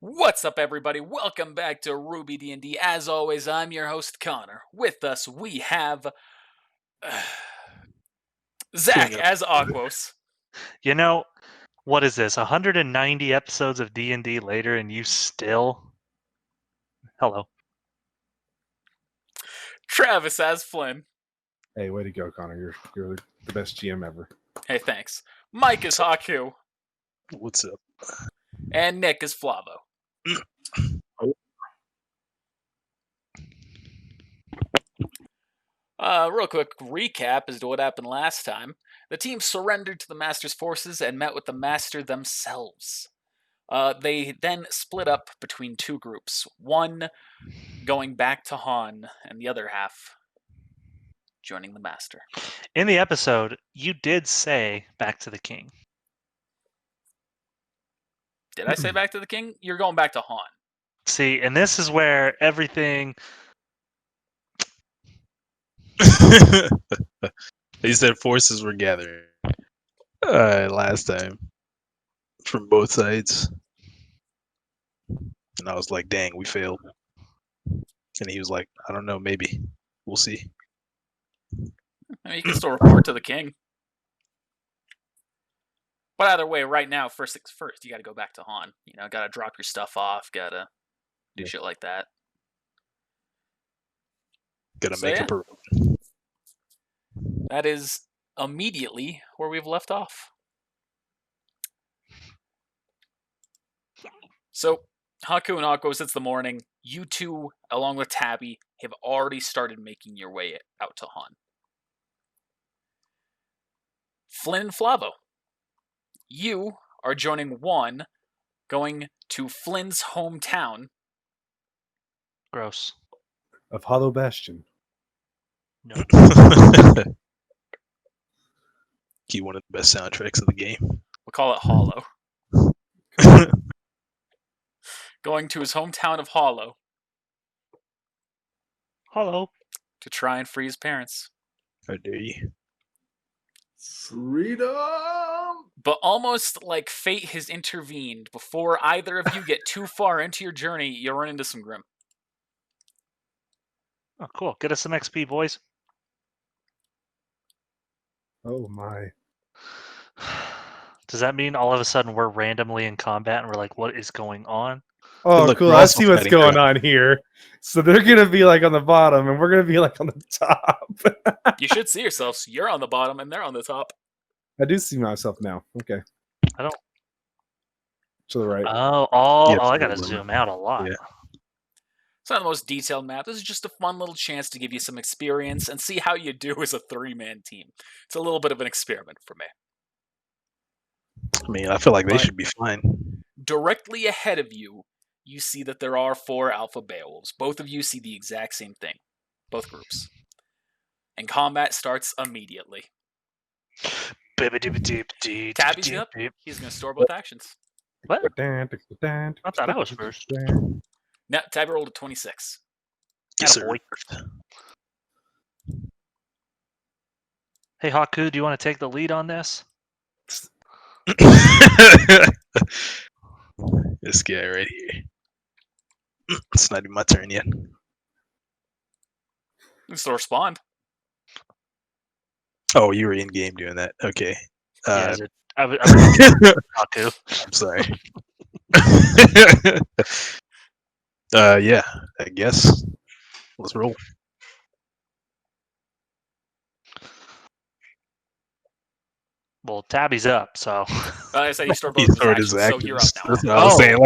What's up, everybody? Welcome back to RWBY D&D. As always, I'm your host, Connor. With us, we have Zach as Aquos. You know, what is this? 190 episodes of D&D later, and you still... Hello. Travis as Flynn. Hey, way to go, Connor. You're the best GM ever. Hey, thanks. Mike is Haku. What's up? And Nick is Flavo. Real quick recap as to what happened last time. The team surrendered to the Master's forces and met with the Master themselves. They then split up between two groups. One going back to Han, and the other half joining the Master. In the episode, you did say back to the king. Did I say back to the king? You're going back to Han. See, and this is where everything... They said forces were gathering last time from both sides. And I was like, dang, we failed. And he was like, I don't know, maybe. We'll see. I mean, you can still report to the king. But either way, right now, first things first, you gotta go back to Han. You know, gotta drop your stuff off, gotta do shit like that. Gotta make up a... That is immediately where we've left off. So, Haku and Aquos, it's the morning. You two, along with Tabby, have already started making your way out to Han. Flynn and Flavo, you are joining one, going to Flynn's hometown. Gross. Of Hollow Bastion. No. Key, one of the best soundtracks of the game. We'll call it Hollow. Going to his hometown of Hollow. Hello. To try and free his parents. How dare you? Freedom! But almost like fate has intervened, before either of you get too far into your journey, you'll run into some Grim. Oh, cool. Get us some XP, boys. Oh my. Does that mean all of a sudden we're randomly in combat and we're like, what is going on? Oh, Look, cool. we're I also see what's fighting going Grim. on here. So they're going to be like on the bottom, and we're going to be like on the top. You should see yourselves. You're on the bottom, and they're on the top. I do see myself now. Okay. I don't... To the right. I gotta zoom out a lot. Yeah. It's not the most detailed map. This is just a fun little chance to give you some experience and see how you do as a three-man team. It's a little bit of an experiment for me. I mean, I feel like they should be fine. Directly ahead of you, you see that there are 4 Alpha Beowulfs. Both of you see the exact same thing. Both groups. And combat starts immediately. Tabby's up. He's going to store both actions. What? I thought I was first. Now, Tabby rolled a 26. Yes, sir. Hey, Haku, do you want to take the lead on this? This guy right here. It's not even my turn yet. You can still respond. Oh, you were in game doing that. Okay. Yeah, I was Haku. I'm sorry. Yeah, I guess. Let's roll. Well, Tabby's up, so... I said you store both He of stored his his actions, so you're up actions. now. That's what I was saying.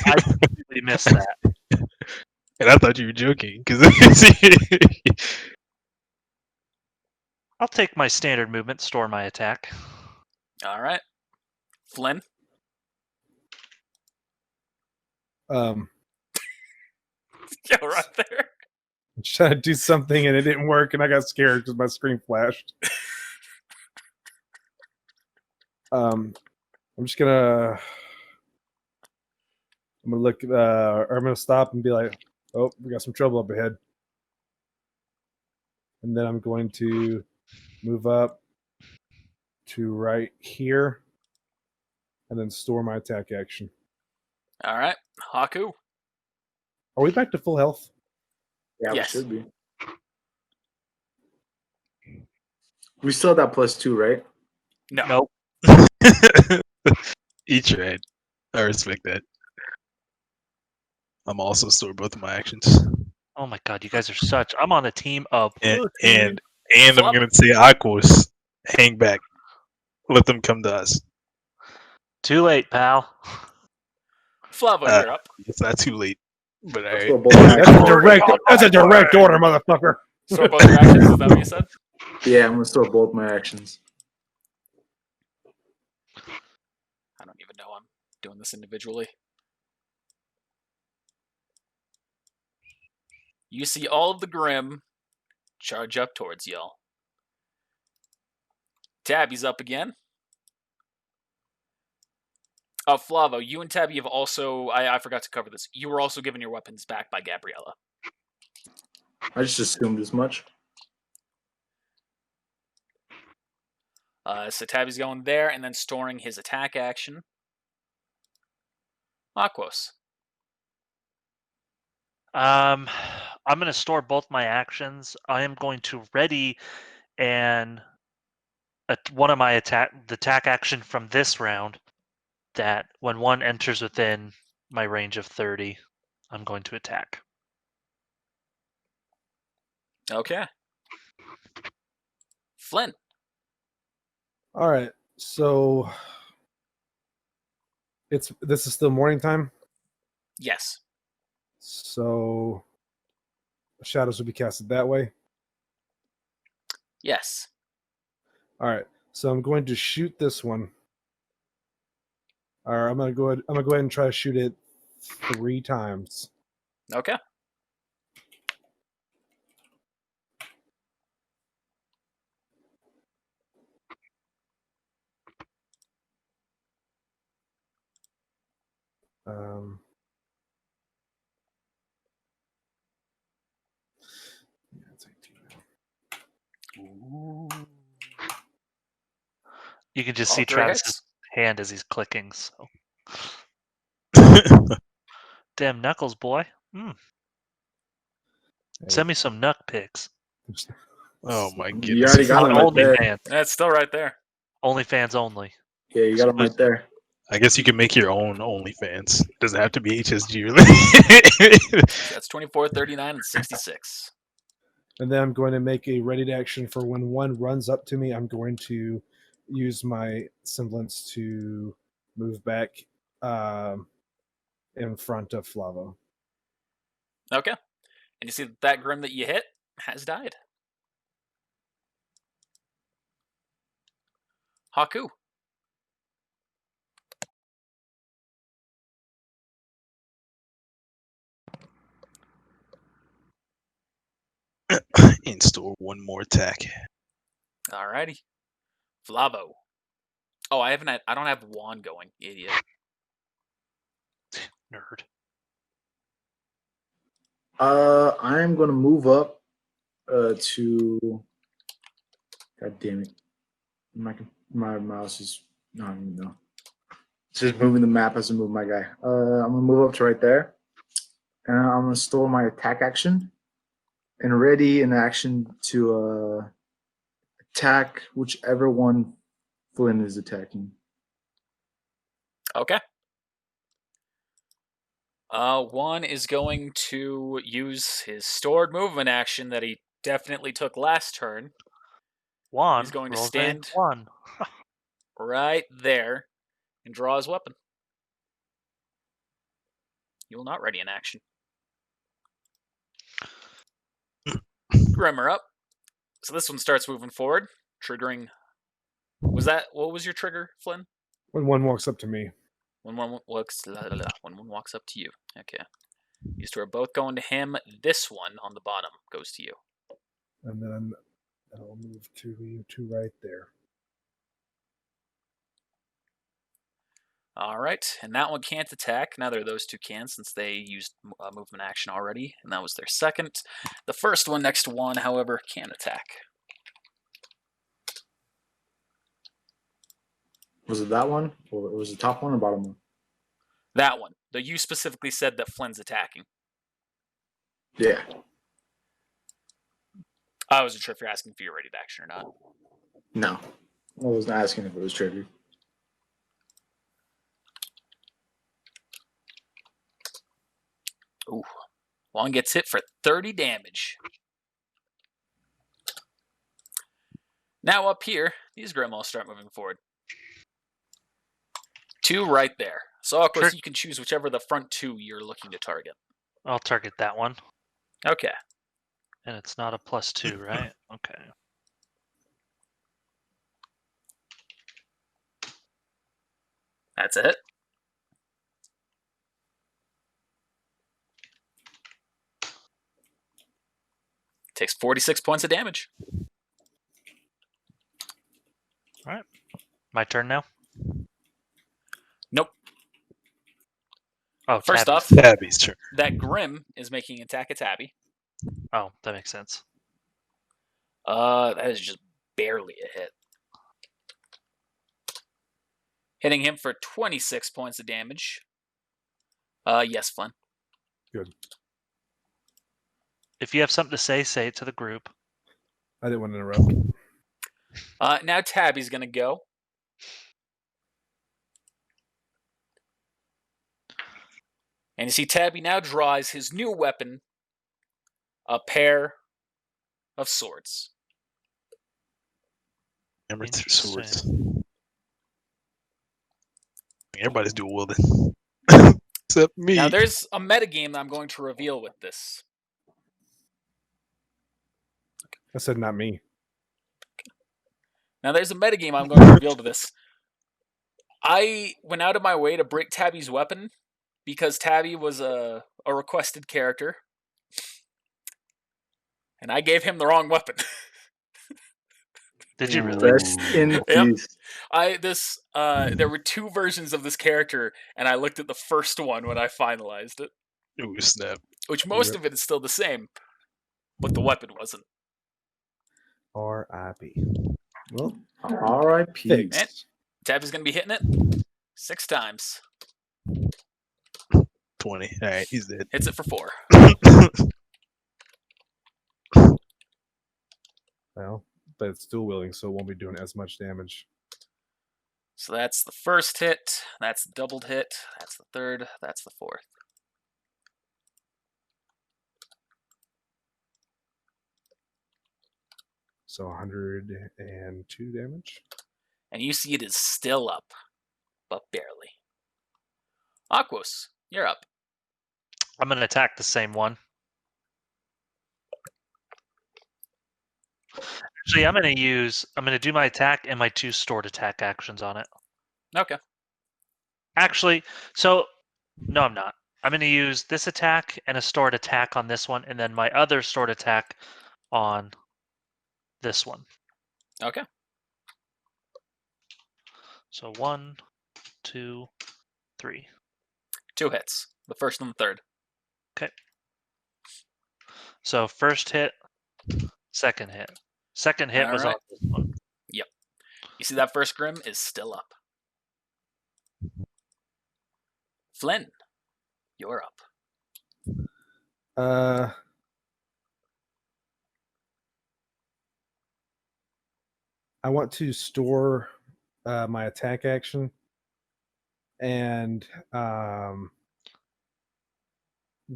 I completely missed that. And I thought you were joking because I'll take my standard movement, store my attack. All right. Flynn? Yeah, right there. I'm trying to do something, and it didn't work, and I got scared because my screen flashed. I'm just gonna look or I'm gonna stop and be like, oh, we got some trouble up ahead. And then I'm going to move up to right here and then store my attack action. All right, Haku. Are we back to full health? Yeah, Yes. we should be. We still have that +2, right? No. Nope. Each right. I respect that. I'm also store both of my actions. Oh my god, you guys are such. I'm on a team of And pussies. and, Flop. I'm gonna say Aquos. Hang back. Let them come to us. Too late, pal. Flavo, Uh, you're up. It's not too late. But I'll alright. still both my That's a actions. direct order, motherfucker. Store both your actions. Is that what you said? Yeah, I'm gonna store both my actions. I don't even know. I'm doing this individually. You see all of the Grim charge up towards y'all. Tabby's up again. Flavo, you and Tabby have also... I forgot to cover this. You were also given your weapons back by Gabriella. I just assumed as much. So Tabby's going there and then storing his attack action. Aquos. I'm gonna store both my actions. I am going to ready and one of my the attack action from this round. That when one enters within my range of 30, I'm going to attack. Okay. Flynn. All right, so this is still morning time, Yes. so shadows will be casted that way. Yes. All right, so I'm going to shoot this one. All right, I'm gonna go ahead and try to shoot it 3 times. Okay. Um, yeah, it's 18. You can just All see 3 Travis's hits. hand as he's clicking. So, damn knuckles, boy. Send me some knuck pics. Oh my You goodness. already got On them right there. OnlyFans. That's still right there. OnlyFans only. Yeah, you got them right there. I guess you can make your own OnlyFans. Doesn't have to be HSG really. That's 24, 39, and 66. And then I'm going to make a ready to action for when one runs up to me. I'm going to use my semblance to move back in front of Flavo. Okay. And you see that Grim that you hit has died. Haku. And store one more attack. Alrighty. Flavo. Oh, I don't have Juan going, idiot. Nerd. I'm gonna move up to. God damn it! My mouse is not even know. It's just moving the map as I move my guy. I'm gonna move up to right there, and I'm gonna store my attack action, and ready in action to attack whichever one Flynn is attacking. Okay. Juan is going to use his stored movement action that he definitely took last turn. One. He's going to rolls a stand one. right there and draw his weapon. He will not ready in action. Grimmer up. So this one starts moving forward, triggering. What was your trigger, Flynn? When one walks up to me. When one walks up to you. Okay. These two are both going to him. This one on the bottom goes to you. And then I'll move to you two right there. All right, and that one can't attack. Neither of those two can, since they used movement action already, and that was their second. The first one next to one, however, can attack. Was it that one, or was it the top one or bottom one? That one. Though you specifically said that Flynn's attacking. Yeah. I wasn't sure if you're asking for your ready to action or not. No. I wasn't asking if it was triggered. Ooh. One gets hit for 30 damage. Now up here, these gremlins start moving forward. 2 right there. So, of course, you can choose whichever the front 2 you're looking to target. I'll target that one. Okay. And it's not a +2, right? Okay. That's it. Takes 46 points of damage. All right. My turn now? Nope. Oh, First Tabby's. off, Tabby's turn. that Grim is making an attack at Tabby. Oh, that makes sense. That is just barely a hit. Hitting him for 26 points of damage. Yes, Flynn. Good. If you have something to say it to the group. I didn't want to interrupt. Now Tabby's going to go. And you see Tabby now draws his new weapon, a pair of swords. Hammer through Interesting. swords. Everybody's dual wielding. Except me. Now there's a metagame that I'm going to reveal with this. I said not me. Now there's a metagame I'm going to reveal to this. I went out of my way to break Tabby's weapon because Tabby was a requested character. And I gave him the wrong weapon. Did you really? Rest in peace. There were 2 versions of this character, and I looked at the first one when I finalized it. Ooh, snap. Which most of it is still the same, but the weapon wasn't. R.I.P. Well, R.I.P. fixed. Man, Tabby's gonna be hitting it 6 times. 20. Alright, he's dead. Hits it for 4. Well, but it's dual wielding, so it won't be doing as much damage. So that's the first hit. That's the doubled hit. That's the third. That's the fourth. So 102 damage. And you see it is still up, but barely. Aquos, you're up. I'm going to attack the same one. Actually, I'm going to do my attack and my 2 stored attack actions on it. Okay. Actually, no, I'm not. I'm going to use this attack and a stored attack on this one, and then my other stored attack on this one. Okay. So 1, 2, 3. 2 hits. The first and the third. Okay. So first hit, second hit. Second hit was on Alright. this one. Yep. You see that first Grim is still up. Flynn, you're up. I want to store my attack action, and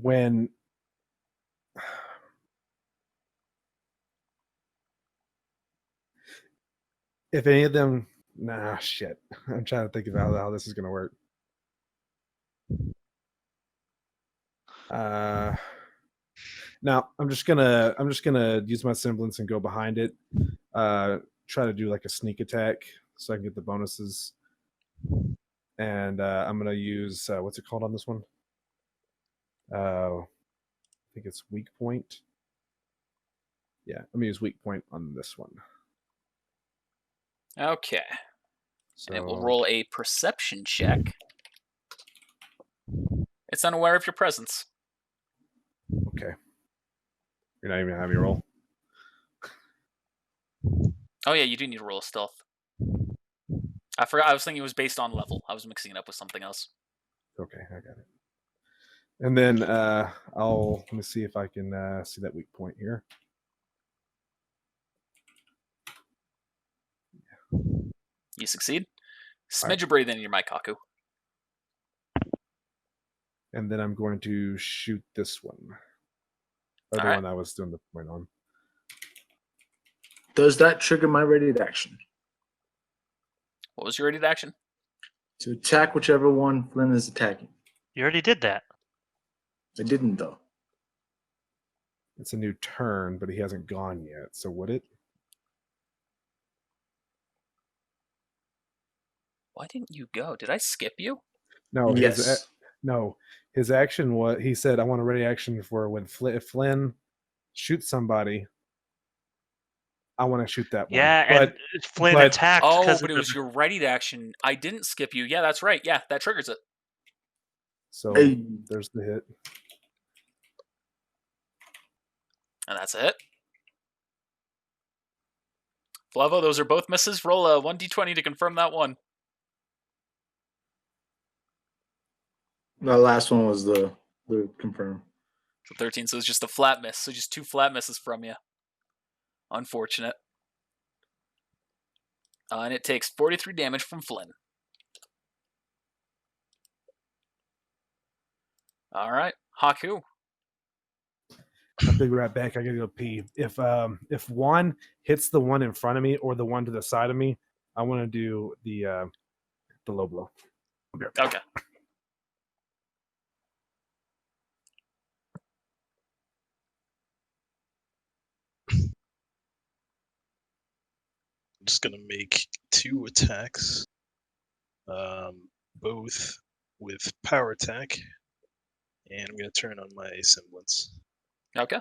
when if any of them, shit. I'm trying to think about how this is gonna work. Now I'm just gonna use my semblance and go behind it. Try to do like a sneak attack so I can get the bonuses. And I'm gonna use what's it called on this one? I think it's weak point. Yeah, I'm gonna use weak point on this one. Okay. So And it will roll a perception check. It's unaware of your presence. Okay. You're not even gonna have me roll. Oh yeah, you do need to roll a stealth. I forgot. I was thinking it was based on level. I was mixing it up with something else. Okay, I got it. And then let me see if I can see that weak point here. You succeed. All right. Smidge of breathing in your Maikaku. And then I'm going to shoot this one. Or the All right. one I was doing the point on. Does that trigger my ready to action? What was your ready to action? To attack whichever one Flynn is attacking. You already did that. I didn't, though. It's a new turn, but he hasn't gone yet. So would it? Why didn't you go? Did I skip you? No, Yes. his action was, he said, I want a ready action for when if Flynn shoots somebody, I want to shoot that one. Yeah, But and Flynn but- attacked Oh, because but it was your ready to action. I didn't skip you. Yeah, that's right. Yeah, that triggers it. so Hey. there's the hit. And that's it. Flavo, those are both misses. Roll a 1d20 to confirm that one. The last one was the confirm. So 13, so it's just a flat miss. So just 2 flat misses from you. Unfortunate. And it takes 43 damage from Flynn. All right, Haku. I'll be right back. I gotta go pee. If one hits the one in front of me or the one to the side of me, I want to do the low blow. Okay. I'm just gonna make 2 attacks, both with power attack, and I'm gonna turn on my semblance. Okay.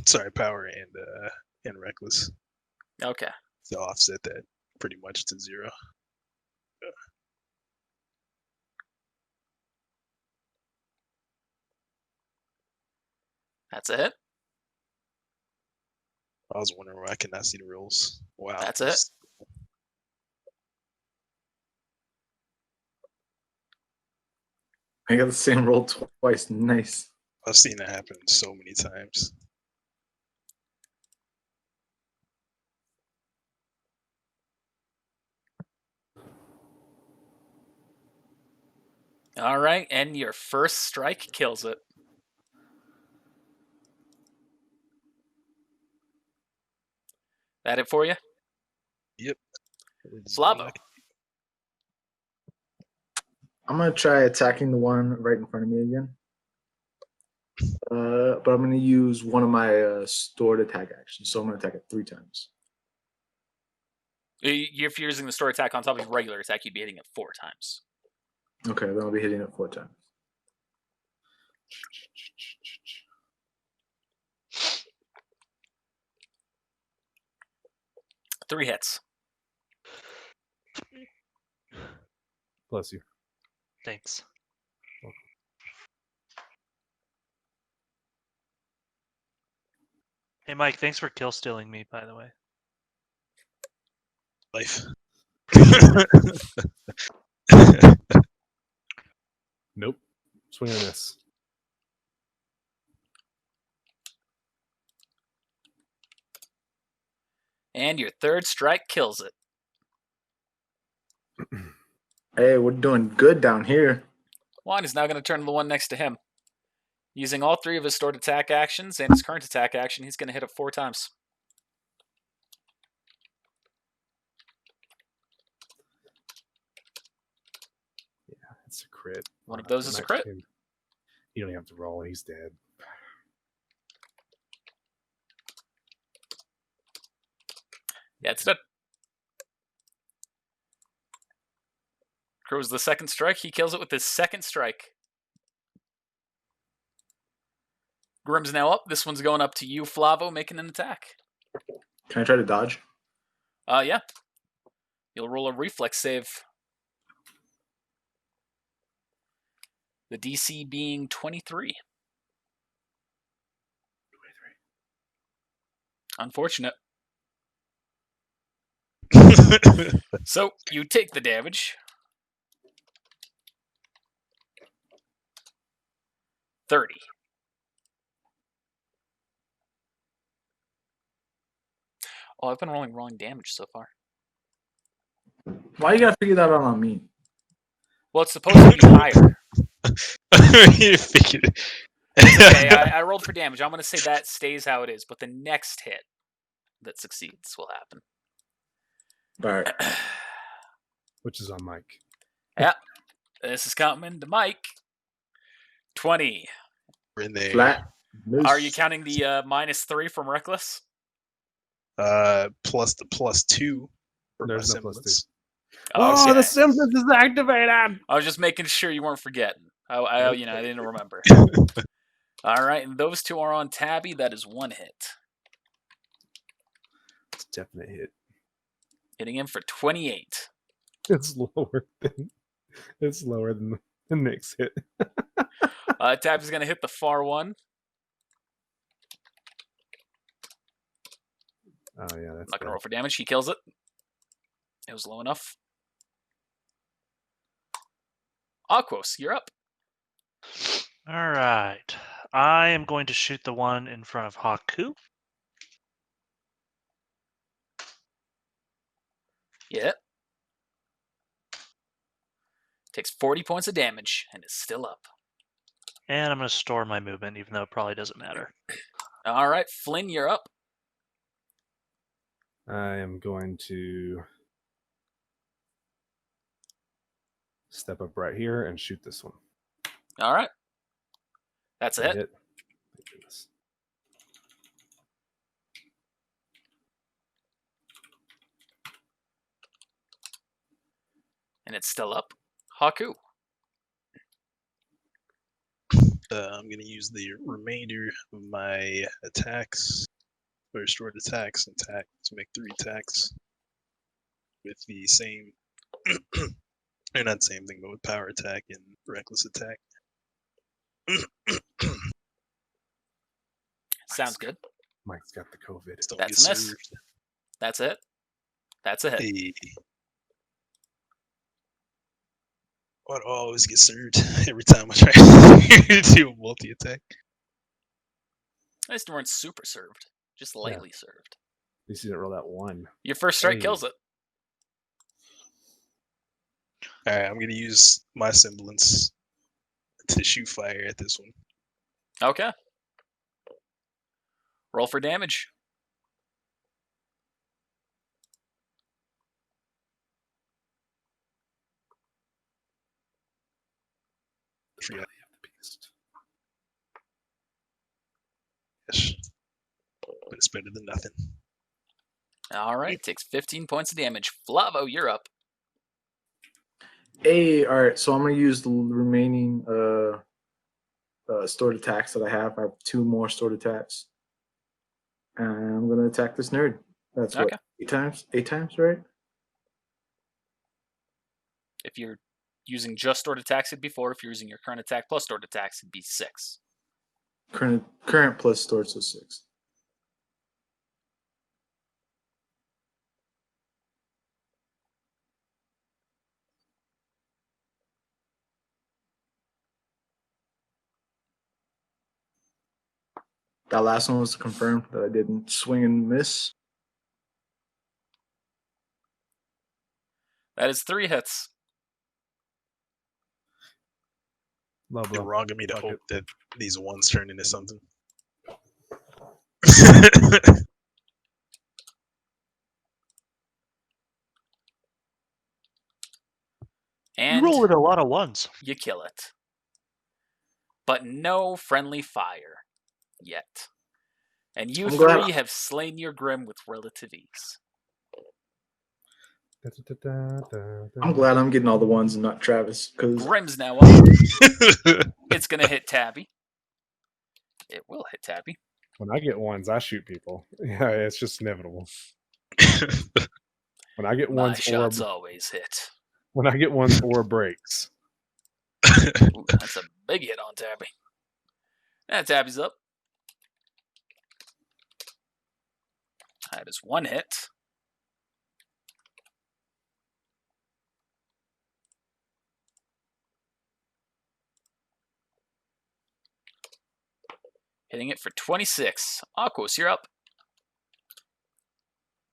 Sorry, power and reckless Okay. to offset that pretty much to 0. That's a hit. I was wondering why I could not see the rolls. Wow, That's it. I got the same roll twice. Nice. I've seen that happen so many times. All right, and your first strike kills it. That it for you? Yep. Slavo. I'm gonna try attacking the one right in front of me again. But I'm gonna use one of my stored attack actions, so I'm gonna attack it 3 times. If you're using the store attack on top of your regular attack, you'd be hitting it 4 times. Okay, then I'll be hitting it 4 times. Three hits. Bless you. Thanks. Hey, Mike, thanks for kill stealing me, by the way. Life. Nope. Swing and miss. And your third strike kills it. Hey, we're doing good down here. Juan is now going to turn to the one next to him. Using all 3 of his stored attack actions and his current attack action, he's going to hit it 4 times. Yeah, it's a crit. One of those is a crit. You don't even have to roll. He's dead. Yeah, it's dead. Crow's the second strike. He kills it with his second strike. Grim's now up. This one's going up to you, Flavo, making an attack. Can I try to dodge? Yeah. You'll roll a reflex save. The DC being 23. Unfortunate. So, you take the damage. 30. Oh, I've been rolling wrong damage so far. Why you gotta figure that out on me? Well, it's supposed to be higher. You figured it. It's okay. I rolled for damage. I'm going to say that stays how it is, but the next hit that succeeds will happen. All right. Which is on Mike. Yeah. This is coming to Mike. 20. We're in there. Flat. Miss. Are you counting the -3 from Reckless? Plus the +2 for There's my no +2. semblance. Oh, Okay. the semblance is activated. I was just making sure you weren't forgetting. I didn't remember. All right, and those two are on Tabby. That is 1 hit. It's a definite hit. Hitting him for 28. It's lower than the next hit. Tabby's going to hit the far one. Oh yeah, that's Not going to bad. roll for damage. He kills it. It was low enough. Aquos, you're up. All right. I am going to shoot the one in front of Haku. Yeah. Takes 40 points of damage and is still up. And I'm going to store my movement, even though it probably doesn't matter. All right, Flynn, you're up. I am going to step up right here and shoot this one. All right. That's it. Hit. Thank goodness. And it's still up. Haku. I'm gonna use the remainder of my attacks, or restored attacks, and attack to make 3 attacks with the same, or not same thing, but with power attack and reckless attack. Sounds good. Mike's got the COVID. Just don't That's get a miss. served. That's it. That's a hit. Hey. Why do I always get served every time I try to do a multi-attack? At least you weren't super served. Just lightly served. At least you didn't roll that one. Your first strike Hey. kills it. Alright, I'm gonna use my semblance to shoot fire at this one. Okay. Roll for damage. Belly of the beast. Yes. But it's better than nothing. All right. Takes 15 points of damage. Flavo, you're up. Hey, all right. So I'm gonna use the remaining stored attacks that I have. I have 2 more stored attacks, and I'm gonna attack this nerd. That's what, Okay. 8 times? 8 times, right? If you're using just stored attacks, it'd be 4. If you're using your current attack plus stored attacks, it'd be 6. Current plus stored, so 6. That last one was to confirm that I didn't swing and miss. That is 3 hits. Low blow. You're wrong of me to Fuck hope it. that these ones turn into something. And You rolled a lot of ones. you kill it. But no friendly fire yet. And you I'm glad- 3 have slain your Grim with relative ease. I'm glad I'm getting all the ones and not Travis, because Grim's now up. It's going to hit Tabby. It will hit Tabby. When I get ones, I shoot people. Yeah, it's just inevitable. When I get My ones shots or always hit. when I get ones or breaks. Ooh, that's a big hit on Tabby. And Tabby's up. That is 1 hit. Hitting it for 26. Aquos, you're up.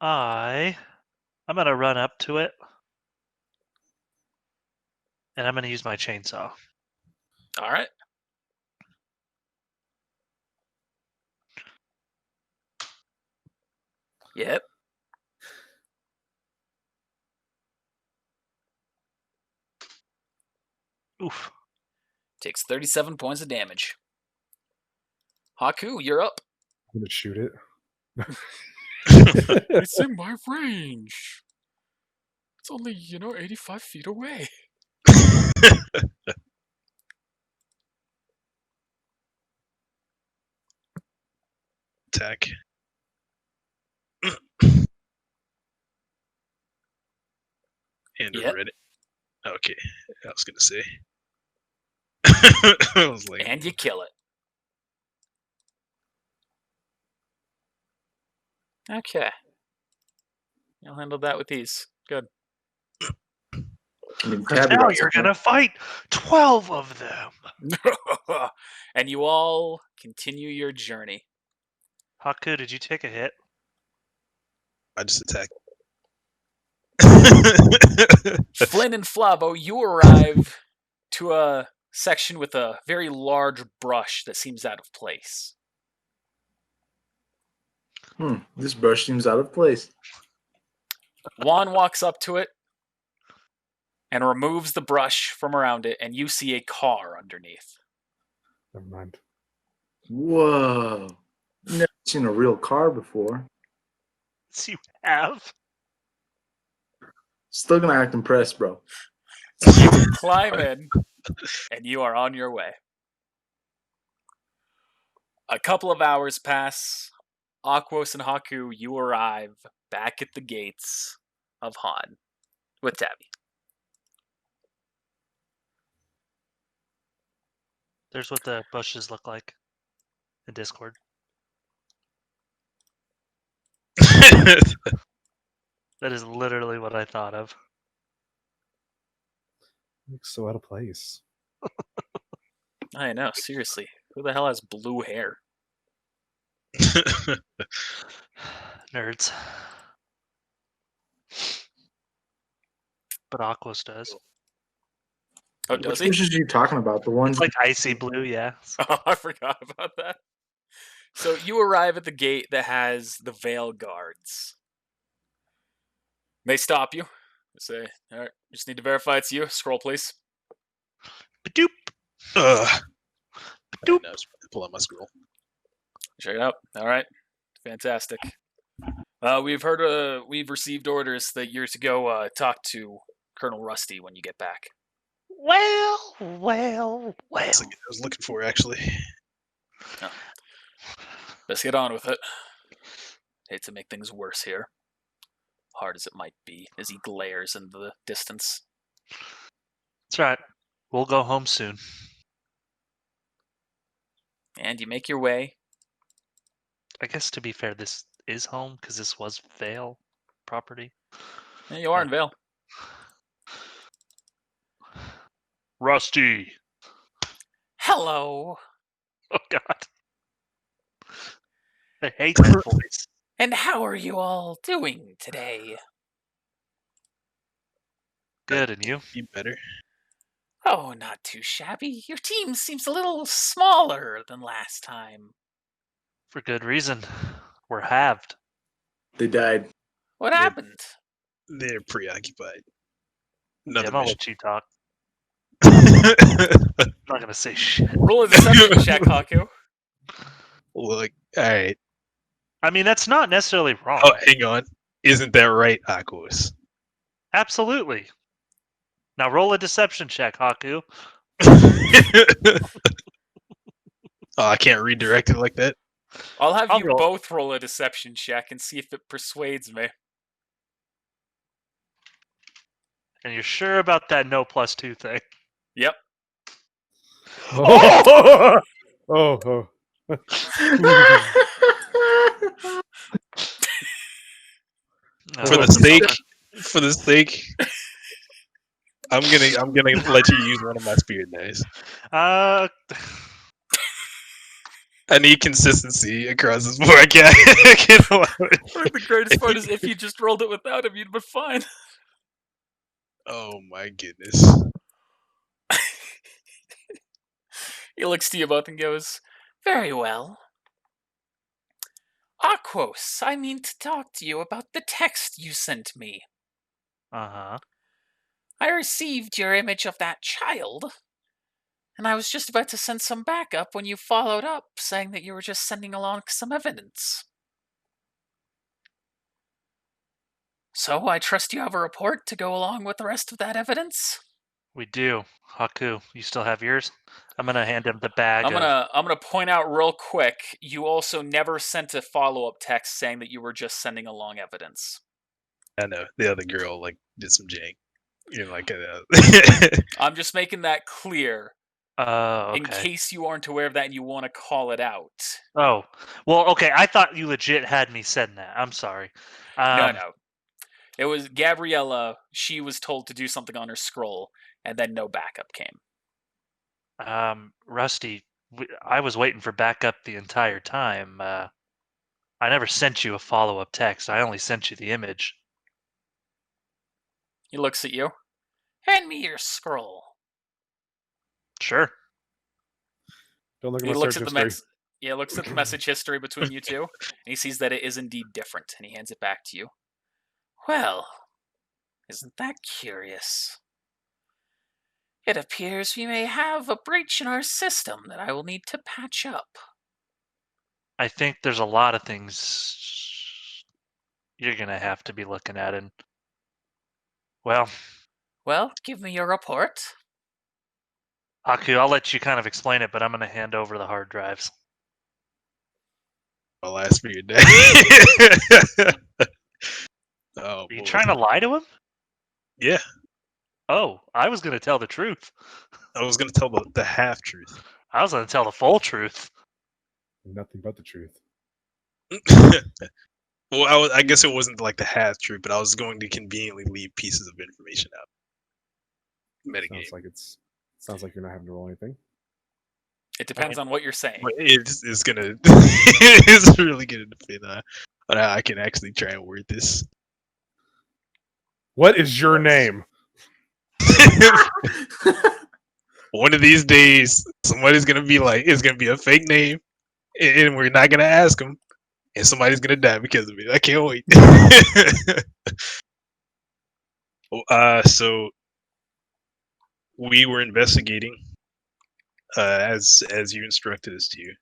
I'm gonna run up to it, and I'm gonna use my chainsaw. All right. Yep. Oof. Takes 37 points of damage. Haku, you're up. I'm gonna shoot it. It's in my range. It's only, 85 feet away. Attack. And Yep. ready. Okay, I was gonna say. I was like, And you kill it. Okay. You'll handle that with ease. Good. I mean, Because Tabby now got you're some- gonna fight 12 of them. And you all continue your journey. Haku, did you take a hit? I just attacked. Flynn and Flavo, you arrive to a section with a very large brush that seems out of place. This brush seems out of place. Juan walks up to it and removes the brush from around it, and you see a car underneath. Never mind. Whoa. Never seen a real car before. Yes, you have. Still gonna act impressed, bro. Climb in, and you are on your way. A couple of hours pass. Aquos and Haku, you arrive back at the gates of Han with Tabby. There's what the bushes look like in Discord. That is literally what I thought of. Looks so out of place. I know, seriously. Who the hell has blue hair? Nerds. But Aquos does. Oh, does Which he? bushes are you talking about? The ones It's like icy blue, yeah. Oh, I forgot about that. So you arrive at the gate that has the Veil guards. They stop you. They say, all right, just need to verify it's you. Scroll, please. Ba-doop. Ugh. Doop. I was pull out my scroll. Check it out. All right. Fantastic. We've received orders that you're to go talk to Colonel Rusty when you get back. Well. That's the guy I was looking for, actually. Let's get on with it. Hate to make things worse here. Hard as it might be, as he glares into the distance. That's right. We'll go home soon. And you make your way. I guess to be fair, this is home because this was Vale property. Yeah, you are in Vale. Rusty. Hello. Oh God. I hate that voice. And how are you all doing today? Good, and you? Be better. Oh, not too shabby. Your team seems a little smaller than last time. For good reason. We're halved. they died. What Yeah. happened? They're preoccupied. Yeah, Another I'm gonna mission. let you talk. I'm not gonna say shit. Roll a deception check, Haku. Look, alright. I mean, that's not necessarily wrong. Oh, hang on. Isn't that right, Aquos? Absolutely. Now roll a deception check, Haku. Oh, I can't redirect it like that. I'll have I'll you roll. both roll a deception check and see if it persuades me. And you're sure about that no +2 thing? Yep. Oh, oh. No, For the it's sake, I'm gonna let you use one of my spirit dice. Uh, I need consistency across this board. I can't allow it. The greatest part is if you just rolled it without him, you'd been fine. Oh my goodness. He looks to you both and goes, "Very well. Aquos, I mean to talk to you about the text you sent me. Uh-huh. I received your image of that child, and I was just about to send some backup when you followed up, saying that you were just sending along some evidence. So I trust you have a report to go along with the rest of that evidence?" We do. Haku, you still have yours? I'm gonna hand him the bag I'm of... gonna point out real quick, you also never sent a follow-up text saying that you were just sending along evidence. I know the other girl like did some jank. You know, like I'm just making that clear Oh, in okay. case you aren't aware of that and you want to call it out. Oh, well, okay. I thought you legit had me send that. I'm sorry. No. It was Gabriella. She was told to do something on her scroll, and then no backup came. Rusty, I was waiting for backup the entire time. I never sent you a follow-up text. I only sent you the image. He looks at you. "Hand me your scroll." Sure. Don't look at He my looks search at the history. looks at the message history between you two, and he sees that it is indeed different, and he hands it back to you. "Well, isn't that curious? It appears we may have a breach in our system that I will need to patch up." I think there's a lot of things you're gonna have to be looking at, and well, "Well, give me your report." Haku, I'll let you kind of explain it, but I'm gonna hand over the hard drives. I'll ask for your day. Oh Are you boy. trying to lie to him? Yeah, Oh, I was gonna tell the truth. I was gonna tell the half truth. I was gonna tell the full truth. Nothing but the truth. Well, I guess it wasn't like the half truth, but I was going to conveniently leave pieces of information out. Metagame. Sounds like you're not having to roll anything. It depends on what you're saying. But it's gonna it's really gonna depend on how I can actually try and word this. What is your name? One of these days, somebody's gonna be like, it's gonna be a fake name, and we're not gonna ask them, and somebody's gonna die because of it. I can't wait. So we were investigating, as you instructed us to.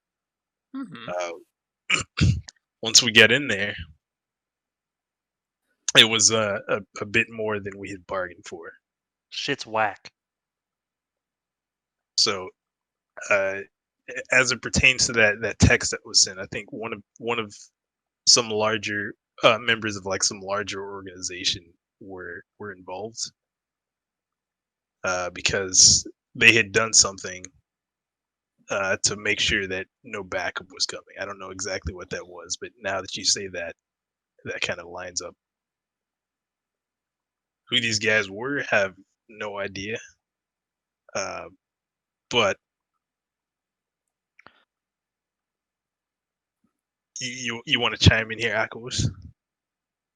Once we get in there, it was a bit more than we had bargained for. Shit's whack. So, as it pertains to that text that was sent, I think one of some larger members of like some larger organization were involved, because they had done something to make sure that no backup was coming. I don't know exactly what that was, but now that you say that, that kind of lines up. Who these guys were, have no idea. But you want to chime in here, Akos?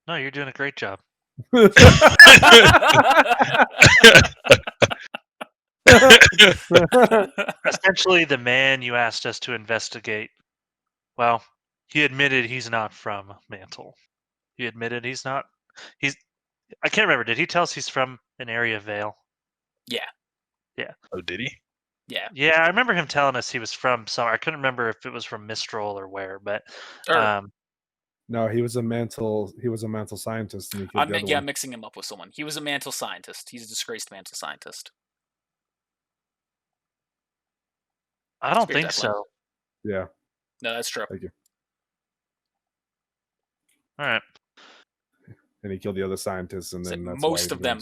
No, you're doing a great job. Essentially, the man you asked us to investigate, well, he admitted he's not from Mantle. He admitted he's not. I can't remember. Did he tell us he's from an area of Vale? Yeah. Yeah. Oh, did he? Yeah. Yeah, I remember him telling us he was from somewhere. I couldn't remember if it was from Mistral or where, but no, he was a mantle scientist, and he killed the other one. I'm mixing him up with someone. He was a mantle scientist. He's a disgraced mantle scientist. I don't Spirit think Deathland. so. Yeah. No, that's true. Thank you. All right. And he killed the other scientists, and So then that's most why of them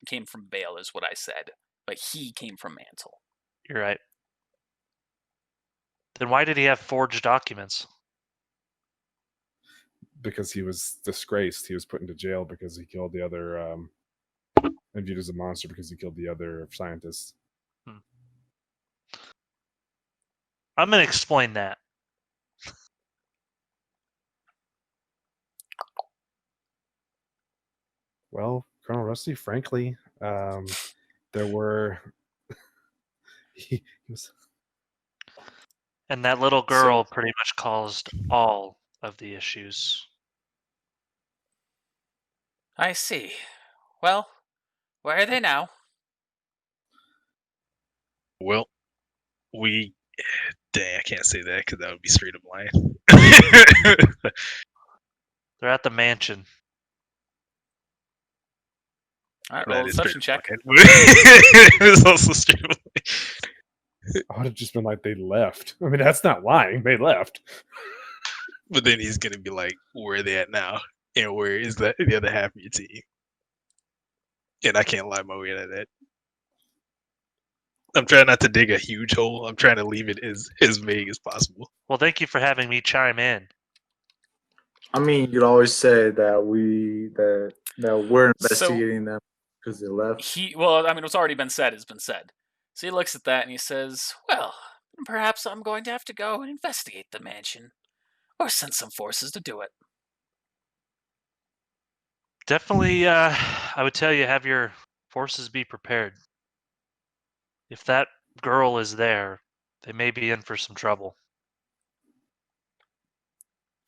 came from Bale, is what I said. But he came from Mantle. You're right. Then why did he have forged documents? Because he was disgraced. He was put into jail because he killed the other, and viewed as a monster because he killed the other scientists. I'm going to explain that. Well, Colonel Rusty, frankly, there were he was And that little So- girl pretty much caused all of the issues. I see. Well, where are they now? Well, dang, I can't say that because that would be straight up lying. They're at the mansion. All right, That roll a is straight deception up check. lying. It's also straight up lying. I would have just been like they left. I mean, that's not lying. They left. But then he's gonna be like, "Where are they at now? And where is the other half of your team?" And I can't lie my way out of that. I'm trying not to dig a huge hole. I'm trying to leave it as vague as possible. Well, thank you for having me chime in. I mean, you'd always say that we're investigating them because they left. Well, I mean, what's already been said has been said. So he looks at that and he says, "Well, perhaps I'm going to have to go and investigate the mansion, or send some forces to do it." Definitely, I would tell you have your forces be prepared. If that girl is there, they may be in for some trouble.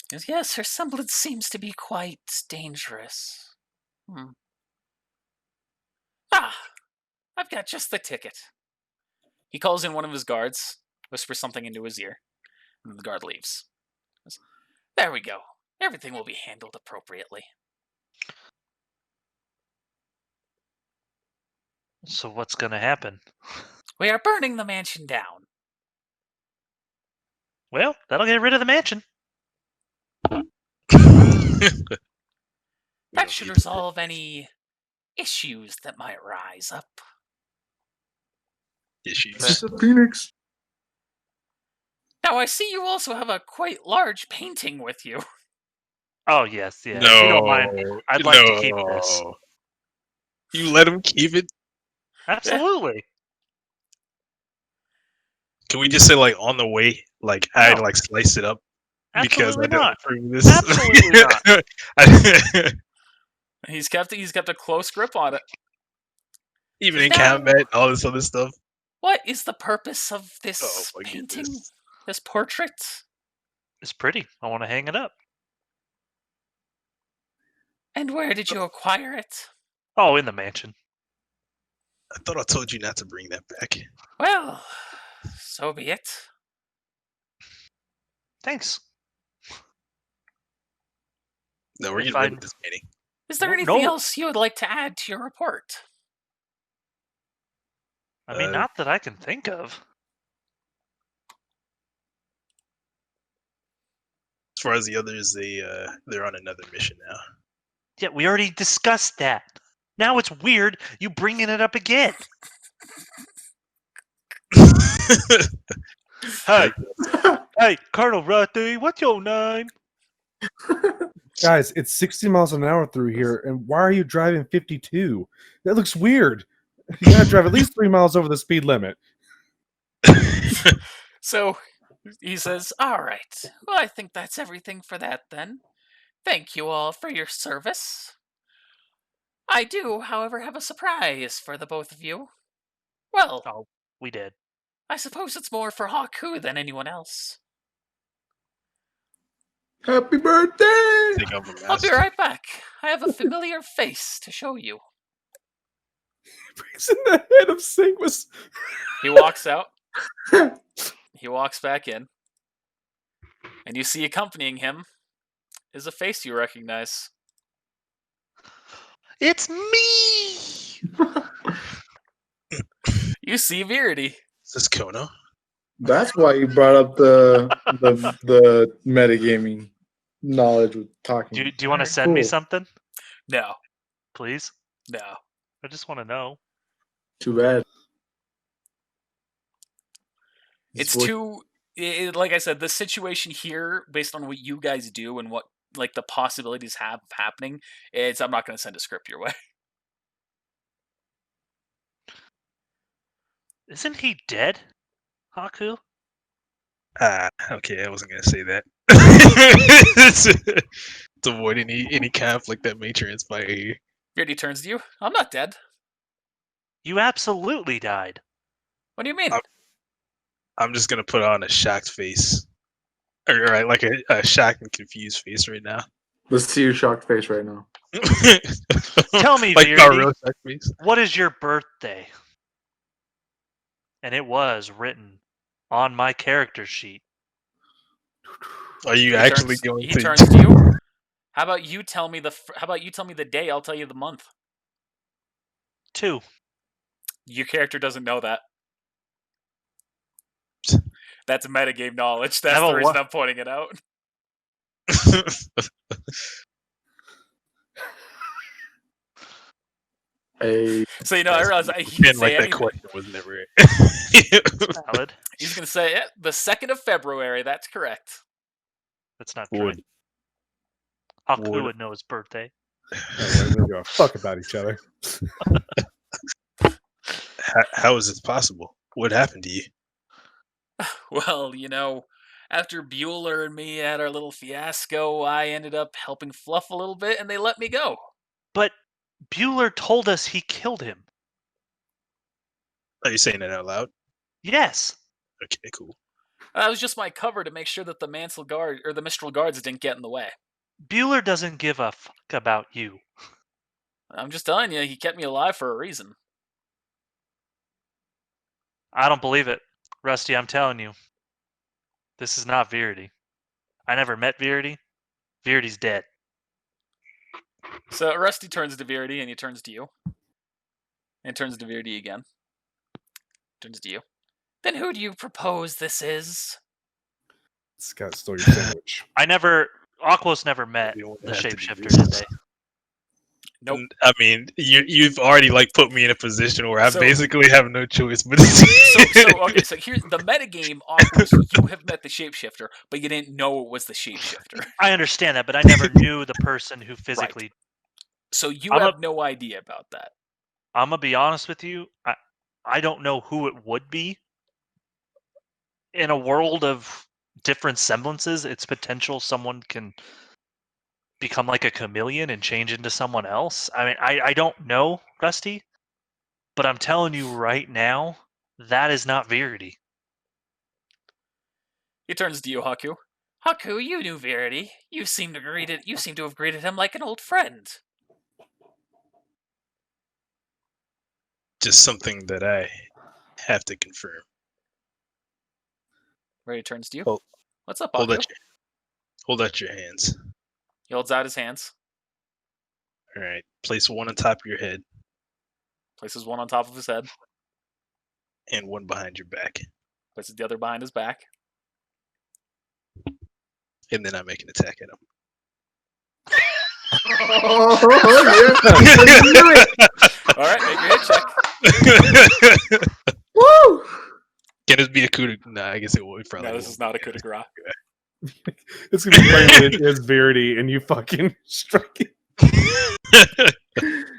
He goes, "Yes, her semblance seems to be quite dangerous." Ah, I've got just the ticket. He calls in one of his guards, whispers something into his ear, and the guard leaves. He goes, "There we go. Everything will be handled appropriately." So what's going to happen? "We are burning the mansion down." Well, that'll get rid of the mansion. That should resolve any issues that might rise up. issues. It's a phoenix. Now, I see you also have a quite large painting with you. Oh, yes, yeah. No, If you don't mind, I'd like to keep this. no. You let him keep it? Absolutely. Can we just say like on the way, like I No. like slice it up because Absolutely I don't not. approve this? Absolutely not. He's kept a close grip on it. Even in Now- combat, all this other stuff. What is the purpose of this Oh my painting? goodness. This portrait? It's pretty. I want to hang it up. And where did you acquire it? Oh, in the mansion. I thought I told you not to bring that back. Well, so be it. Thanks. No, we're If getting rid I'm- of this painting. Is there No- anything no. else you would like to add to your report? I mean, not that I can think of. As far as the others, they're on another mission now. Yeah, we already discussed that. Now it's weird you bringing it up again. Hey, hey, Colonel Rusty, what's your name? Guys, it's 60 miles an hour through here, and why are you driving 52? That looks weird. You gotta drive at least 3 miles over the speed limit. So he says, "All right. Well, I think that's everything for that then. Thank you all for your service. I do, however, have a surprise for the both of you. Well, Oh, we did. I suppose it's more for Haku than anyone else. Happy birthday! Take off the I'll be mask. right back. I have a familiar face to show you." Brings in the head of Singus. He walks out. He walks back in. And you see accompanying him is a face you recognize. It's me! You see Verity. Is this Kono? That's why you brought up the metagaming knowledge with talking. Do you want to Alright, send me cool. something, No, please? no. I just want to know. Too bad. It's Voice- too, like I said, the situation here, based on what you guys do and what like the possibilities have of happening, I'm not going to send a script your way. Isn't he dead, Haku? Okay, I wasn't gonna say that. to avoid any conflict that may transpire here. Beardy turns to you. I'm not dead. You absolutely died. What do you mean? I'm just gonna put on a shocked face, or like a shocked and confused face right now. Let's see your shocked face right now. Tell me, like Beardy, a real shocked face. what is your birthday? And it was written on my character sheet. Are you He actually turns, going he to? turns to you. How about you tell me the day? I'll tell you the month. 2. Your character doesn't know that. That's metagame knowledge. That's Have a the reason what? I'm pointing it out. So I realize he can say that anything. question was never. Valid. He's gonna say the 2nd of February. That's correct. That's not Would. correct. Haku Would. would know his birthday. Anyway, we don't give a fuck about each other. How is this possible? What happened to you? Well, after Bueller and me had our little fiasco, I ended up helping Fluff a little bit, and they let me go. But Bueller told us he killed him. Are you saying it out loud? Yes. Okay, cool. That was just my cover to make sure that the Mansell Guard or the Mistral Guards didn't get in the way. Bueller doesn't give a fuck about you. I'm just telling you, he kept me alive for a reason. I don't believe it. Rusty, I'm telling you. This is not Verity. I never met Verity. Verity's dead. So Rusty turns to Verity, and he turns to you. And turns to Verity again. Turns to you. Then who do you propose this Scott stole your sandwich. Aquos never met You the have to do shapeshifter, this. did they? Nope. I mean, you've already put me in a position where I So- basically have no choice but. So here's the metagame offers you have met the shapeshifter, but you didn't know it was the shapeshifter. I understand that, but I never knew the person who physically... So you I'm have no idea about that. I'm going to be honest with you. I don't know who it would be. In a world of different semblances, it's potential someone can become like a chameleon and change into someone else. I mean, I don't know, Rusty, but I'm telling you right now, that is not Verity. He turns to you, Haku. Haku, you knew Verity. You seem to have greeted him like an old friend. Just something that I have to confirm. Verity turns to you. Hold- What's up, Hold Haku? out your hands. He holds out his hands, All right. Place one on top of your head places one on top of his head, and one behind your back, places the other behind his back. and then I make an attack at him. All right, make your hit check. Woo! Can it be a coup de? Nah, I guess it would. Probably. No, this is not a coup de grace. It's gonna be funny when it is Verity and you fucking strike it.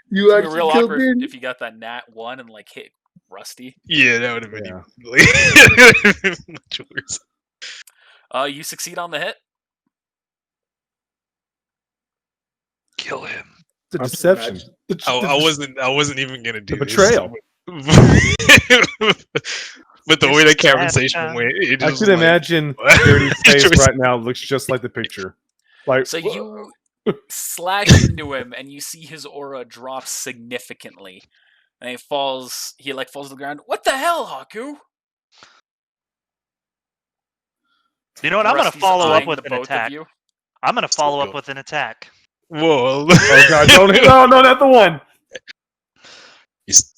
You It'd be actually real killed awkward me. if you got that nat 1 and hit Rusty. Yeah, that would have been Yeah. much worse. You succeed on the hit. Kill him. The I'm deception. I wasn't even gonna do The betrayal. But the way that conversation went, it I just can imagine Verity's face Choice. right now looks just like the picture. Like So you slash into him, and you see his aura drop significantly, and he falls. He falls to the ground. What the hell, Haku? You know what? I'm going to Rusty's follow up eyeing with the an both of attack. you. I'm going to follow Still up with an attack. Whoa! oh god, don't no, not the one.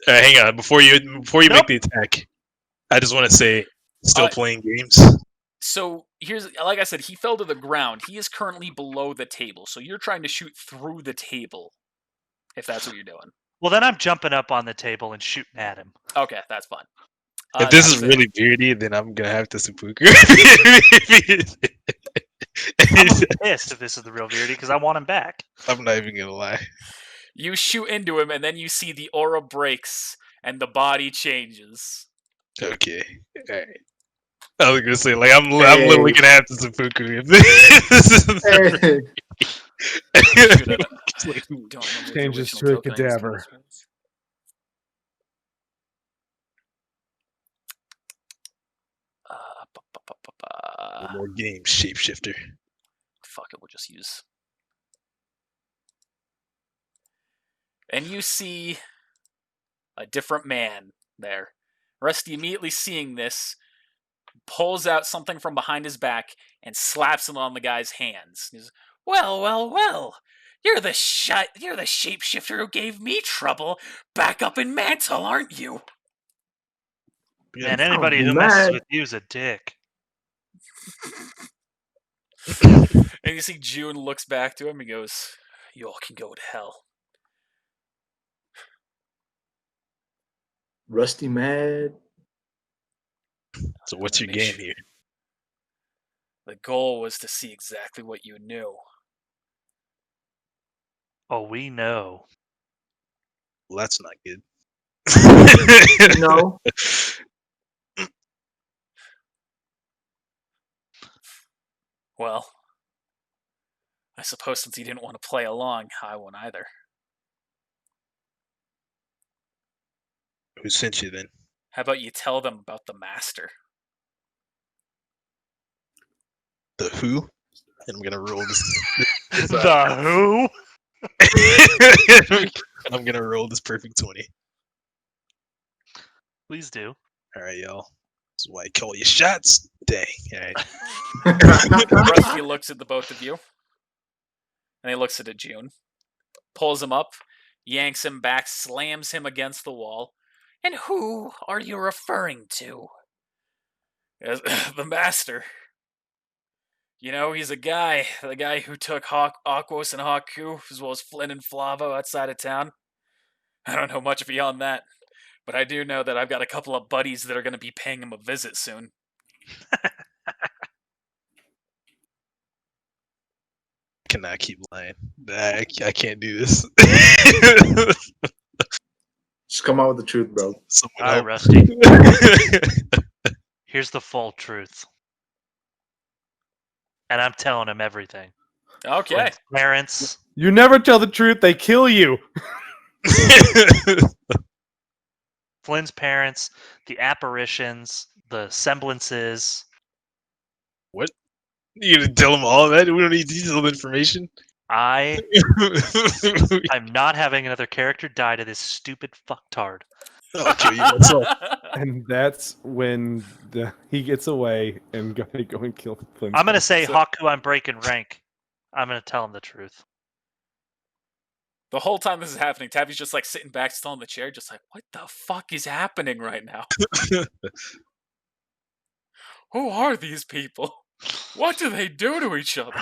Hang on, before you Nope. make the attack, I just want to say, still playing games. So here's, like I said, he fell to the ground. He is currently below the table. So you're trying to shoot through the table, if that's what you're doing. Well, then I'm jumping up on the table and shooting at him. Okay, that's fine. If this That's is it. really beardy, then I'm gonna have to seppuku. I'm pissed if this is the real Verity because I want him back. I'm not even gonna lie. You shoot into him, and then you see the aura breaks, and the body changes. Okay, all right. I was gonna say, I'm literally gonna have to seppuku if this is Hey. Shoot at it. It's like, Don't remember what the Changes original to a token I used for cadaver. this was. one more game, shapeshifter. Fuck it, we'll just use. And you see a different man there. Rusty, immediately seeing this, pulls out something from behind his back and slaps it on the guy's hands. He's, well, well, well. You're the shapeshifter who gave me trouble back up in Mantle, aren't you? Man, Yeah. anybody Oh, who messes mad. with you is a dick. And you see June looks back to him and goes, you all can go to hell. Rusty mad. So what's your game here? The goal was to see exactly what you knew. Oh, we know. Well, that's not good. No. Well, I suppose since you didn't want to play along, I won't either. Who sent you then? How about you tell them about the master? The who? And I'm gonna roll this. The who? I'm gonna roll this perfect 20. Please do. All right, y'all. This is why I call you shots. Dang. All right. Rusty looks at the both of you, and he looks at June, pulls him up, yanks him back, slams him against the wall. And who are you referring to? The master. You know, he's the guy who took Aquos and Haku, as well as Flynn and Flavo outside of town. I don't know much beyond that, but I do know that I've got a couple of buddies that are going to be paying him a visit soon. Cannot keep lying. I can't do this. Just come out with the truth, bro. Someone All right, help. Rusty. Here's the full truth. And I'm telling him everything. Okay. Flynn's parents, You never tell the truth, they kill you. Flynn's parents, the apparitions, the semblances. What? You gonna tell them all that? We don't need detailed information. I'm not having another character die to this stupid fucktard. I'll kill you myself. And that's when he gets away and go and kill Flintstone. I'm gonna say, So- Haku, I'm breaking rank. I'm gonna tell him the truth. The whole time this is happening, Tabby's just like sitting back still in the chair, just like, what the fuck is happening right now? Who are these people? What do they do to each other?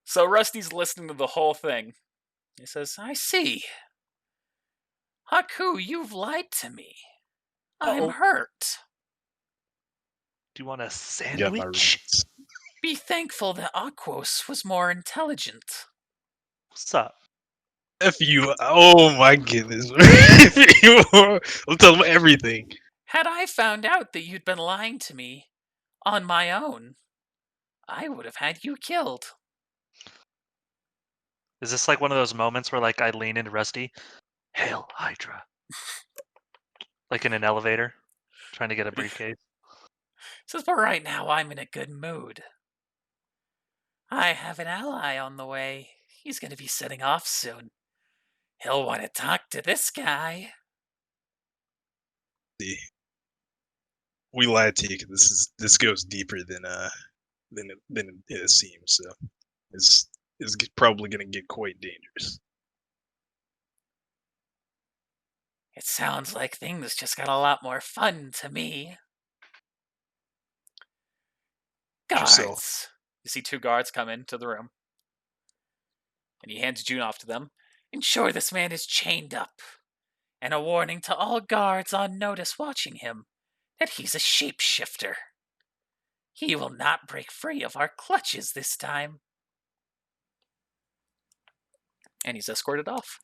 So Rusty's listening to the whole thing. He says, I see. Haku, you've lied to me. I'm Uh-oh. hurt. Do you want a You got my sandwich? roots. Be thankful that Aquos was more intelligent. What's up? F you. Oh my goodness. I'll tell them everything. Had I found out that you'd been lying to me on my own, I would have had you killed. Is this like one of those moments where like I lean into Rusty? Hail Hydra. Like in an elevator, trying to get a briefcase. Says, but right now I'm in a good mood. I have an ally on the way. He's going to be setting off soon. He'll want to talk to this guy. See, we lied to you because this goes deeper than it seems. So it's probably going to get quite dangerous. It sounds like things just got a lot more fun to me. Guards. Yourself. You see two guards come into the room. And he hands June off to them. Ensure this man is chained up. And a warning to all guards on notice watching him that he's a shapeshifter. He will not break free of our clutches this time. And he's escorted off.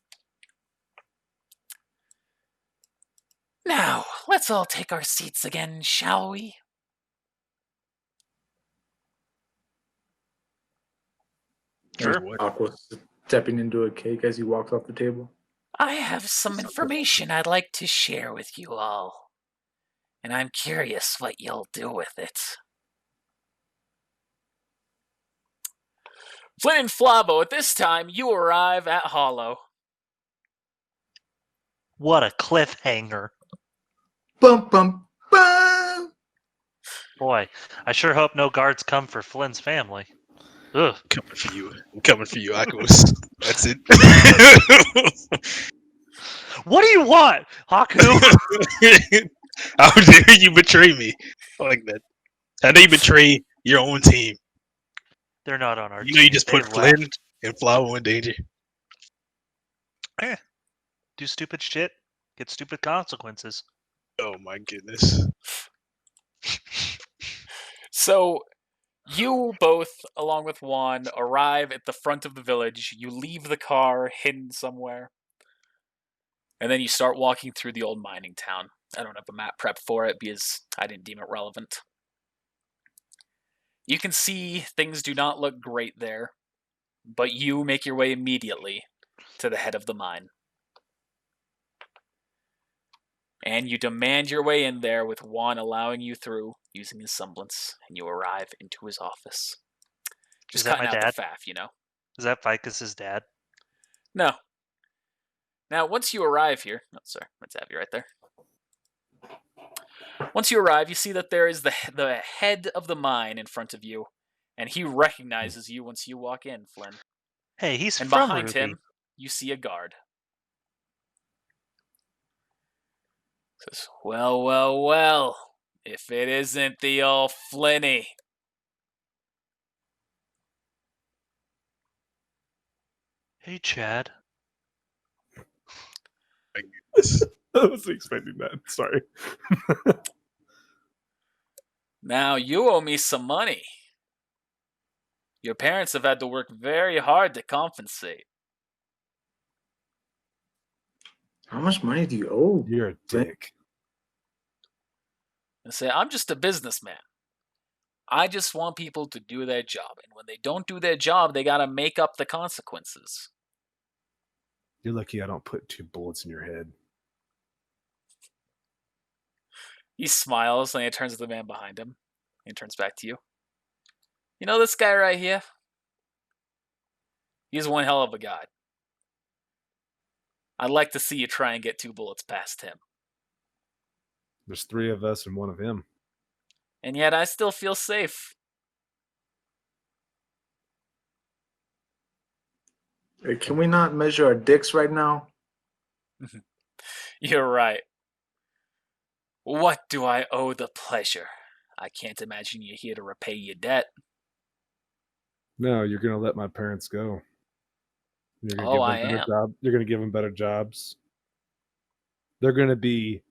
Now, let's all take our seats again, shall we? Sure. What? Aqua stepping into a cake as he walks off the table. I have some information I'd like to share with you all, and I'm curious what you'll do with it. Flynn and Flavo, at this time, you arrive at Hollow. What a cliffhanger. Bum bum bum. Boy, I sure hope no guards come for Flynn's family. Ugh. Coming for you. I'm coming for you, Aquos. That's it. What do you want, Haku? How dare you betray me? I like that. How dare you betray your own team? They're not on our You team. know you just They put Flynn left. and Flower in danger. Do stupid shit, get stupid consequences. Oh my goodness. So, you both, along with Juan, arrive at the front of the village. You leave the car hidden somewhere. And then you start walking through the old mining town. I don't have a map prep for it because I didn't deem it relevant. You can see things do not look great there, but you make your way immediately to the head of the mine. And you demand your way in there with Juan allowing you through using his semblance, and you arrive into his office. Just Is that cutting my out dad? the faff, you know? Is that Ficus's dad? No. Now, once you arrive here... Oh, sorry. Let's have you right there. Once you arrive, you see that there is the head of the mine in front of you, and he recognizes you once you walk in, Flynn. Hey, he's And from behind RWBY. him, you see a guard. Says, well, well, well, if it isn't the old Flinny. Hey, Chad. My goodness. I wasn't expecting that. Sorry. Now, you owe me some money. Your parents have had to work very hard to compensate. How much money do you owe? You're a dick. And say, I'm just a businessman. I just want people to do their job. And when they don't do their job, they gotta make up the consequences. You're lucky I don't put 2 bullets in your head. He smiles and he turns to the man behind him. He turns back to you. You know this guy right here? He's one hell of a guy. I'd like to see you try and get 2 bullets past him. There's 3 of us and 1 of him. And yet I still feel safe. Hey, can we not measure our dicks right now? You're right. What do I owe the pleasure? I can't imagine you're here to repay your debt. No, you're gonna let my parents go. You're gonna Oh, give I them better am. job. You're gonna give them better jobs. They're gonna be.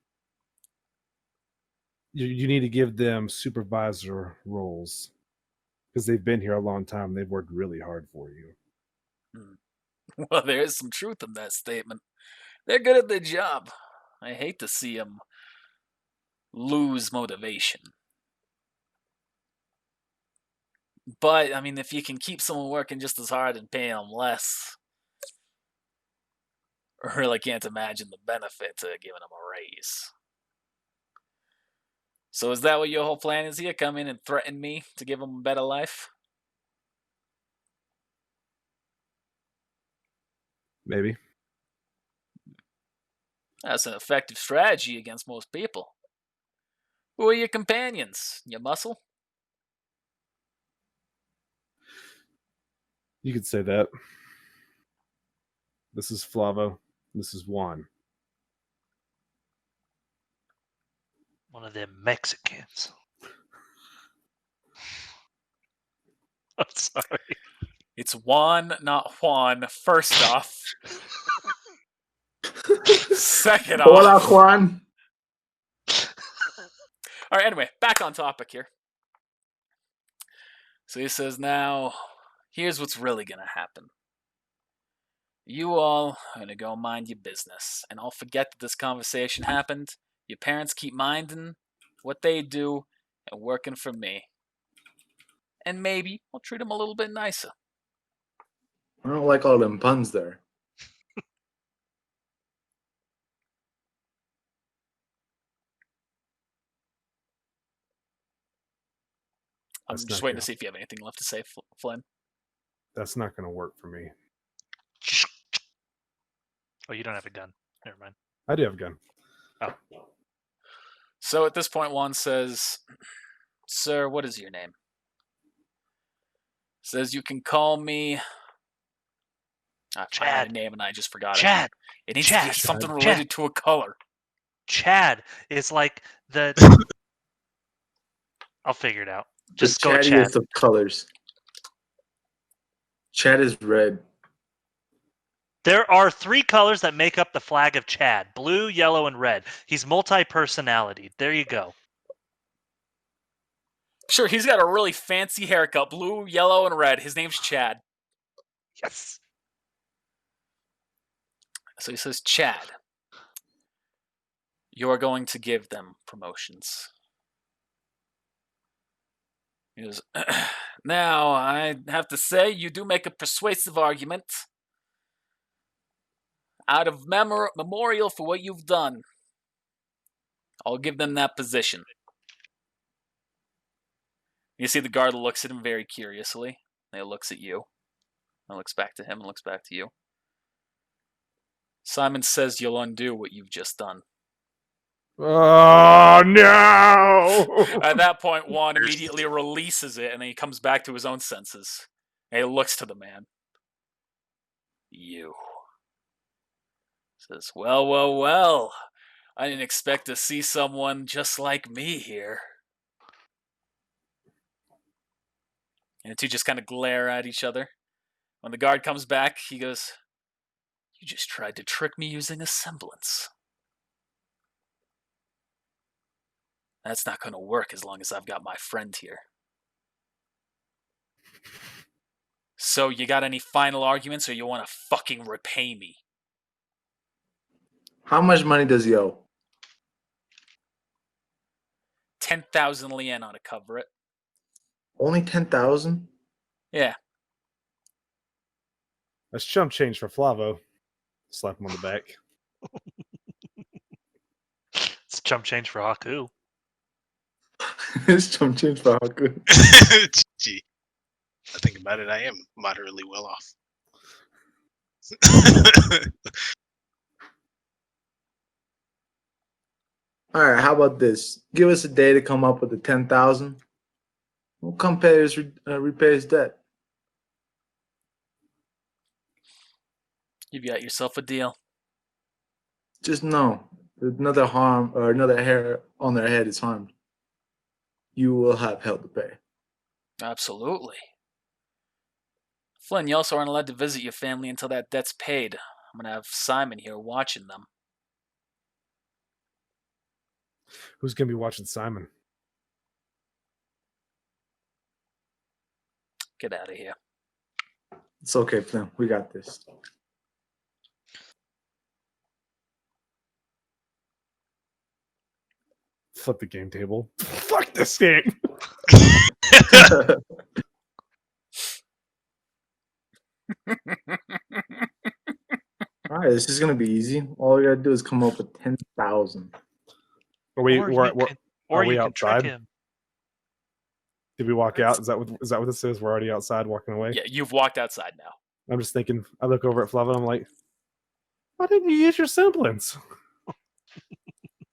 You need to give them supervisor roles because they've been here a long time. They've worked really hard for you. Well, there is some truth in that statement. They're good at their job. I hate to see them lose motivation. But, I mean, if you can keep someone working just as hard and pay them less, I really can't imagine the benefit to giving them a raise. So is that what your whole plan is here? Come in and threaten me to give them a better life? Maybe. That's an effective strategy against most people. Who are your companions? Your muscle? You could say that. This is Flavo. This is Juan. One of them Mexicans. I'm sorry. It's Juan, not Juan, first off. Second Hola, off. Juan. All right, anyway, back on topic here. So he says, now, here's what's really going to happen. You all are going to go mind your business, and I'll forget that this conversation happened. Your parents keep minding what they do and working for me. And maybe I'll treat them a little bit nicer. I don't like all them puns there. I'm That's just not waiting gonna- to see if you have anything left to say, Flynn. That's not going to work for me. Oh, you don't have a gun. Never mind. I do have a gun. Oh, So at this point, Juan says, "Sir, what is your name?" Says, "You can call me." I had a Chad. name and I just forgot Chad. it. It needs to be Chad. something Chad. related to a color. Chad is like the. I'll figure it out. Just the go with Chad. chattiest of colors. Chad is red. There are 3 colors that make up the flag of Chad: blue, yellow, and red. He's multi-personality. There you go. Sure, he's got a really fancy haircut, blue, yellow, and red. His name's Chad. Yes. So he says, "Chad, you are going to give them promotions." He goes, "Now, I have to say, you do make a persuasive argument. Out of memorial for what you've done, I'll give them that position." You see the guard looks at him very curiously. And he looks at you. And looks back to him and looks back to you. Simon says you'll undo what you've just done. Oh, no! At that point, Juan immediately releases it, and then he comes back to his own senses. And he looks to the man. You. Says, "Well, well, well. I didn't expect to see someone just like me here." And the two just kind of glare at each other. When the guard comes back, he goes, "You just tried to trick me using a semblance. That's not going to work as long as I've got my friend here. So, you got any final arguments, or you want to fucking repay me?" How much money does he owe? 10,000 Liena to cover it. Only 10,000? Yeah. That's chump change for Flavo. Slap him on the back. It's chump change for Haku. It's chump change for Haku. Gee, I think about it, I am moderately well off. All right, how about this? Give us a day to come up with the 10,000. We'll come repay his debt. You've got yourself a deal. Just know, if another harm or another hair on their head is harmed, you will have hell to pay. Absolutely. Flynn, you also aren't allowed to visit your family until that debt's paid. I'm going to have Simon here watching them. Who's going to be watching Simon? Get out of here. It's okay, Flynn. We got this. Flip the game table. Fuck this game. All right, this is gonna be easy. All we gotta do is come up with 10,000. Are we, Or we're- you we're- can, or are we you can trick outside? him. Did we walk out? Is that what this is? We're already outside walking away? Yeah, you've walked outside now. I'm just thinking, I look over at Flavo and I'm like, why didn't you use your semblance?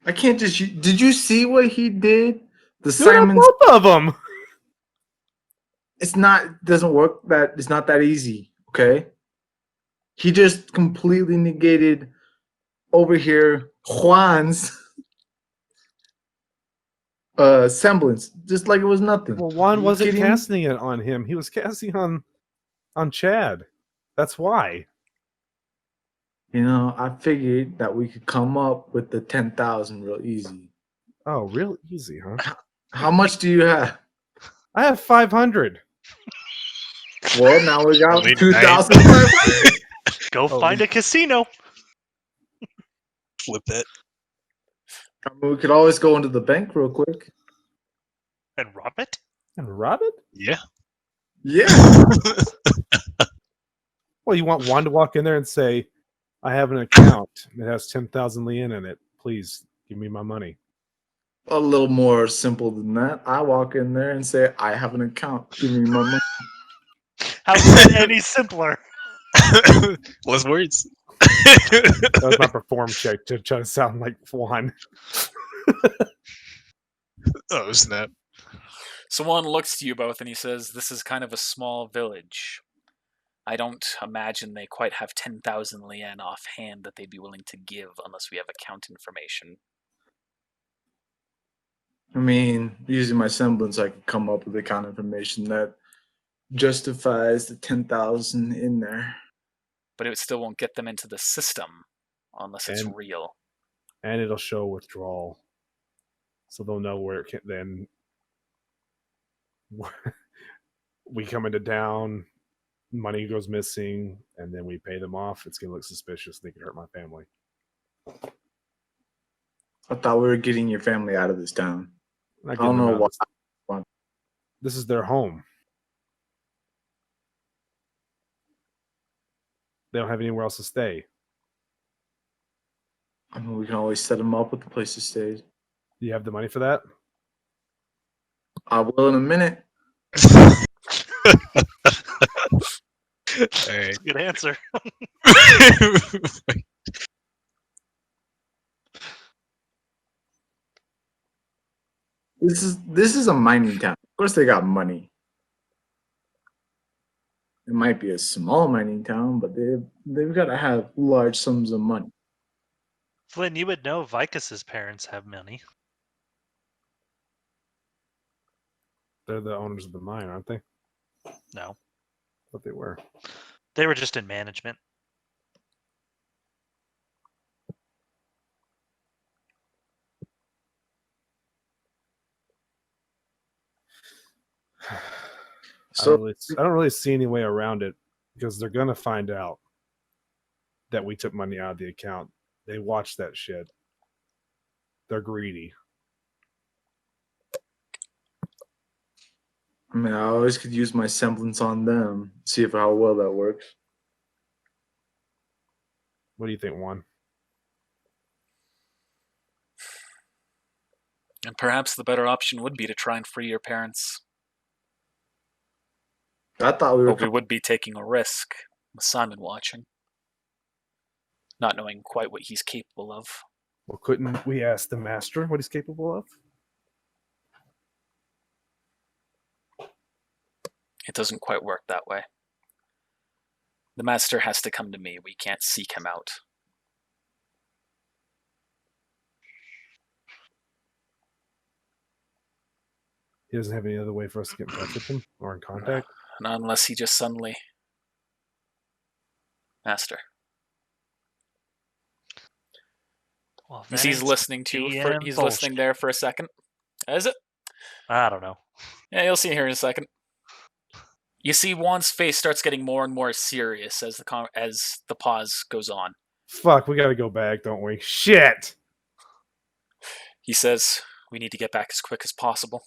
I can't just. Did you see what he did? The Do it on Simon's. both of them. It's not. Doesn't work. That it's not that easy. Okay. He just completely negated over here Juan's semblance, just like it was nothing. Well, Juan You wasn't kidding me? casting it on him. He was casting on Chad. That's why. You know, I figured that we could come up with the 10,000 real easy. Oh, real easy, huh? How much do you have? I have 500. Well, now we got Only 2,500. Go find a casino. Flip that. I mean, we could always go into the bank real quick. And rob it? And rob it? Yeah. Yeah. Well, you want Juan to walk in there and say, I have an account that has 10,000 lien in it. Please give me my money. A little more simple than that. I walk in there and say, I have an account. Give me my money. How's that any simpler? Less words. That was my perform check to try to sound like Juan. Oh, snap. So Juan looks to you both and he says, "This is kind of a small village. I don't imagine they quite have 10,000 lien offhand that they'd be willing to give unless we have account information." I mean, using my semblance, I can come up with the kind of information that justifies the 10,000 in there. But it still won't get them into the system unless it's And- real. And it'll show withdrawal. So they'll know where it can then we come into town, money goes missing, and then we pay them off. It's gonna look suspicious. They could hurt my family. I thought we were getting your family out of this town. Not I getting don't them know out of why. this is their home. They don't have anywhere else to stay. I mean, we can always set them up with a place to stay. Do you have the money for that? I will in a minute. Alright. Good answer. This is a mining town. Of course, they got money. It might be a small mining town, but they've got to have large sums of money. Flynn, you would know Vicus's parents have money. They're the owners of the mine, aren't they? No. But they were. They were just in management. So I don't really see any way around it because they're gonna find out that we took money out of the account. They watch that shit. They're greedy. I mean, I always could use my semblance on them, see if how well that works. What do you think, Juan? And perhaps the better option would be to try and free your parents. I thought we were. But we would be taking a risk with Simon watching, not knowing quite what he's capable of. Well, couldn't we ask the master what he's capable of? It doesn't quite work that way. The master has to come to me. We can't seek him out. He doesn't have any other way for us to get in touch with him or in contact. Not unless he just suddenly... Master. Well, You see he's that's listening to you. DM He's bullshit. listening there for a second. Is it? I don't know. Yeah, you'll see here in a second. You see Juan's face starts getting more and more serious as the pause goes on. Fuck, we gotta go back, don't we? Shit! He says, "We need to get back as quick as possible."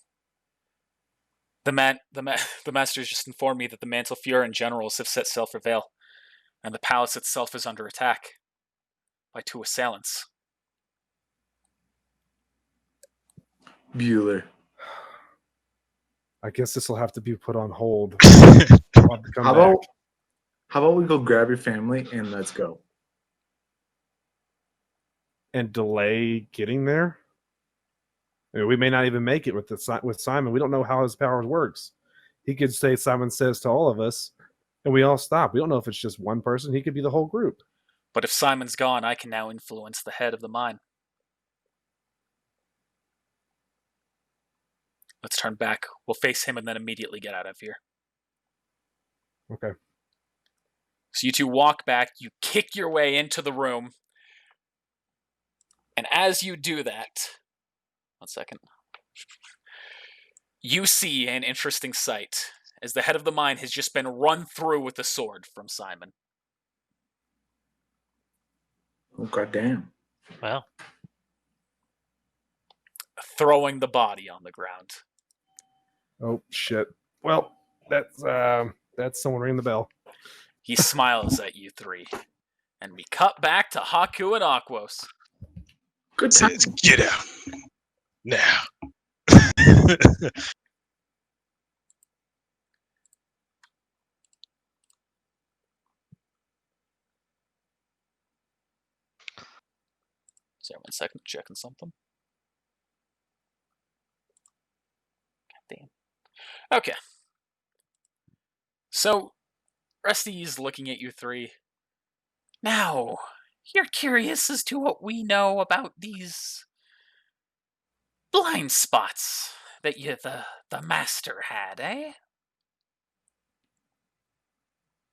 The masters just informed me that the Mantle and generals have set sail for Vale, and the palace itself is under attack by 2 assailants. Bueller. I guess this will have to be put on hold. We'll have to come back. How about we go grab your family and let's go? And delay getting there? I mean, we may not even make it with Simon. We don't know how his powers works. He could say Simon says to all of us, and we all stop. We don't know if it's just one person. He could be the whole group. But if Simon's gone, I can now influence the head of the mine. Let's turn back. We'll face him and then immediately get out of here. Okay. So you two walk back, you kick your way into the room, and as you do that, 1 second, you see an interesting sight as the head of the mine has just been run through with a sword from Simon. Oh, goddamn. Well, Throwing the body on the ground. Oh shit. Well, that's someone ringing the bell. He smiles at you three, and we cut back to Haku and Aquos. Good time. Says, get out now. Sorry, 1 second, checking something. God damn. Okay. So, Rusty's looking at you three. Now, you're curious as to what we know about these blind spots that the master had, eh?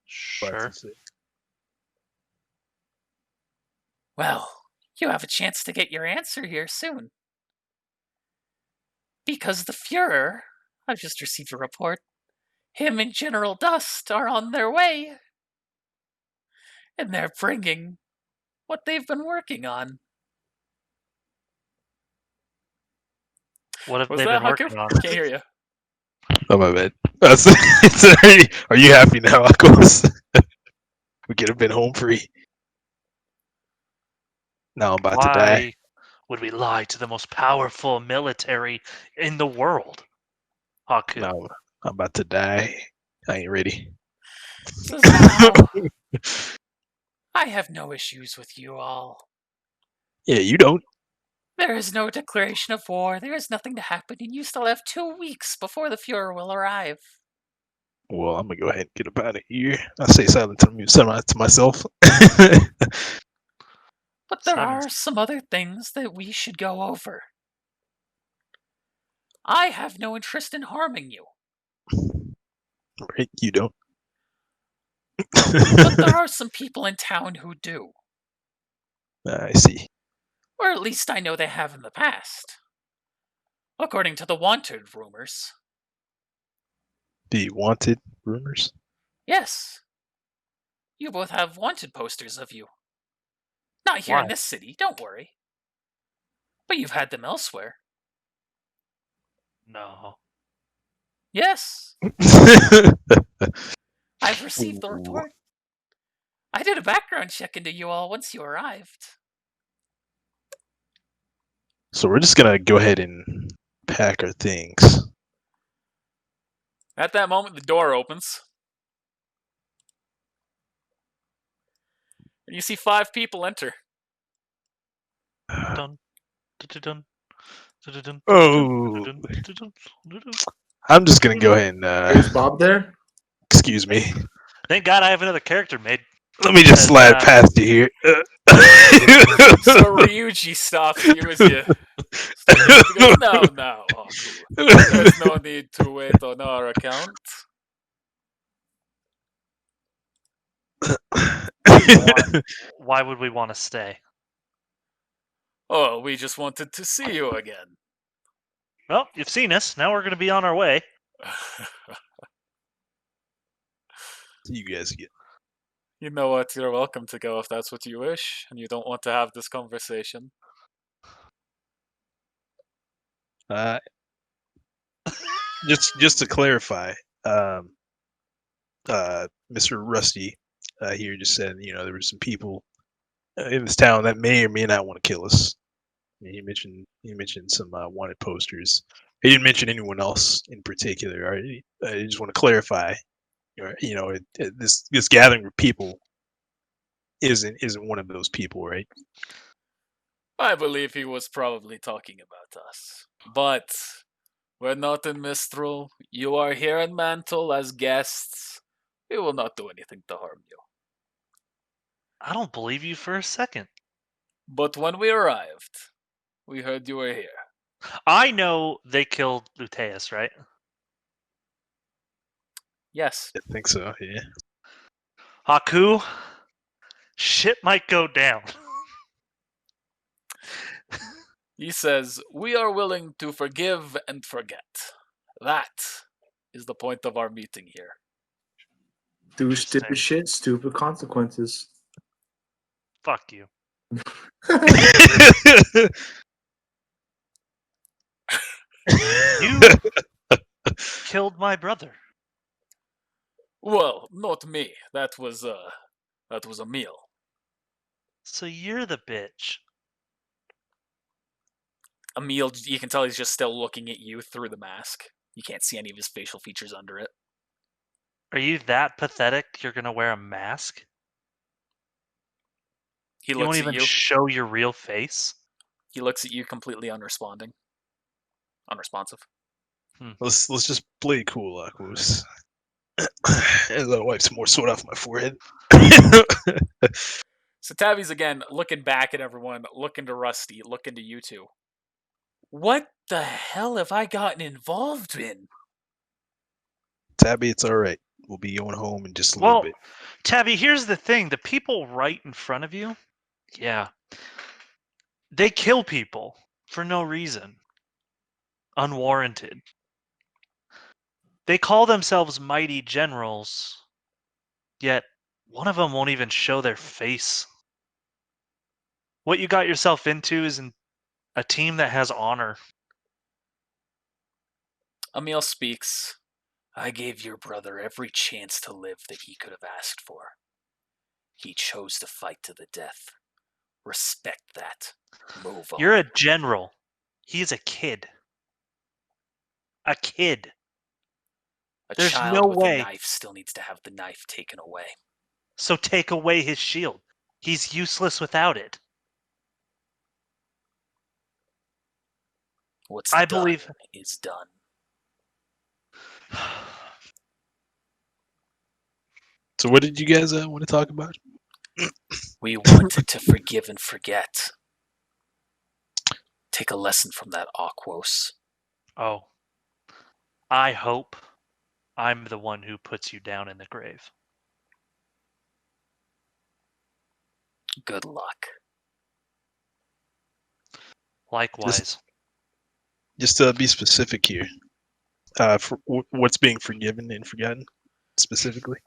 Sure. Well, you have a chance to get your answer here soon. Because the Fuhrer, I've just received a report, him and General Dust are on their way. And they're bringing what they've been working on. What have Was they that been Haku? working on? Can't hear you. Oh, my bad. Are you happy now, of course? We could have been home free. Now I'm about to die. Why would we lie to the most powerful military in the world? Haku. Now I'm about to die. I ain't ready. Says now, I have no issues with you all. Yeah, you don't. There is no declaration of war, there is nothing to happen, and you still have 2 weeks before the Fuhrer will arrive. Well, I'm gonna go ahead and get up out of here. I say silent to myself. But there Simon's- are some other things that we should go over. I have no interest in harming you, Right? You don't. but there are some people in town who do. I see. Or at least I know they have in the past. According to the wanted rumors. The wanted rumors. Yes. You both have wanted posters of you. Not here Why? in this city, don't worry. But you've had them elsewhere. No. Yes. I've received the report. I did a background check into you all once you arrived. So we're just gonna go ahead and pack our things. At that moment, the door opens. And you see 5 people enter. Dun, dun, dun, dun, Oh, dun, dun, dun. I'm just gonna go ahead and Is Bob there? excuse me. Thank God I have another character made. Let me just slide uh, past you here. So Ryuji stops you as you step in. He goes, no, Haku. There's no need to wait on our account. Why would we want to stay? Oh, we just wanted to see you again. Well, you've seen us. Now we're going to be on our way. You guys get. You know what? You're welcome to go if that's what you wish, and you don't want to have this conversation. Just to clarify, Mr. Rusty here just said, there were some people in this town that may or may not want to kill us. He mentioned some wanted posters. He didn't mention anyone else in particular. I just want to clarify. This gathering of people isn't one of those people, right? I believe he was probably talking about us. But we're not in Mistral. You are here in Mantle as guests. We will not do anything to harm you. I don't believe you for a second. But when we arrived, we heard you were here. I know they killed Luteus, right? Yes. I think so. Yeah. Haku, shit might go down. He says, we are willing to forgive and forget. That is the point of our meeting here. Do Interesting. stupid shit, stupid consequences. Fuck you. You killed my brother. Well, not me. That was Emil. So you're the bitch. Emil, you can tell he's just still looking at you through the mask. You can't see any of his facial features under it. Are you that pathetic you're gonna wear a mask? He You won't looks at even you. show your real face? He looks at you completely unresponsive. Let's just play it cool, Aquos. And I'll wipe some more sweat off my forehead. So Tabby's again looking back at everyone, looking to Rusty, looking to you two. What the hell have I gotten involved in? Tabby, it's all right. We'll be going home in just a Well, little bit. Tabby, here's the thing. The people right in front of you, yeah, they kill people for no reason. Unwarranted. They call themselves mighty generals, yet one of them won't even show their face. What you got yourself into is a team that has honor. Emil speaks. I gave your brother every chance to live that he could have asked for. He chose to fight to the death. Respect that. Move on. You're a general. He's a kid. A kid. A There's child no with way. a knife still needs to have the knife taken away. So take away his shield. He's useless without it. What's I done believe. is done. So what did you guys want to talk about? We wanted to forgive and forget. Take a lesson from that Aquos. Oh. I hope I'm the one who puts you down in the grave. Good luck. Likewise. Just to be specific here. For what's being forgiven and forgotten, specifically.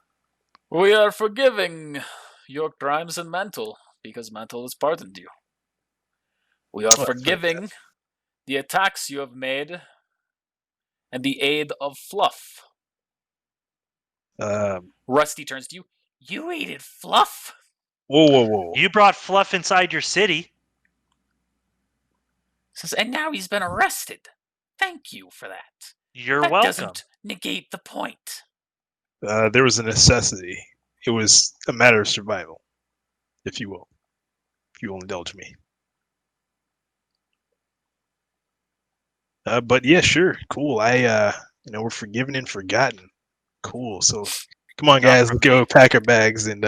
We are forgiving your crimes and Mental, because Mental has pardoned you. We are forgiving the attacks you have made and the aid of Fluff. Rusty turns to you. You aided Fluff? Whoa. You brought Fluff inside your city. Says, and now he's been arrested. Thank you for that. You're that welcome. Doesn't negate the point. There was a necessity. It was a matter of survival, if you will. If you will indulge me. But yeah, sure, cool. We're forgiven and forgotten. Cool. So, come on, guys, let's go pack our bags and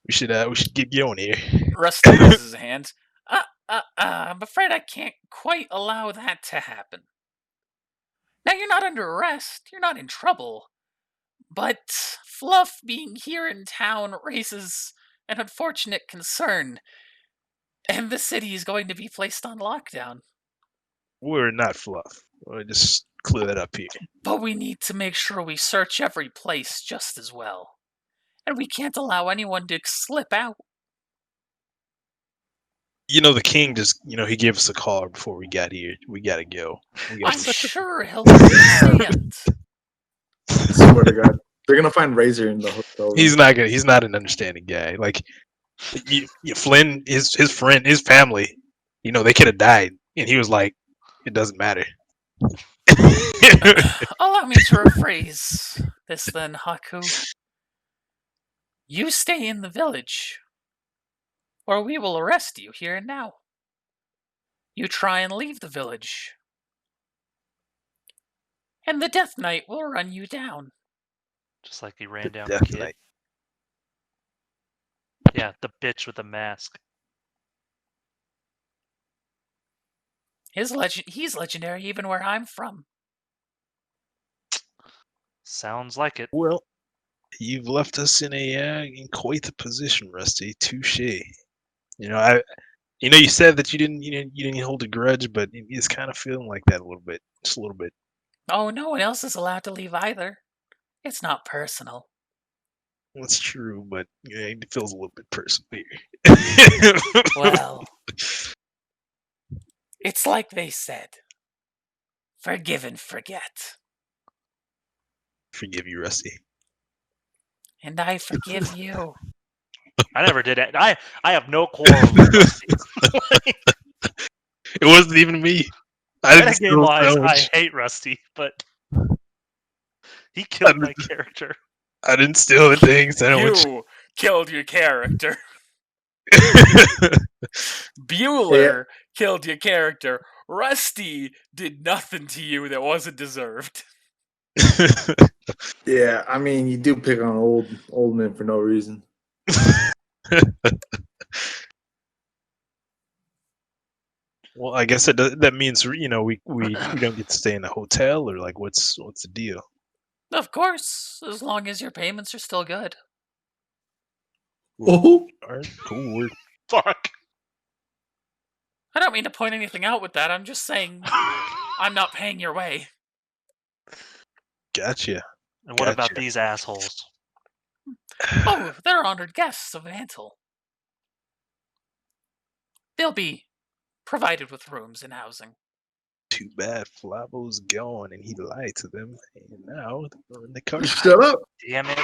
we should get going here. Rusty raises his hand. I'm afraid I can't quite allow that to happen. Now you're not under arrest. You're not in trouble. But Fluff being here in town raises an unfortunate concern. And the city is going to be placed on lockdown. We're not Fluff. We'll just clear that up here. But we need to make sure we search every place just as well. And we can't allow anyone to slip out. The king just, he gave us a call before we got here. We gotta go. I'm sure he'll understand. Swear to God, they're gonna find Razor in the hotel room. He's not an understanding guy. Like, Flynn, his friend, his family, they could have died, and he was like, it doesn't matter. Allow me to rephrase this then, Haku. You stay in the village, or we will arrest you here and now. You try and leave the village, and the Death Knight will run you down. Just like he ran down Death the kid. Knight. Yeah, the bitch with the mask. He's legendary even where I'm from. Sounds like it. Well, you've left us in quite the position, Rusty. Touche. You said that you didn't hold a grudge, but it's kind of feeling like that a little bit, just a little bit. Oh, no one else is allowed to leave either. It's not personal. That's true, but it feels a little bit personal here. Well, it's like they said. Forgive and forget. Forgive you, Rusty. And I forgive you. I never did it. I have no quarrel with Rusty. It wasn't even me. I didn't steal Metagame wise, I sandwich. hate Rusty, but he I killed my didn't, character. I didn't steal a thing sandwich. You killed your character. Yeah. Bueller killed your character. Rusty did nothing to you that wasn't deserved. Yeah, I mean, you do pick on old men for no reason. Well, I guess that means we don't get to stay in a hotel, or like what's the deal? Of course, as long as your payments are still good. Oh, All right, cool word. Fuck. I don't mean to point anything out with that. I'm just saying I'm not paying your way. Gotcha. And what about Gotcha. these assholes? Oh, they're honored guests of Antle. They'll be provided with rooms and housing. Too bad Flavo's gone and he lied to them, and now they're in the car. shut up! Damn it.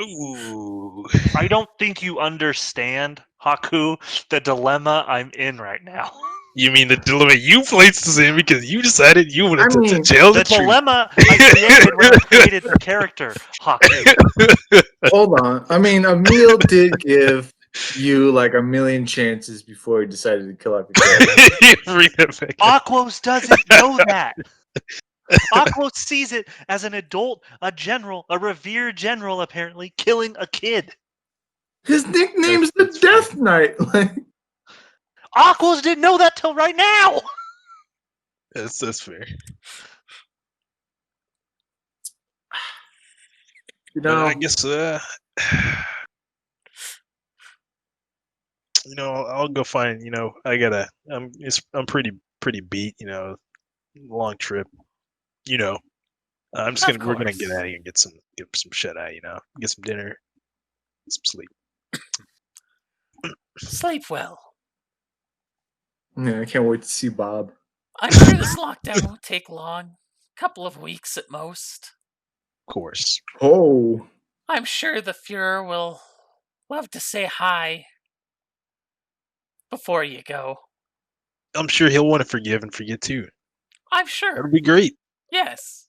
Ooh. I don't think you understand, Haku, the dilemma I'm in right now. You mean the dilemma you placed us in because you decided you wanted I to mean, tell The the truth? dilemma I created when I created the character, Haku. Hold on. I mean, Emil did give you like a million chances before he decided to kill off your character. Bring that back up. Aquos doesn't know that. Aquos sees it as an adult, a general, a revered general, apparently, killing a kid. His nickname's That's the Death Knight. Like, Aquos didn't know that till right now. That's fair. you But know, I guess I'll go find. I'm pretty beat. Long trip. We're gonna get course. out of here and get some shut eye. Get some dinner, get some sleep. Sleep well. yeah, I can't wait to see Bob. I'm sure this lockdown won't take long. Couple of weeks at most. Of course. Oh, I'm sure the Fuhrer will love to say hi before you go. I'm sure he'll want to forgive and forget too. I'm sure. That'd be great. Yes.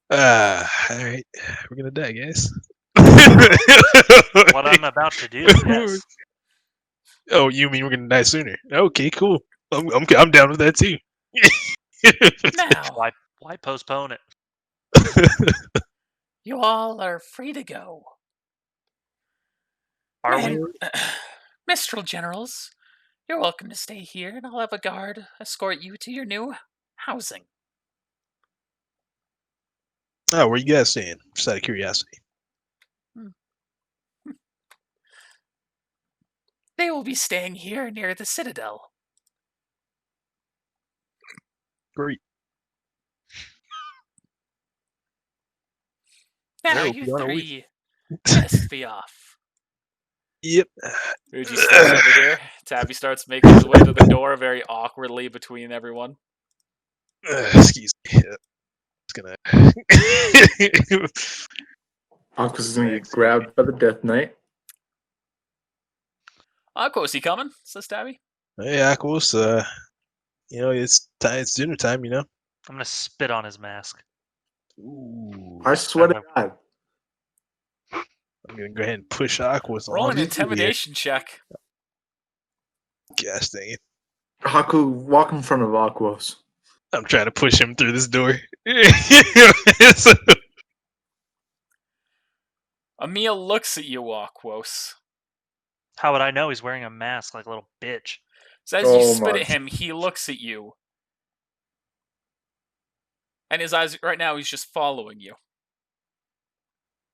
All right, we're gonna die, guys. What I'm about to do, yes. Oh, you mean we're gonna die sooner? Okay, cool. I'm down with that too. Now, Why postpone it? you all are free to go. Are And, we? Mistral Generals, you're welcome to stay here, and I'll have a guard escort you to your new housing. Oh, where you guys staying? Just out of curiosity. They will be staying here near the Citadel. Great. Now, Yeah, you we'll be on a three, best be off. Yep. Uji steps over here. Tabby starts making his way to the door very awkwardly between everyone. Excuse me. It's gonna. Aquas is gonna get grabbed by the Death Knight. Of course, he coming, says Tabby. Hey, Aquos. It's time. It's dinner time. I'm gonna spit on his mask. Ooh. I swear to God. I'm gonna go ahead and push Aquos Roll on an intimidation check. Gosh dang it. Haku, walk in front of Aquos. I'm trying to push him through this door. Emil looks at you, Aquos. How would I know he's wearing a mask like a little bitch? So as you Oh spit my. at him, he looks at you. And his eyes, right now, he's just following you.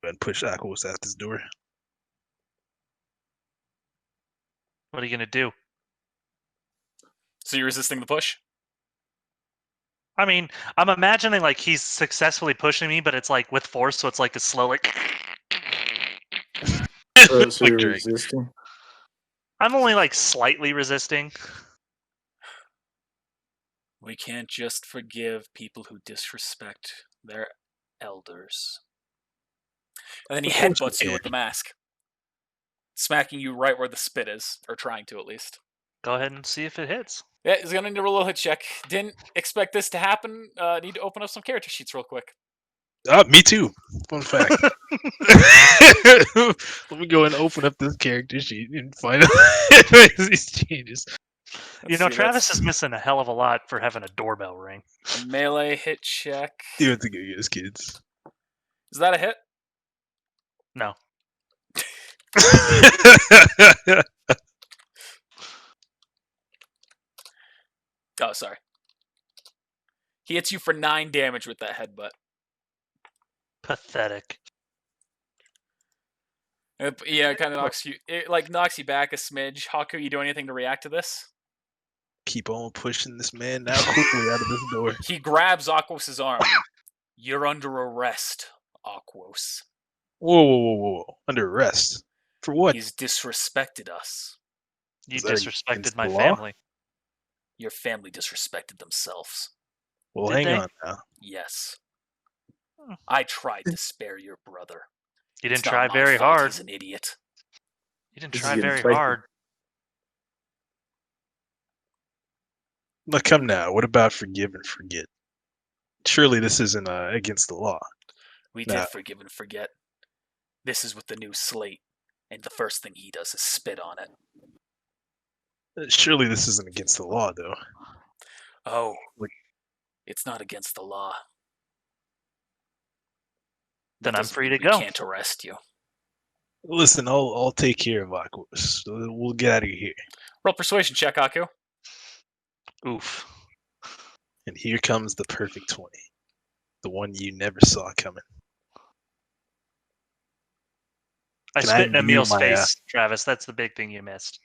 And push Aquos out this door. What are you gonna do? So you're resisting the push? I mean, I'm imagining like he's successfully pushing me, but it's like with force, so it's like a slow like. So Like you're Drake. resisting? I'm only like slightly resisting. We can't just forgive people who disrespect their elders. And then he Of course we headbutts you can. with the mask, smacking you right where the spit is, or trying to at least. Go ahead and see if it hits. Yeah, he's gonna need a roll a hit check. Didn't expect this to happen. Need to open up some character sheets real quick. Me too. Fun fact. Let me go and open up this character sheet and find out these changes. You know, see, Travis that's is missing a hell of a lot for having a doorbell ring. a melee hit check. You have to go get his kids. Is that a hit? No. Oh, sorry. He hits you for 9 damage with that headbutt. Pathetic. Yeah, it kind of knocks you. It knocks you back a smidge. Haku, you do anything to react to this? Keep on pushing this man now quickly out of this door. He grabs Aquos' arm. You're under arrest, Aquos. Whoa. Under arrest. For what? He's disrespected us. You Is that disrespected against my the law? family. Your family disrespected themselves. Well, Did hang they? on now. Yes. Hmm. I tried to spare your brother. You It's didn't not try my very fault hard. He's an idiot. You didn't This is try getting very spicy. hard. Look, come now. What about forgive and forget? Surely this isn't against the law. We Nah. did forgive and forget. This is with the new slate, and the first thing he does is spit on it. Surely this isn't against the law, though. Oh, Like- it's not against the law. Then That I'm doesn't free mean to we go. can't arrest you. Listen, I'll take care of Aquos. We'll get out of here. Roll persuasion check, Aku. Oof. And here comes the perfect 20. The one you never saw coming. I Can spit in imbue Emil's my, face, Travis. That's the big thing you missed.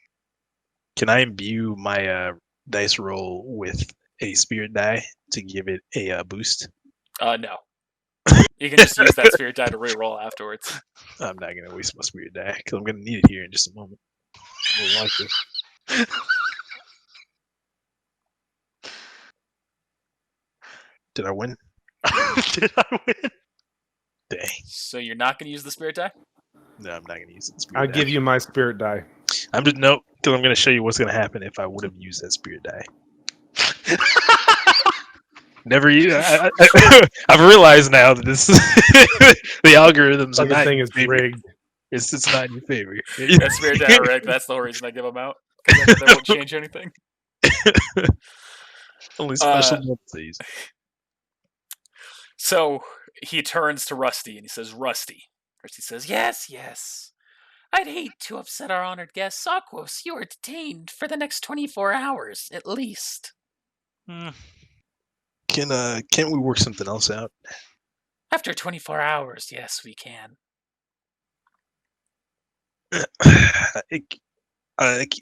Can I imbue my dice roll with a spirit die to give it a boost? No. You can just use that spirit die to reroll afterwards. I'm not going to waste my spirit die because I'm going to need it here in just a moment. I really like this. Did I win? Did I win? Dang. So you're not going to use the spirit die? No, I'm not going to use the I'll spirit die. give you my spirit die. I'm just no, because I'm going to show you what's going to happen if I would have used that spirit die. Never use. I've realized now that this the algorithms are Fucking not thing in is your favor. rigged. It's not in your favor. That spirit die rigged. That's the whole reason I give them out. 'Cause that won't change anything. Only special abilities. So he turns to Rusty and he says, Rusty. Rusty says, yes. I'd hate to upset our honored guest, Aquos. You are detained for the next 24 hours, at least. Hmm. Can't we work something else out? After 24 hours, yes, we can.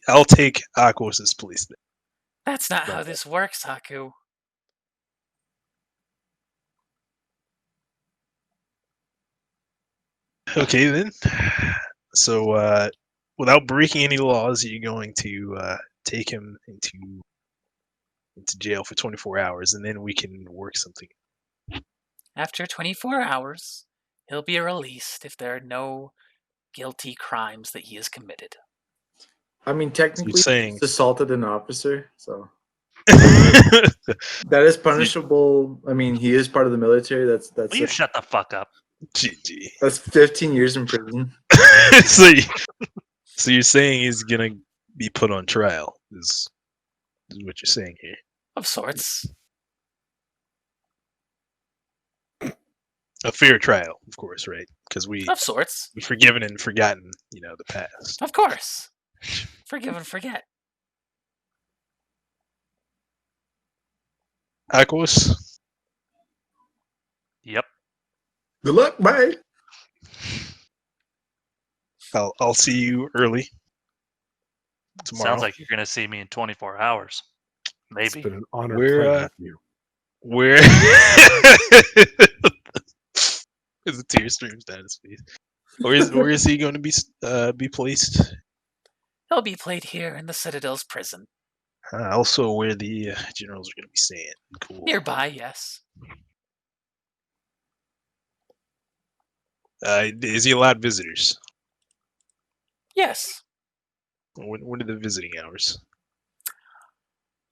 I'll take Aquos' police. That's not how this works, Haku. Okay then. So without breaking any laws, you're going to take him into jail for 24 hours, and then we can work something. After 24 hours, he'll be released if there are no guilty crimes that he has committed. I mean, technically, saying- he's assaulted an officer, so that is punishable. I mean, he is part of the military. That's Will you shut the fuck up? GG. that's 15 years in prison. So you're saying he's gonna be put on trial? Is what you're saying here? Of sorts. A fair trial, of course, right? Because we've Of sorts. forgiven and forgotten, the past. Of course. Forgive and forget. Aquos, Yep. Good luck, bye. I'll see you early tomorrow. Sounds like you're gonna see me in 24 hours. It's Maybe. been an honor We're, playing with you. Where is the tear streams down his face? Where is he going to be placed? He'll be played here in the Citadel's prison. Also, where the generals are going to be staying. Cool. Nearby, yes. Is he allowed visitors? Yes. When are the visiting hours?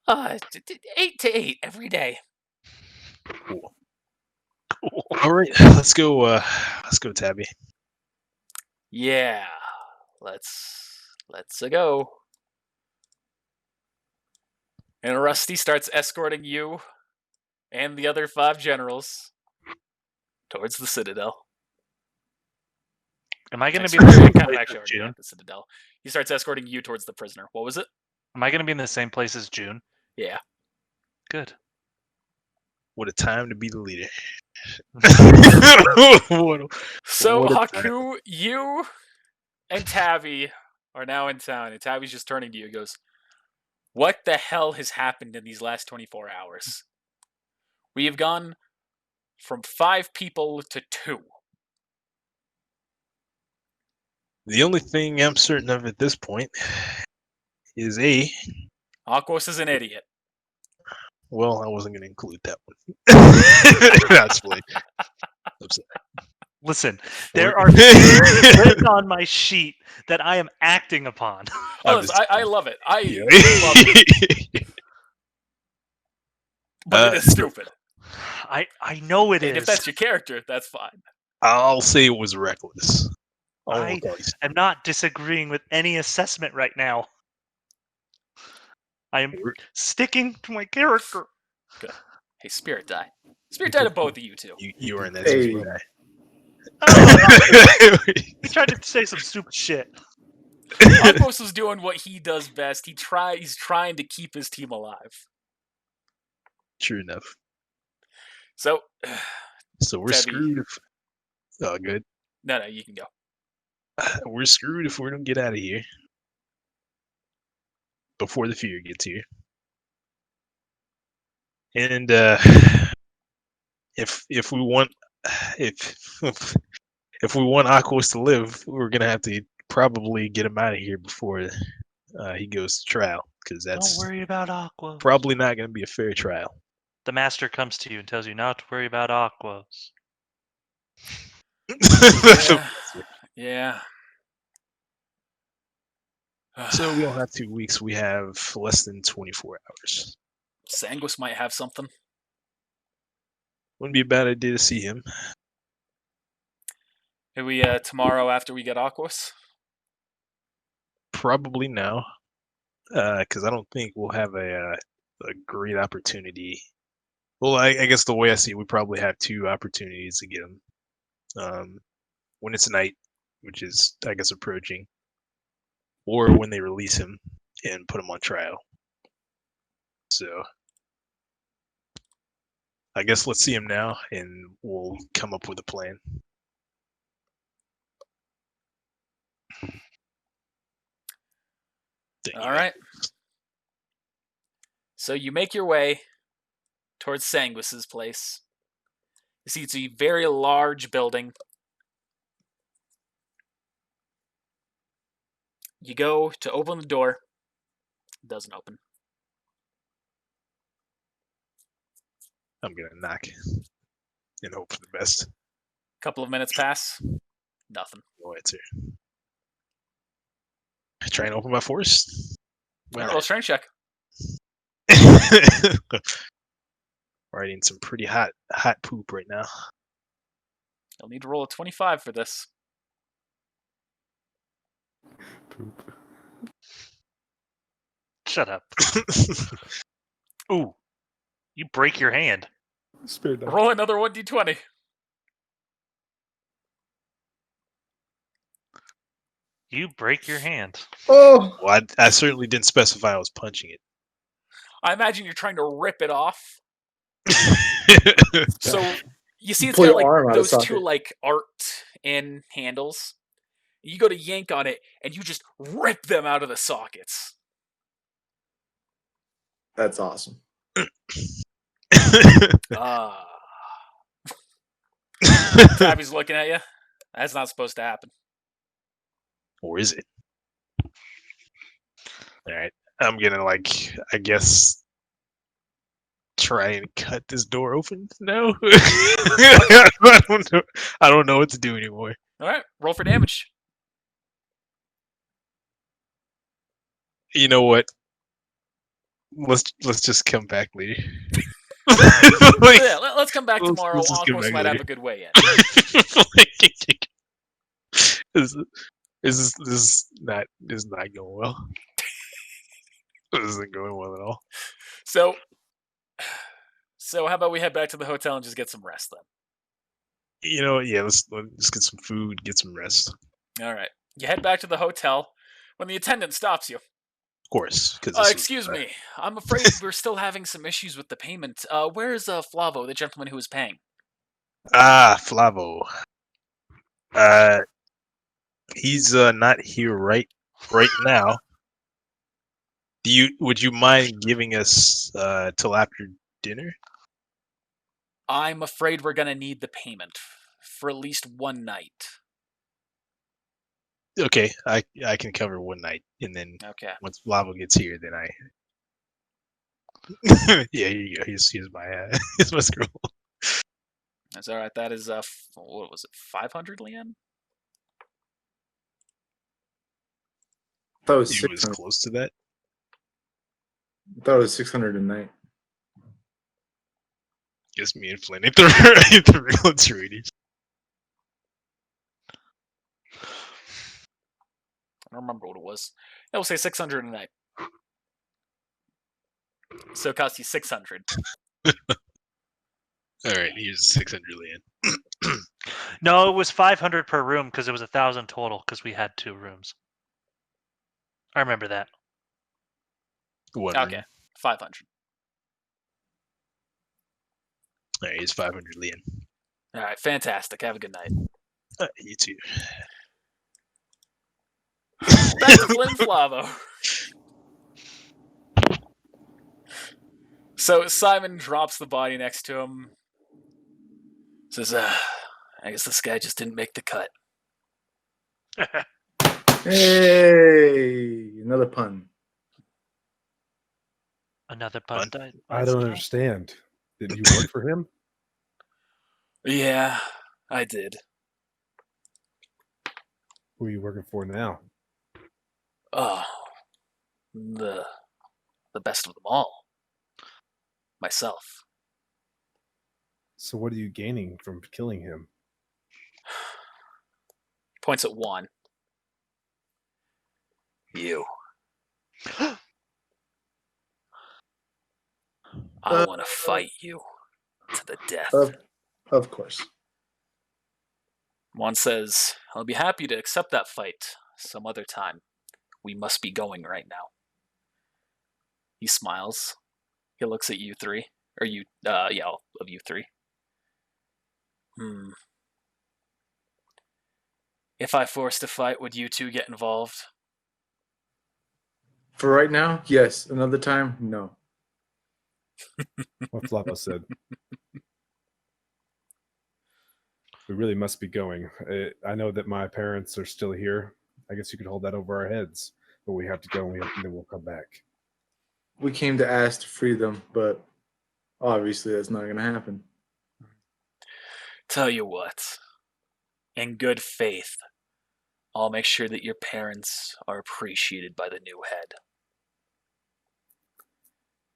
8 to 8 every day. Cool. All right, let's go. Let's go, Tabby. Yeah. Let's go. And Rusty starts escorting you and the other 5 generals towards the Citadel. Am I going to be Actually, in the you're same kind of place actually as already June? at the Citadel. He starts escorting you towards the prisoner. What was it? Am I going to be in the same place as June? Yeah. Good. What a time to be the leader. So, What a Haku, you and Tabby are now in town, and Tabby's just turning to you and goes, "What the hell has happened in these last 24 hours? We have gone from 5 people to 2. The only thing I'm certain of at this point is Aquos is an idiot. well, I wasn't going to include that one. That's funny. Listen, there are written on my sheet that I am acting upon. Oh, I love it. I Yeah. love it. But it is stupid. I know it And is. if that's your character, that's fine. I'll say it was reckless. I am not disagreeing with any assessment right now. I am sticking to my character. Good. Hey, Spirit Die. Spirit Die to both of you two. You were in that. Hey. He tried to say some stupid shit. Aquos is doing what he does best. He's trying to keep his team alive. True enough. So, So we're Tabby. screwed if. Oh, good. No, you can go. We're screwed if we don't get out of here before the fear gets here. And if we want if we want Aquos to live, we're gonna have to probably get him out of here before he goes to trial, because that's Don't worry about Aquos. probably not gonna be a fair trial. The master comes to you and tells you not to worry about Aquos. Yeah. So we don't have 2 weeks. We have less than 24 hours. Sanguis might have something. Wouldn't be a bad idea to see him. Maybe tomorrow after we get Aquos? Probably now, because I don't think we'll have a great opportunity. Well, I guess the way I see it, we probably have 2 opportunities to get him. When it's night, which is, I guess, approaching, or when they release him and put him on trial. So I guess let's see him now, and we'll come up with a plan. All right. So you make your way towards Sanguis's place. You see, it's a very large building. You go to open the door. It doesn't open. I'm gonna knock and hope for the best. Couple of minutes pass. Nothing. No answer. I try and open by force. Roll a strength check. Writing some pretty hot poop right now. You'll need to roll a 25 for this. Poop. Shut up. Ooh. You break your hand. Spirit Die. Roll another 1d20. You break your hand. Oh, Well, I certainly didn't specify I was punching it. I imagine you're trying to rip it off. So you see, it's Pull got your arm like out of those 2 socket. like art in handles. You go to yank on it, and you just rip them out of the sockets. that's awesome. Tabby's looking at you. That's not supposed to happen. Or is it? All right. I'm gonna I guess try and cut this door open. No, I don't know. I don't know what to do anymore. All right, roll for damage. You know what? Let's just come back later. Yeah, let's come back tomorrow. let's just come Aquos back might have later. a good way in. this, this is not going well. This isn't going well at all. So how about we head back to the hotel and just get some rest then? You know, yeah. Let's get some food, get some rest. All right. You head back to the hotel when the attendant stops you. Of course, because Excuse me. I'm afraid we're still having some issues with the payment. Where is Flavo, the gentleman who was paying? Flavo. He's not here right now. Would you mind giving us till after dinner? I'm afraid we're gonna need the payment for at least one night. Okay, I can cover one night, and then Okay. once Flavo gets here, then I. Yeah, here you go. Here's my here's my scroll. That's all right. That is what was it? 500 Leon? I thought it was It was 600. close to that. I thought it was 600 a night. Guess me and Flynn ain't the real attorneys. I don't remember what it was. I will say 600 a night. So it costs you 600. All right, here's 600 Leon. No, it was 500 per room because it was 1,000 total because we had 2 rooms. I remember that. One Okay, room. 500. All right, here's 500 Leon. All right, fantastic. Have a good night. You too. Back to Flynn Flavo. So Simon drops the body next to him. Says, I guess this guy just didn't make the cut. Hey, another pun. Another pun died. I don't understand. Did you work for him? Yeah, I did. Who are you working for now? Oh, the best of them all. Myself. So what are you gaining from killing him? Points at one. You. I want to fight you to the death. Of course. One says, I'll be happy to accept that fight some other time. We must be going right now. He smiles. He looks at you three. Or you, of you three. If I forced a fight, would you two get involved? For right now, yes. Another time, no. What Floppa said. We really must be going. I know that my parents are still here. I guess you could hold that over our heads. But we have to go and then we'll come back. We came to ask to free them, but obviously that's not going to happen. Tell you what. In good faith, I'll make sure that your parents are appreciated by the new head.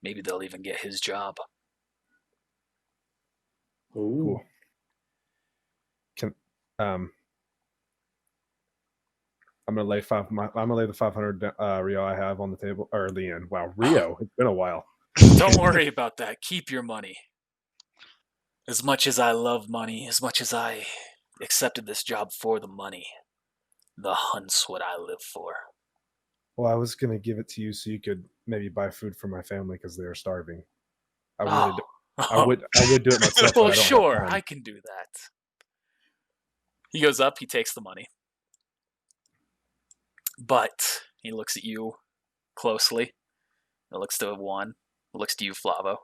Maybe they'll even get his job. Cool. I'm gonna lay the 500 Rio I have on the table. Or Leon. Wow, Rio. It's been a while. Don't worry about that. Keep your money. As much as I love money, as much as I accepted this job for the money, the hunt's what I live for. Well, I was gonna give it to you so you could maybe buy food for my family because they are starving. I would do it myself. Well, but I don't sure, have time. I can do that. He goes up, he takes the money. But he looks at you closely. He looks to one, looks to you, Flavo.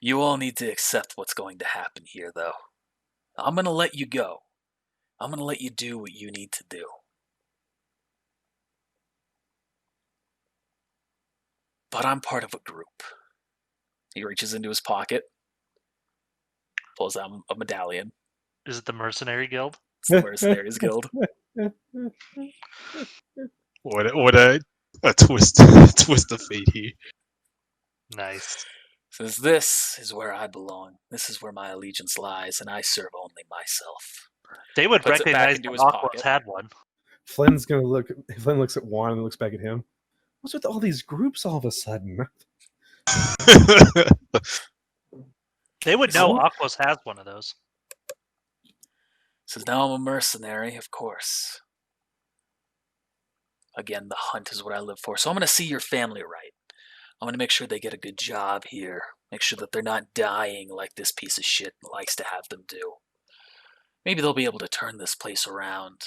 You all need to accept what's going to happen here, though. I'm going to let you go. I'm going to let you do what you need to do. but I'm part of a group. He reaches into his pocket, pulls out a medallion. Is it the Mercenary Guild? It's the Mercenaries Guild. What a twist of fate here. Nice. Says, this is where I belong. This is where my allegiance lies, and I serve only myself. They would Puts it back recognize into that his Aquos pocket. had one. Flynn looks at Juan and looks back at him. What's with all these groups all of a sudden? They would know Aquos has one of those. Says, now I'm a mercenary, of course. Again, the hunt is what I live for. So I'm going to see your family right. I'm going to make sure they get a good job here. Make sure that they're not dying like this piece of shit likes to have them do. Maybe they'll be able to turn this place around.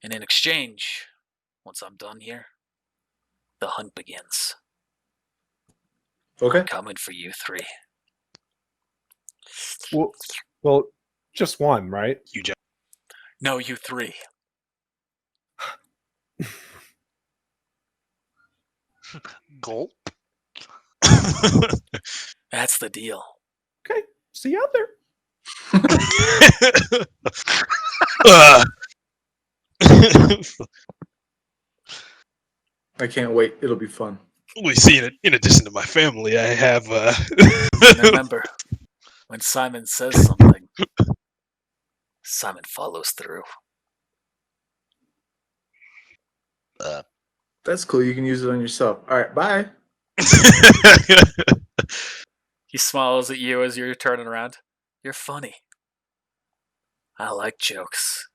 And in exchange, once I'm done here, the hunt begins. Okay. Coming for you three. Well, just one, right? You Jack. No, you three. Gulp. That's the deal. Okay, see you out there. I can't wait. It'll be fun. We see, in addition to my family, I have. And remember, when Simon says something, Simon follows through. That's cool. You can use it on yourself. All right. Bye. He smiles at you as you're turning around. You're funny. I like jokes.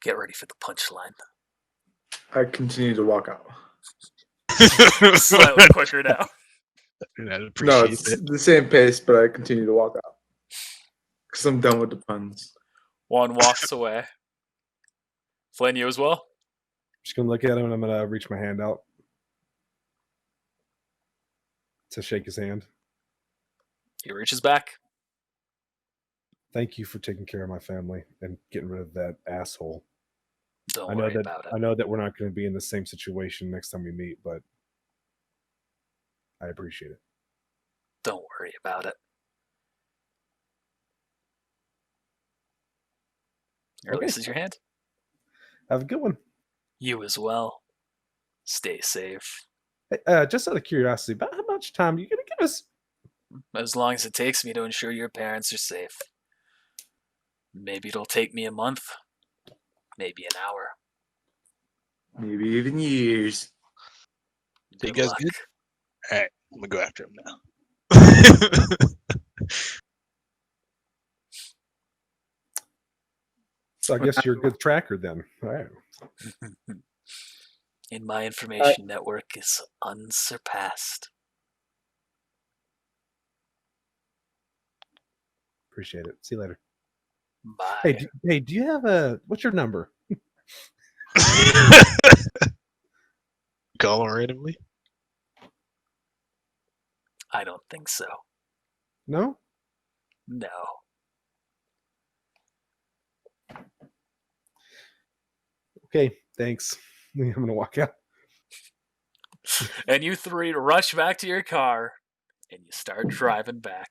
Get ready for the punchline. I continue to walk out. Slightly quicker now. And I'd No, appreciate it's it. the same pace, but I continue to walk out because I'm done with the puns. One walks away. Flynn, you as well? Just gonna look at him and I'm gonna reach my hand out to shake his hand. He reaches back. Thank you for taking care of my family and getting rid of that asshole. Don't I know worry that about it. I know that we're not going to be in the same situation next time we meet, but I appreciate it. Don't worry about it. He releases your hand. Have a good one. You as well. Stay safe. Hey, just out of curiosity, about how much time are you going to give us? As long as it takes me to ensure your parents are safe. Maybe it'll take me a month. Maybe an hour. Maybe even years. You Good guys luck. good? All right, I'm gonna go after him now. So I guess you're a good tracker then. All right. And my information network is unsurpassed. Appreciate it. See you later. Bye. Hey, do you have what's your number? Call him randomly. I don't think so. No? No. Okay, thanks. I'm going to walk out. And you three rush back to your car and you start driving back.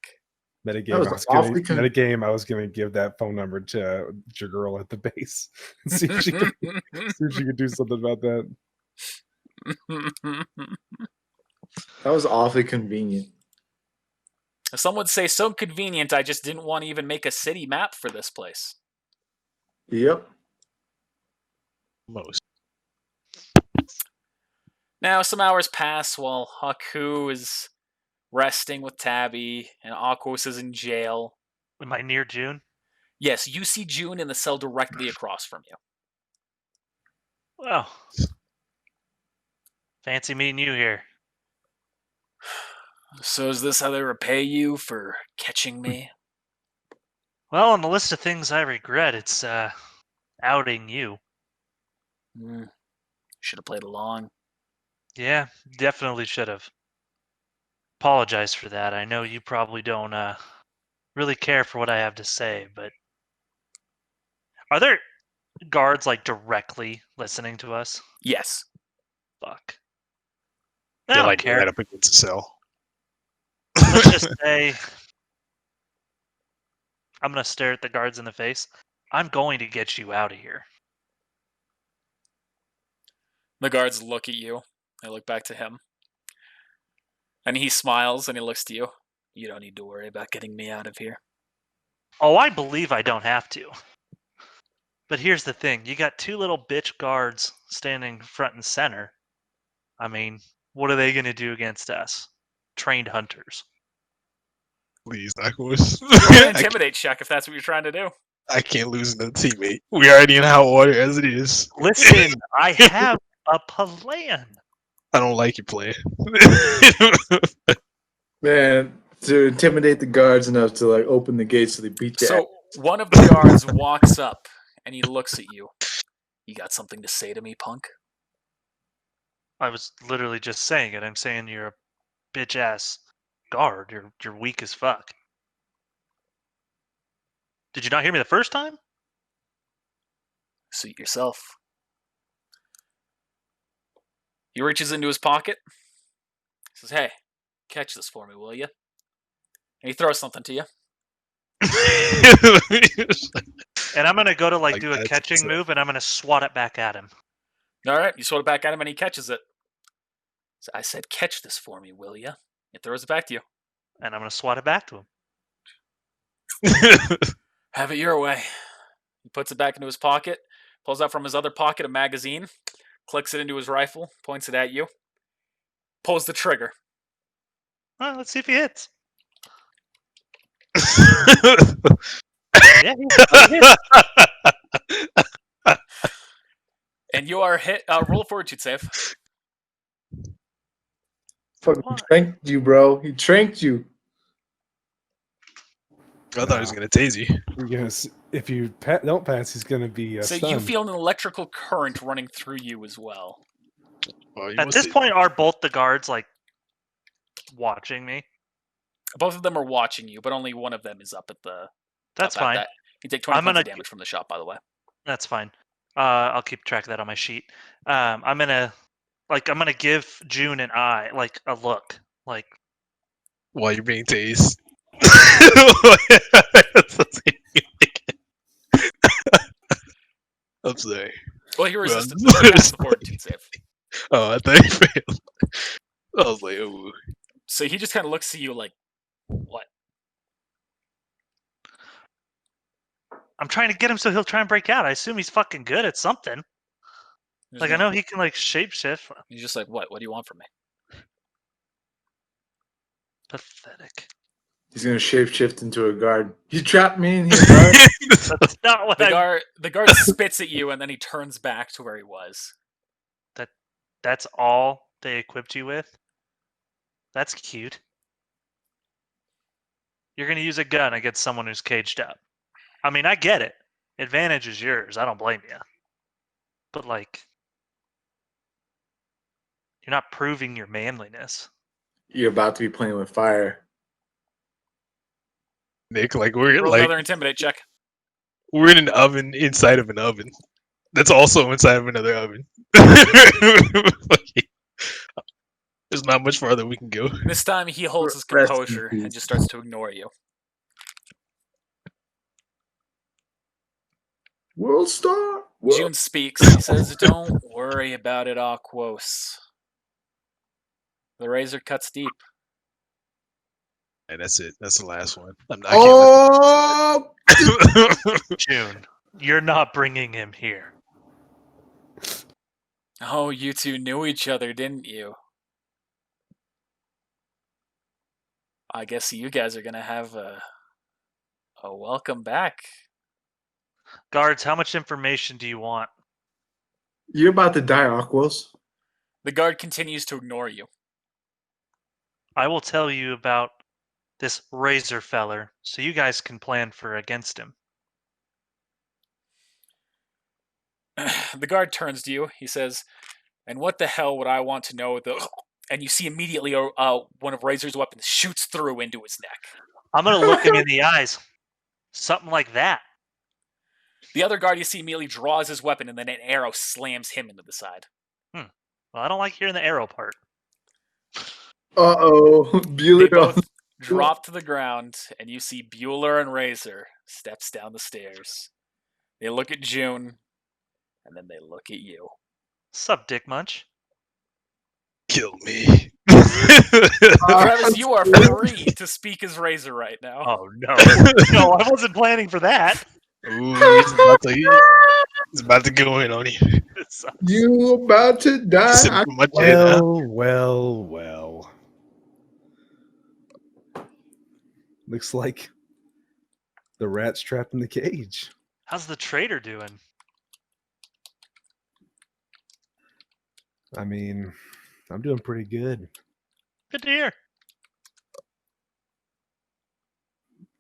Metagame. I was going to give that phone number to your girl at the base and see if she could do something about that. That was awfully convenient. Some would say so convenient, I just didn't want to even make a city map for this place. Yep. Most. Now, some hours pass while Haku is resting with Tabby and Aquos is in jail. Am I near June? Yes, you see June in the cell directly across from you. Well, fancy meeting you here. So is this how they repay you for catching me? Well, on the list of things I regret, it's outing you. Should have played along. Yeah, definitely should have. Apologize for that. I know you probably don't really care for what I have to say, but are there guards like directly listening to us? Yes. Fuck. I They're don't like care. right up against the cell. Let's just say I'm gonna stare at the guards in the face. I'm going to get you out of here. The guards look at you. They look back to him. And he smiles and he looks to you. You don't need to worry about getting me out of here. Oh, I believe I don't have to. But here's the thing. You got two little bitch guards standing front and center. I mean, what are they going to do against us? Trained hunters. Please, Aquos. Roll an intimidate check if that's what you're trying to do. I can't lose another teammate. We already in hot water as it is. Listen, I have a plan. I don't like your plan. Man, to intimidate the guards enough to like open the gates so they beat you. So one of the guards walks up and he looks at you. You got something to say to me, punk? I was literally just saying it. I'm saying you're a bitch ass guard. You're weak as fuck. Did you not hear me the first time? Suit yourself. He reaches into his pocket. He says, hey, catch this for me, will you? And he throws something to you. And I'm gonna go to like do a that's catching what's up. move, and I'm gonna swat it back at him. All right, you swat it back at him and he catches it. So I said, catch this for me, will you? He throws it back to you. And I'm gonna swat it back to him. Have it your way. He puts it back into his pocket, pulls out from his other pocket a magazine, clicks it into his rifle, points it at you, pulls the trigger. Well, let's see if he hits. Yeah, he hits. And you are hit. Roll a fortitude save. Fucking What? tranked you, bro. He tranked you. I thought he was gonna tase you. You're gonna if you don't pass, he's gonna be So stunned. you feel an electrical current running through you as well. Well, you At must this have- point, are both the guards like watching me? Both of them are watching you, but only one of them is up at the. That's up at fine. That. You take 20 I'm points gonna of damage from the shot, by the way. That's fine. I'll keep track of that on my sheet. I'm gonna give June and I like a look. Like while you're being tased. I'm sorry. Well, he Well, resisted. So he passed the fortitude save. Oh, I thought he failed. I was like, oh. So he just kind of looks at you like, what? I'm trying to get him so he'll try and break out. I assume he's fucking good at something. There's Like no- I know he can like shapeshift. He's just like, what? What do you want from me? Pathetic. He's gonna shapeshift into a guard. You trapped me in here, guard. That's not what The guard spits at you and then he turns back to where he was. That's all they equipped you with? That's cute. You're gonna use a gun against someone who's caged up. I mean, I get it. Advantage is yours. I don't blame you. But like, you're not proving your manliness. You're about to be playing with fire. Nick, like we're Roll like another intimidate check. we're in an oven inside of an oven. That's also inside of another oven. There's not much farther we can go. This time he holds his Rest in composure peace. and just starts to ignore you. World star. June speaks. He says, don't worry about it, Aquos. The razor cuts deep. And that's it. That's the last one. I can't Oh, June, you're not bringing him here. Oh, you two knew each other, didn't you? I guess you guys are gonna have a welcome back. Guards, how much information do you want? you're about to die, Aquos. The guard continues to ignore you. I will tell you about this razor feller so you guys can plan for against him. The guard turns to you. He says, and what the hell would I want to know? And you see immediately one of Razor's weapons shoots through into his neck. I'm gonna look him in the eyes. Something like that. The other guard you see immediately draws his weapon, and then an arrow slams him into the side. Well, I don't like hearing the arrow part. Uh-oh. They Bueller. both drop to the ground, and you see Bueller and Razor steps down the stairs. They look at June, and then they look at you. Sup, Dick Munch? Kill me. Travis, you are free to speak as Razor right now. Oh no, no, I wasn't planning for that. Ooh, he's about to go in on you. It sucks. You about to die. He said, "Put my jet out." Well. Looks like the rat's trapped in the cage. How's the trader doing? I mean, I'm doing pretty good. Good to hear.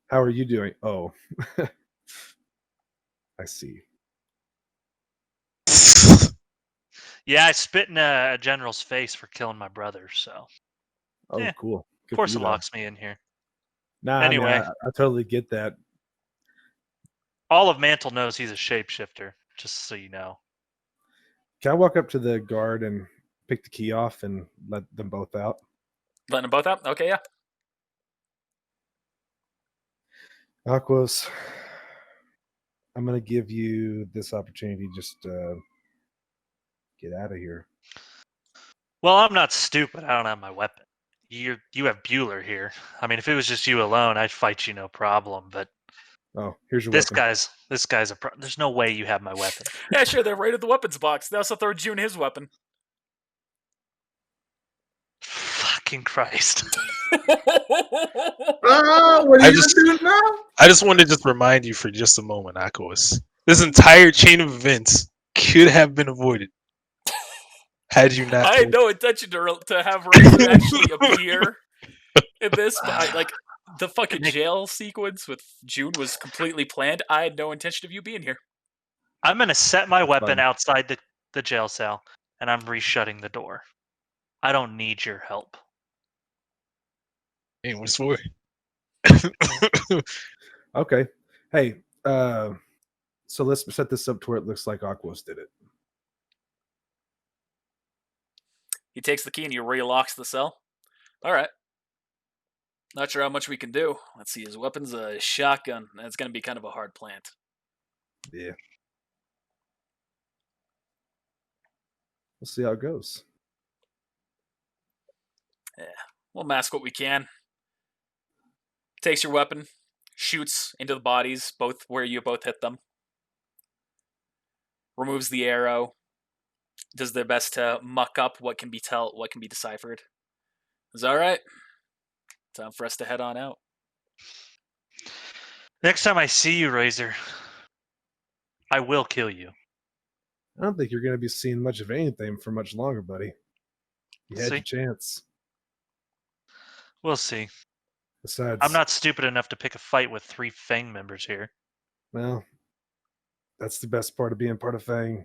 How are you doing? Oh, I see. Yeah, I spit in a general's face for killing my brother, so Oh, Yeah. cool. Good of course for it you, though. locks me in here. Nah, Anyway. I totally get that. All of Mantle knows he's a shapeshifter, just so you know. Can I walk up to the guard and pick the key off and let them both out? Letting them both out? Okay, yeah. Aquos, I'm going to give you this opportunity just to get out of here. Well, I'm not stupid. I don't have my weapon. You have Bueller here. I mean, if it was just you alone, I'd fight you no problem. But Oh, here's your this weapon. guy's a. There's no way you have my weapon. Yeah, sure, they raided the weapons box. They also throw June his weapon. Fucking Christ! What are I you just- doing now? I just want to just remind you for just a moment, Akos. This entire chain of events could have been avoided had you not. I had no intention to have Razor actually appear in this, but the fucking jail sequence with June was completely planned. I had no intention of you being here. I'm gonna set my weapon Fun. outside the jail cell, and I'm reshutting the door. I don't need your help. Hey, what's for? Okay. Hey, so let's set this up to where it looks like Aquos did it. He takes the key and he relocks the cell. All right. Not sure how much we can do. Let's see. His weapon's a shotgun. That's going to be kind of a hard plant. Yeah. We'll see how it goes. We'll mask what we can. Takes your weapon, shoots into the bodies, both where you both hit them. Removes the arrow. Does their best to muck up what can be deciphered. Is that all right? Time for us to head on out. Next time I see you, Razor, I will kill you. I don't think you're going to be seeing much of anything for much longer, buddy. You had See? your chance. We'll see. Besides, I'm not stupid enough to pick a fight with 3 Fang members here. Well, that's the best part of being part of Fang.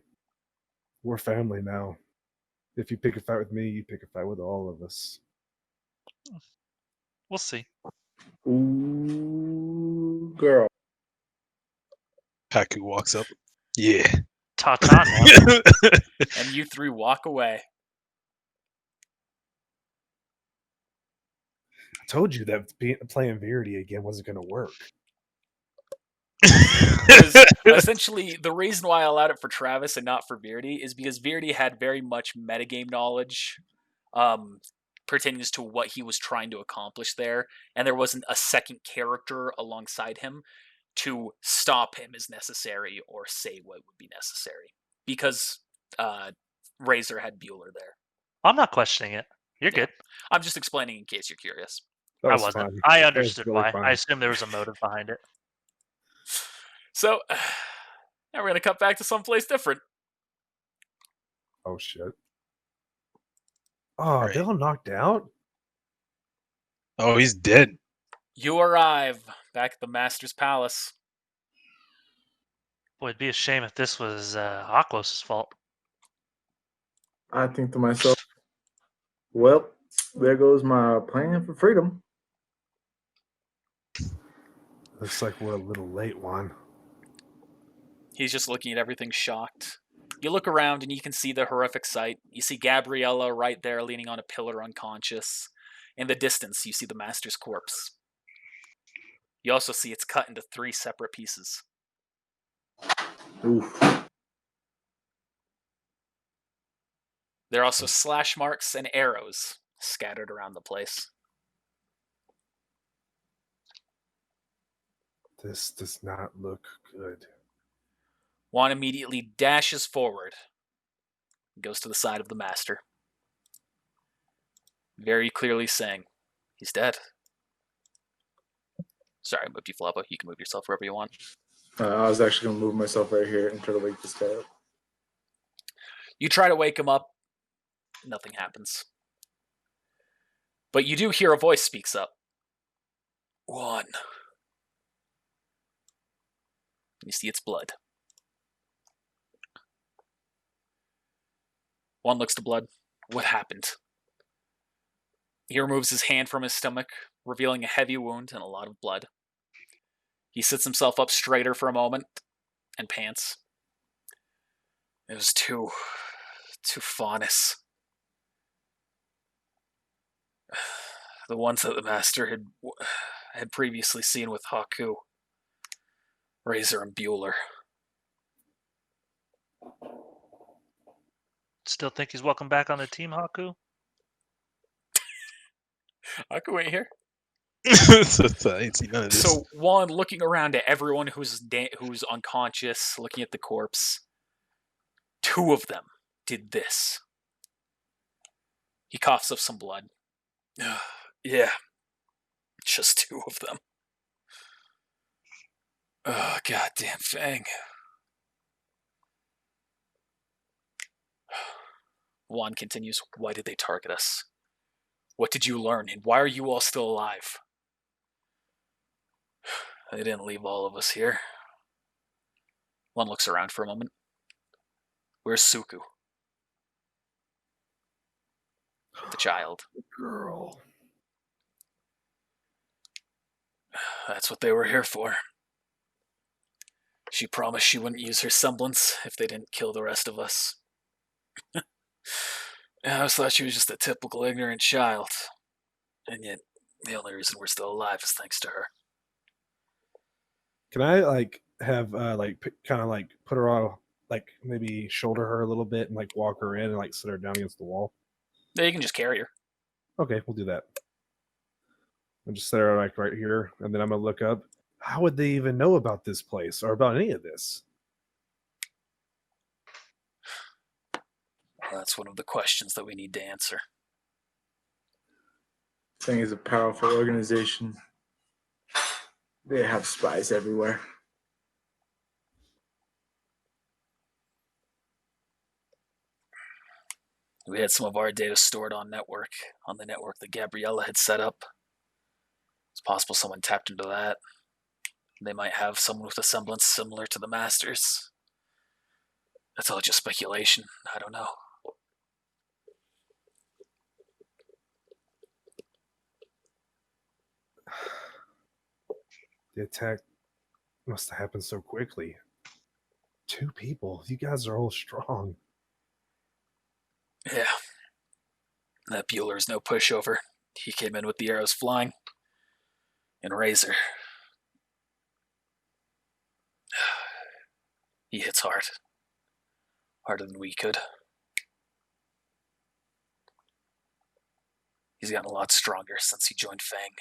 We're family now. If you pick a fight with me, you pick a fight with all of us. We'll see. Ooh, girl. Paku walks up. Yeah. Ta-ta now. And you 3 walk away. I told you that playing Verity again wasn't going to work. Essentially, the reason why I allowed it for Travis and not for Verity is because Verity had very much metagame knowledge pertaining to what he was trying to accomplish there, and there wasn't a second character alongside him to stop him as necessary or say what would be necessary, because Razor had Bueller there. I'm not questioning it. You're Yeah. good. I'm just explaining in case you're curious. That I was wasn't. fun. I That was understood really why. fun. I assumed there was a motive behind it. So, now we're going to cut back to someplace different. Oh, shit. Oh, Right. they all knocked out? Oh, he's dead. You arrive back at the Master's Palace. Boy, it'd be a shame if this was Aquos' fault. I think to myself, well, there goes my plan for freedom. Looks like we're a little late, Juan. He's just looking at everything shocked. You look around and you can see the horrific sight. You see Gabriella right there leaning on a pillar unconscious. In the distance, you see the master's corpse. You also see it's cut into 3 separate pieces. Oof. There are also slash marks and arrows scattered around the place. This does not look good. Juan immediately dashes forward and goes to the side of the master, very clearly saying, he's dead. Sorry, I moved you, Flubba. You can move yourself wherever you want. I was actually going to move myself right here and try to wake this guy up. You try to wake him up. Nothing happens. But you do hear a voice speaks up. Juan. You see it's blood. Juan looks to blood. What happened? He removes his hand from his stomach, revealing a heavy wound and a lot of blood. He sits himself up straighter for a moment and pants. It was too faunus. The ones that the master had previously seen with Haku, Razor, and Bueller. Still think he's welcome back on the team, Haku? Haku ain't here. I ain't seen none of this. So Juan, looking around at everyone who's unconscious, looking at the corpse, 2 of them did this. He coughs up some blood. Yeah, just 2 of them. Oh, goddamn Fang. Juan continues, why did they target us? What did you learn, and why are you all still alive? They didn't leave all of us here. Juan looks around for a moment. Where's Suku? The child. Girl. That's what they were here for. She promised she wouldn't use her semblance if they didn't kill the rest of us. I always thought she was just a typical ignorant child. And yet, the only reason we're still alive is thanks to her. Can I have kind of put her on, maybe shoulder her a little bit and walk her in and sit her down against the wall? Yeah, you can just carry her. Okay, we'll do that. I'll just set her right here, and then I'm gonna look up. How would they even know about this place or about any of this? Well, that's one of the questions that we need to answer. Thing is a powerful organization. They have spies everywhere. We had some of our data stored on the network that Gabriella had set up. It's possible someone tapped into that. They might have someone with a semblance similar to the Masters. That's all just speculation. I don't know. The attack must have happened so quickly. 2 people. You guys are all strong. Yeah. That Bueller's no pushover. He came in with the arrows flying. And Razor. He hits hard. Harder than we could. He's gotten a lot stronger since he joined Fang.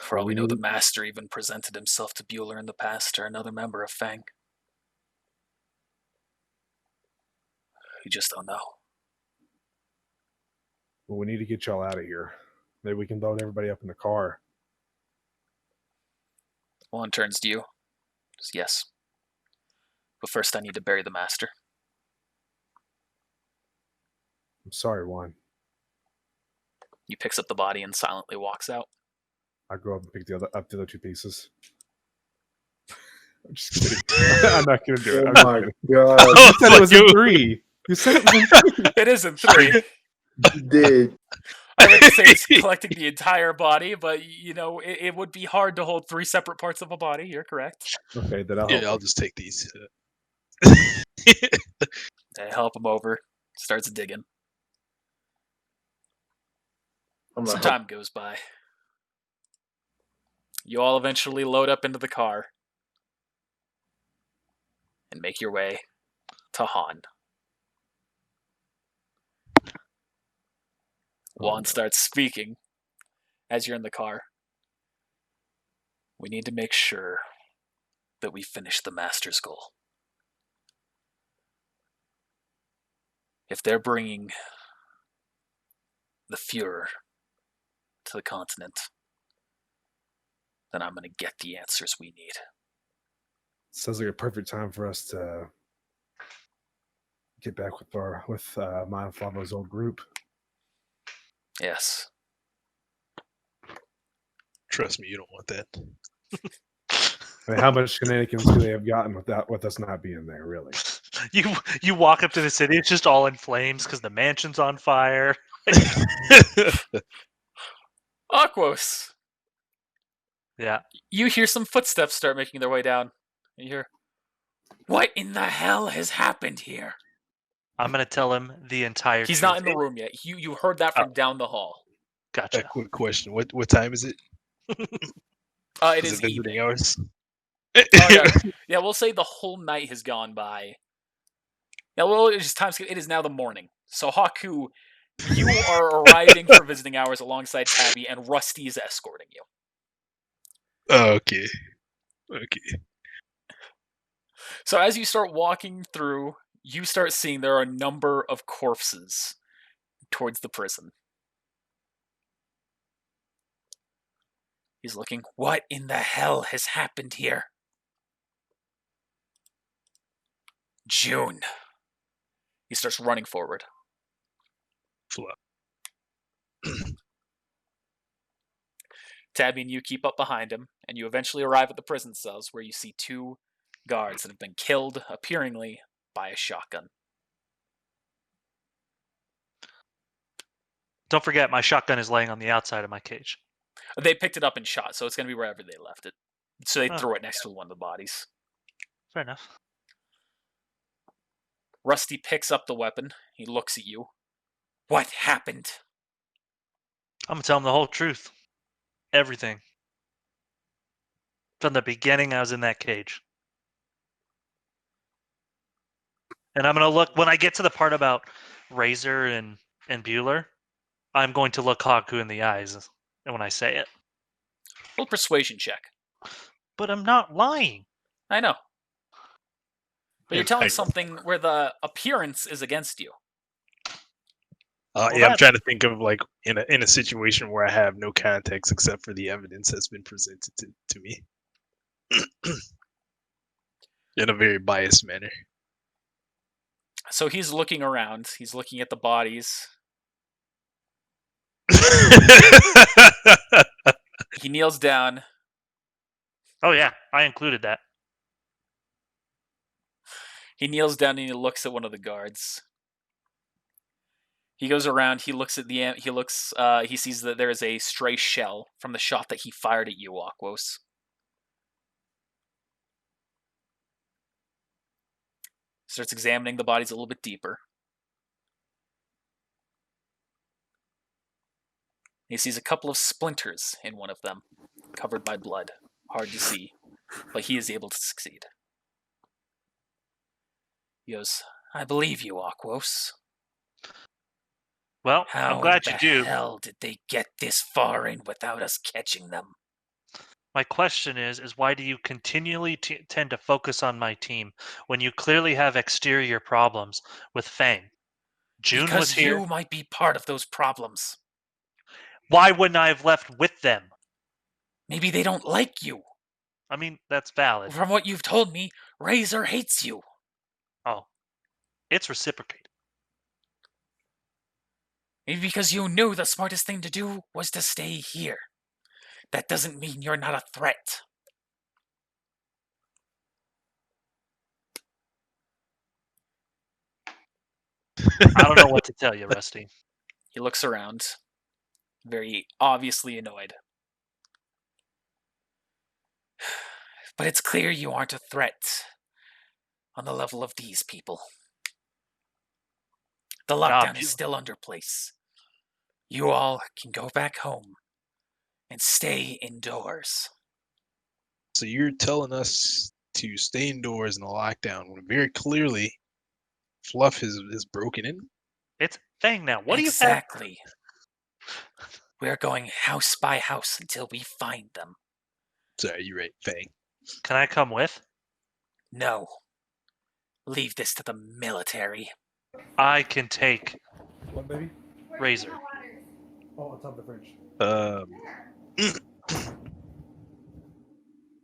For all we know, the Master even presented himself to Bueller in the past or another member of Fang. We just don't know. Well, we need to get y'all out of here. Maybe we can load everybody up in the car. Juan turns to you. Says, yes. But first I need to bury the Master. I'm sorry, Juan. He picks up the body and silently walks out. I go up and pick up the other 2 pieces. I'm just kidding. I'm not gonna do it. Oh I'm just my kidding. god. You said it was in 3. You said it was in 3. It is in 3. You did. I like to say it's collecting the entire body, but it would be hard to hold 3 separate parts of a body. You're correct. Okay, then I'll Yeah, help I'll him. just take these. I help him over. Starts digging. I'm Some gonna help. time goes by. You all eventually load up into the car and make your way to Han. Juan starts speaking as you're in the car. We need to make sure that we finish the Master's goal. If they're bringing the Fuhrer to the continent, then I'm going to get the answers we need. Sounds like a perfect time for us to get back with my and Flavo's old group. Yes. Trust me, you don't want that. I mean, how much shenanigans could they have gotten with us not being there? Really? You walk up to the city, it's just all in flames because the mansion's on fire. Aquos! Yeah. You hear some footsteps start making their way down. You hear, what in the hell has happened here? I'm gonna tell him the entire He's truth. not in the room yet. You heard that from down the hall. A Gotcha. quick question: What time is it? It is visiting evening. hours? Yeah, we'll say the whole night has gone by. Yeah, well, it's just time skip. It is now the morning. So, Haku, you are arriving for visiting hours alongside Tabby, and Rusty is escorting you. Oh, okay. So, as you start walking through, you start seeing there are a number of corpses towards the prison. He's looking, what in the hell has happened here? June. He starts running forward. Flop. Tabby and you keep up behind him, and you eventually arrive at the prison cells where you see 2 guards that have been killed, appearingly, by a shotgun. Don't forget, my shotgun is laying on the outside of my cage. They picked it up and shot, so it's going to be wherever they left it. So they Oh, threw it next to one of the bodies. Fair enough. Rusty picks up the weapon. He looks at you. What happened? I'm gonna tell him the whole truth. Everything. From the beginning, I was in that cage. And I'm gonna look when I get to the part about Razor and Bueller. I'm going to look Haku in the eyes when I say it. Little persuasion check. But I'm not lying. I know. But you're Yeah, telling I- something where the appearance is against you. Yeah, I'm trying to think of like in a situation where I have no context except for the evidence that's been presented to me in a very biased manner. So he's looking around. He's looking at the bodies. He kneels down. Oh yeah, I included that. He kneels down and he looks at one of the guards. He goes around. He looks at he sees that there is a stray shell from the shot that he fired at you, Aquos. Starts examining the bodies a little bit deeper. He sees a couple of splinters in one of them, covered by blood. Hard to see, but he is able to succeed. He goes, I believe you, Aquos. Well, How I'm glad you the do. hell did they get this far in without us catching them? My question is why do you continually tend to focus on my team when you clearly have exterior problems with Fang? June Because was here. you might be part of those problems. Why wouldn't I have left with them? Maybe they don't like you. I mean, that's valid. From what you've told me, Razor hates you. Oh, it's reciprocated. Maybe because you knew the smartest thing to do was to stay here. That doesn't mean you're not a threat. I don't know what to tell you, Rusty. He looks around. very obviously annoyed. But it's clear you aren't a threat on the level of these people. The lockdown is still under place. You all can go back home and stay indoors. So you're telling us to stay indoors in the lockdown when very clearly Fluff is broken in? It's Fang now. What exactly. We're going house by house until we find them. Sorry, you're right, Fang. do you have? Can I come with? No. Leave this to the military. I can take What, baby? Razor. Oh, on top of the fridge.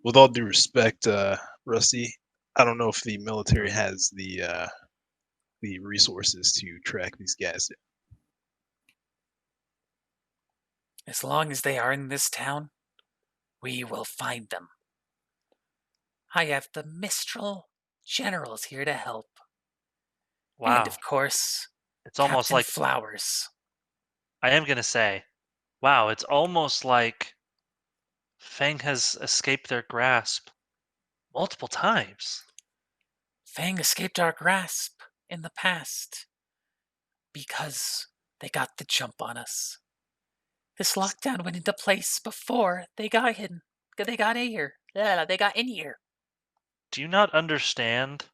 With all due respect, Rusty, I don't know if the military has the resources to track these guys down. As long as they are in this town, we will find them. I have the Mistral generals here to help. Wow. And of course, It's almost Captain like Flowers. I am gonna say, wow, it's almost like Fang has escaped their grasp multiple times. Fang escaped our grasp in the past because they got the jump on us. This lockdown went into place before they got in. They got here. Yeah, they got in here. Do you not understand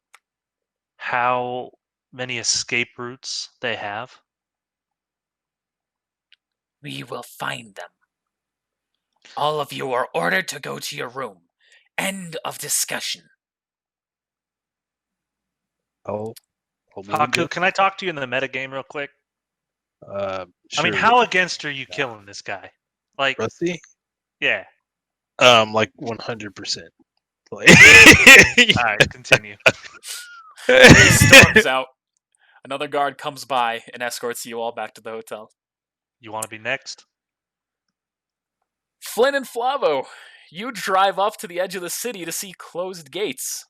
how many escape routes they have? We will find them. All of you are ordered to go to your room. End of discussion. I'll move Haku, again. can I talk to you in the metagame real quick? Sure. I mean, how against are you killing this guy? Like, Rusty? yeah. Like 100%. Like, All right, continue. He storms out. Another guard comes by and escorts you all back to the hotel. You want to be next? Flynn and Flavo, you drive up to the edge of the city to see closed gates.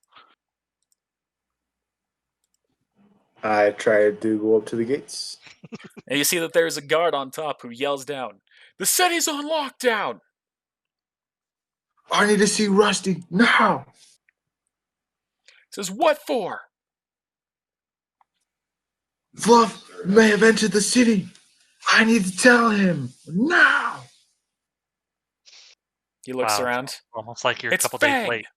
I try to go up to the gates. And you see that there's a guard on top who yells down, "The city's on lockdown!" I need to see Rusty now. Says, "What for?" Fluff may have entered the city. I need to tell him now. He looks Wow, around. almost like you're It's a couple Fang! days late.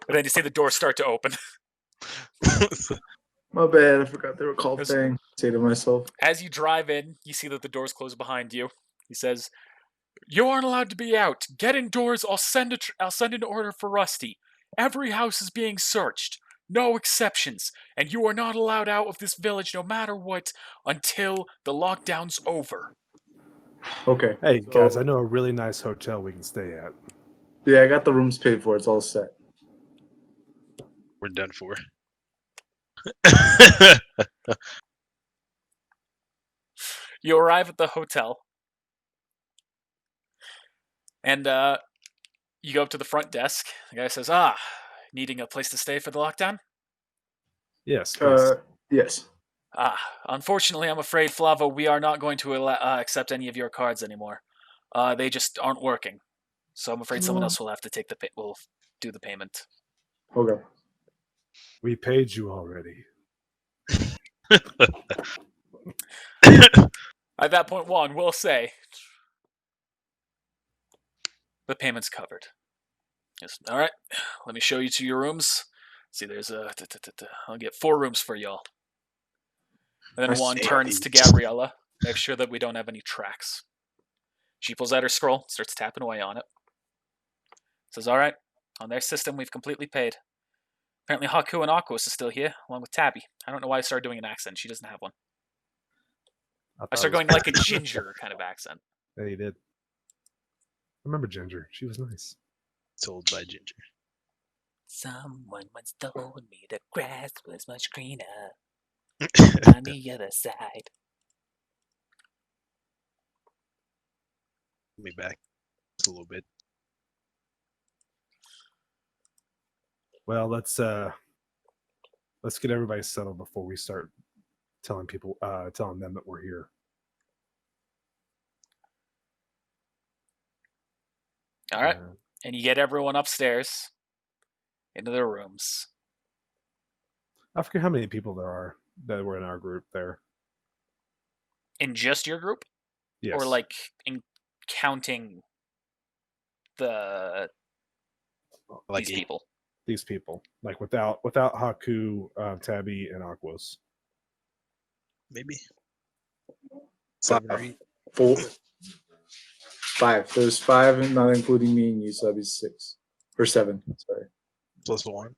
And then you see the door start to open. My bad. I forgot they were called There's- Fang. Say to myself. As you drive in, you see that the doors close behind you. He says, "You aren't allowed to be out. Get indoors. I'll send an order for Rusty. Every house is being searched. No exceptions. And you are not allowed out of this village no matter what until the lockdown's over." Okay. Hey, so- guys, I know a really nice hotel we can stay at. Yeah, I got the rooms paid for. It's all set. we're done for. You arrive at the hotel. And you go up to the front desk. The guy says, needing a place to stay for the lockdown? Yes, please. Yes. Unfortunately, I'm afraid, Flavo, we are not going to accept any of your cards anymore. They just aren't working. So I'm afraid someone else will have to take will do the payment. Okay. We paid you already. At that point, Juan will say, "The payment's covered." Yes. All right. Let me show you to your rooms. See, there's I'll get 4 rooms for y'all. And then Juan turns to Gabriella, make sure that we don't have any tracks. She pulls out her scroll, starts tapping away on it. Says, "All right, on their system, we've completely paid. Apparently Haku and Aquos is still here, along with Tabby. I don't know why I started doing an accent. She doesn't have one. I started going like a ginger kind of accent." Yeah, you did. I remember Ginger. She was nice. Told by Ginger. "Someone once told me the grass was much greener on the other side." Let me back just a little bit. Well, let's get everybody settled before we start telling them that we're here. All right. And you get everyone upstairs into their rooms. I forget how many people there are that were in our group there. In just your group? Yes. Or like in counting the Like these people? These people. Like without Haku, Tabby, and Aquos. maybe 5, 7 or 8. 4, 5. There's 5, and not including me and you, so that'd be 6 or 7. Sorry. Plus 1.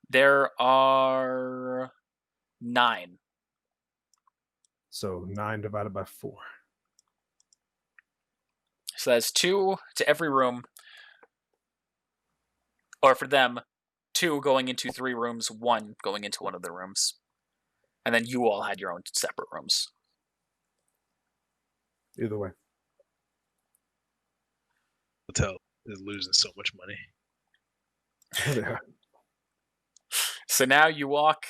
There are 9. So 9 divided by 4. So that's 2 to every room. Or for them, 2 going into 3 rooms, 1 going into one of the rooms. And then you all had your own separate rooms. Either way. Hotel is losing so much money. Yeah. So now you walk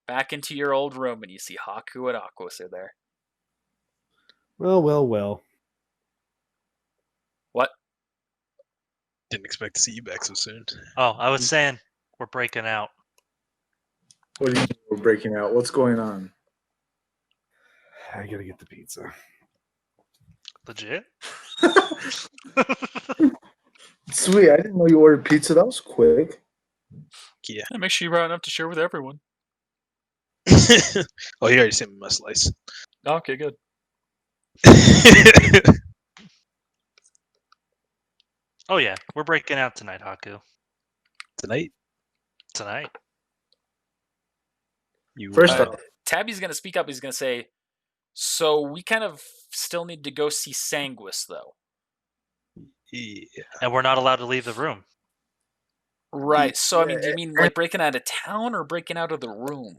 back into your old room and you see Haku and Aquos are there. Well. What? Didn't expect to see you back so soon. Oh, I was saying we're breaking out. What do you mean we're breaking out? What's going on? I gotta get the pizza. Legit? Sweet, I didn't know you ordered pizza. That was quick. Yeah. And make sure you brought enough to share with everyone. Oh, he already sent me my slice. Okay, good. Oh yeah, we're breaking out tonight, Haku. Tonight, Tonight. you First off, Tabby's going to speak up. He's going to say, so we kind of still need to go see Sanguis, though. yeah. And we're not allowed to leave the room. Right. So, I mean, do you mean like breaking out of town or breaking out of the room?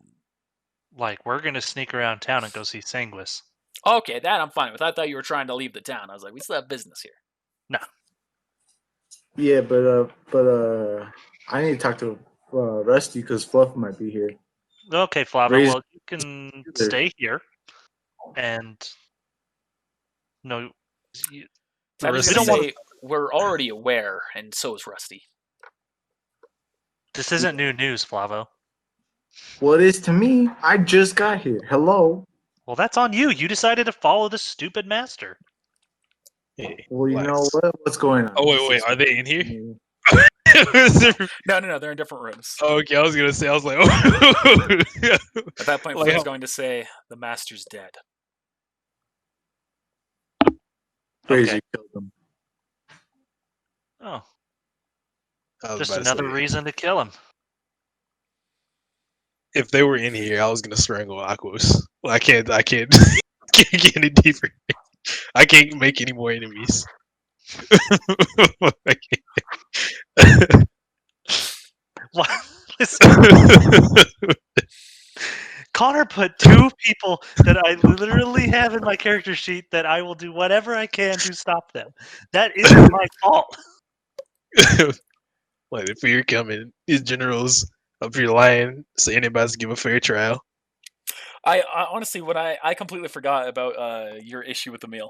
Like, we're gonna sneak around town and go see Sanguis. Okay, that I'm fine with. I thought you were trying to leave the town. I was like, we still have business here. yeah, but I need to talk to Rusty because Fluff might be here. Okay, Flava, Raise- well, you can stay here. And... No... Tabby's Rusty- going to We don't say, we're already aware, and so is Rusty. This isn't new news, Flavo. Well, it is to me. I just got here. Hello. Well, that's on you. You decided to follow the stupid master. Hey, Well, you know relax. what? What's going on? Oh, wait, are they in here? No, they're in different rooms. Okay, I was gonna say, I was like, oh. At that point, Like Flair's how- going to say, the master's dead. Crazy. Okay. Killed them. Oh, I was just about to another say, reason to kill him. if they were in here, I was gonna strangle Aquos. Well, I can't can't get any deeper. I can't make any more enemies. I can't. What? Listen, Connor put 2 people that I literally have in my character sheet that I will do whatever I can to stop them. That isn't my fault. Like the fear coming, these generals up here lying, saying anybody's give a fair trial. I honestly, what I completely forgot about your issue with the meal.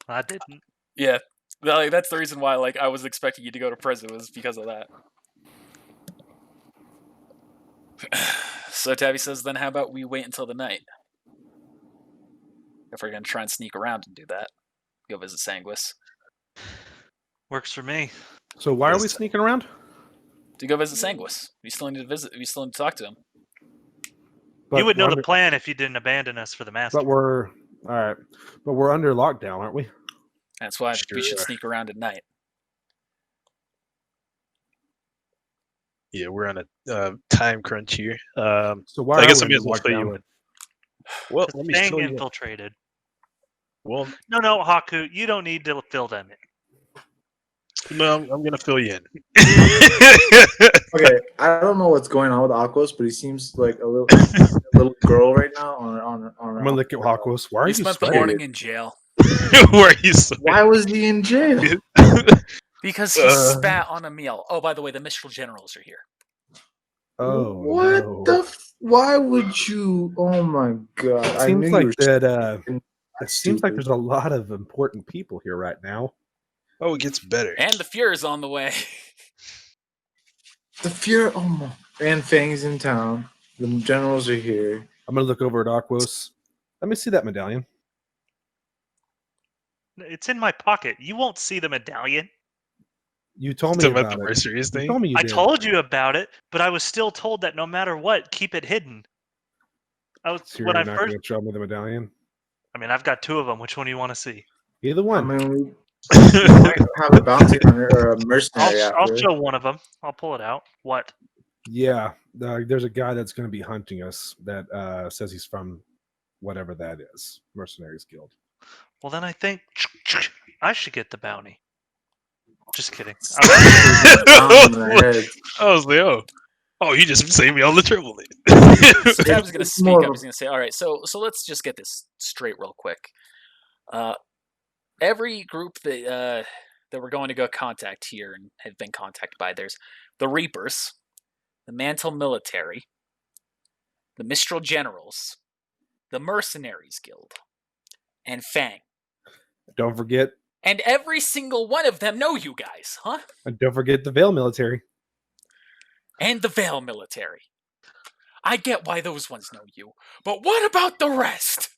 I didn't. Yeah, like, that's the reason why I was expecting you to go to prison was because of that. So Tabby says, then how about we wait until the night? If we're going to try and sneak around and do that. Go visit Sanguis. Works for me. So why are we Yes. sneaking around? To go visit Sanguis. We still need to visit. We still need to talk to him. You would know we're the under- plan if you didn't abandon us for the master. But we're all right. But we're under lockdown, aren't we? That's why we should Sure. sneak around at night. Yeah, we're on a time crunch here. So why I are guess we I may as under well fill you lockdown? in. Well, let me Staying fill you in. infiltrated. Well, No, Haku, you don't need to fill them in. no, I'm gonna fill you in. Okay, I don't know what's going on with Aquos, but he seems like a little girl right now. On I'm gonna look at Hawkwas. Why are He you spent the sweating? morning in jail Where are you? Why was he in jail? because he spat on a meal. Oh, by the way, the Mistral Generals are here. Oh, What no. the? Why would you? Oh my god! I Seems knew like you were that It seems like there's a lot of important people here right now. Oh, it gets better. And the Fuhrer's on the way. The Fuhrer, oh my, and Fang's in town. The generals are here. I'm gonna look over at Aquos. Let me see that medallion. It's in my pocket. You won't see the medallion. You told me Talking about about the it. mercenaries You thing. told me you I did. told you about it, but I was still told that no matter what, keep it hidden. So When you're I not first. gonna show me the medallion? I mean, I've got 2 of them. Which one do you want to see? Either I one. mean, we might have a bounty hunter or a mercenary I'll after. show one of them. I'll pull it out. What? Yeah, there's a guy that's going to be hunting us that says he's from whatever that is, Mercenaries Guild. Well, then I think I should get the bounty. Just kidding. Down in their heads. I was like, oh, you just saved me all the trouble. So Tab was going to It's speak more up. of a- He's going to say, all right, so let's just get this straight real quick. Every group that we're going to go contact here and have been contacted by, there's the Reapers, the Mantle Military, the Mistral Generals, the Mercenaries Guild, and Fang. Don't forget, And every single one of them know you guys, huh? don't forget the Veil Military. And the Veil Military. I get why those ones know you, but what about the rest?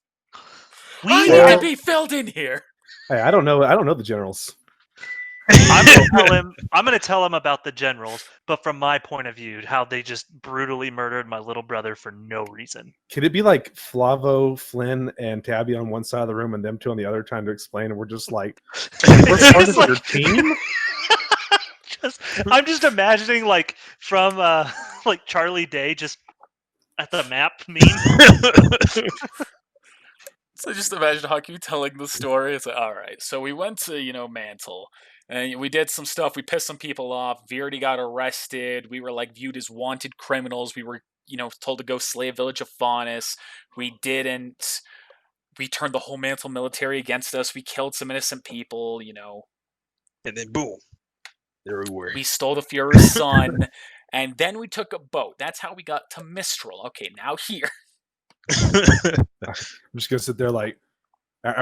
I need to be filled in here. Hey, I don't know the generals. I'm gonna tell him about the generals, but from my point of view, how they just brutally murdered my little brother for no reason. Can it be like Flavo, Flynn, and Tabby on one side of the room and them two on the other trying to explain, and we're just like, we're part of your team? I'm just imagining like from like Charlie Day just at the map meme. So just imagine Haku telling the story. It's like, all right, so we went to, Mantle, and we did some stuff. We pissed some people off. Verity got arrested. We were, viewed as wanted criminals. We were, told to go slay a village of Faunus. We didn't. We turned the whole Mantle military against us. We killed some innocent people, And then boom, there we were. We stole the Fuhrer's son, and then we took a boat. That's how we got to Mistral. Okay, now here. I'm just gonna sit there like,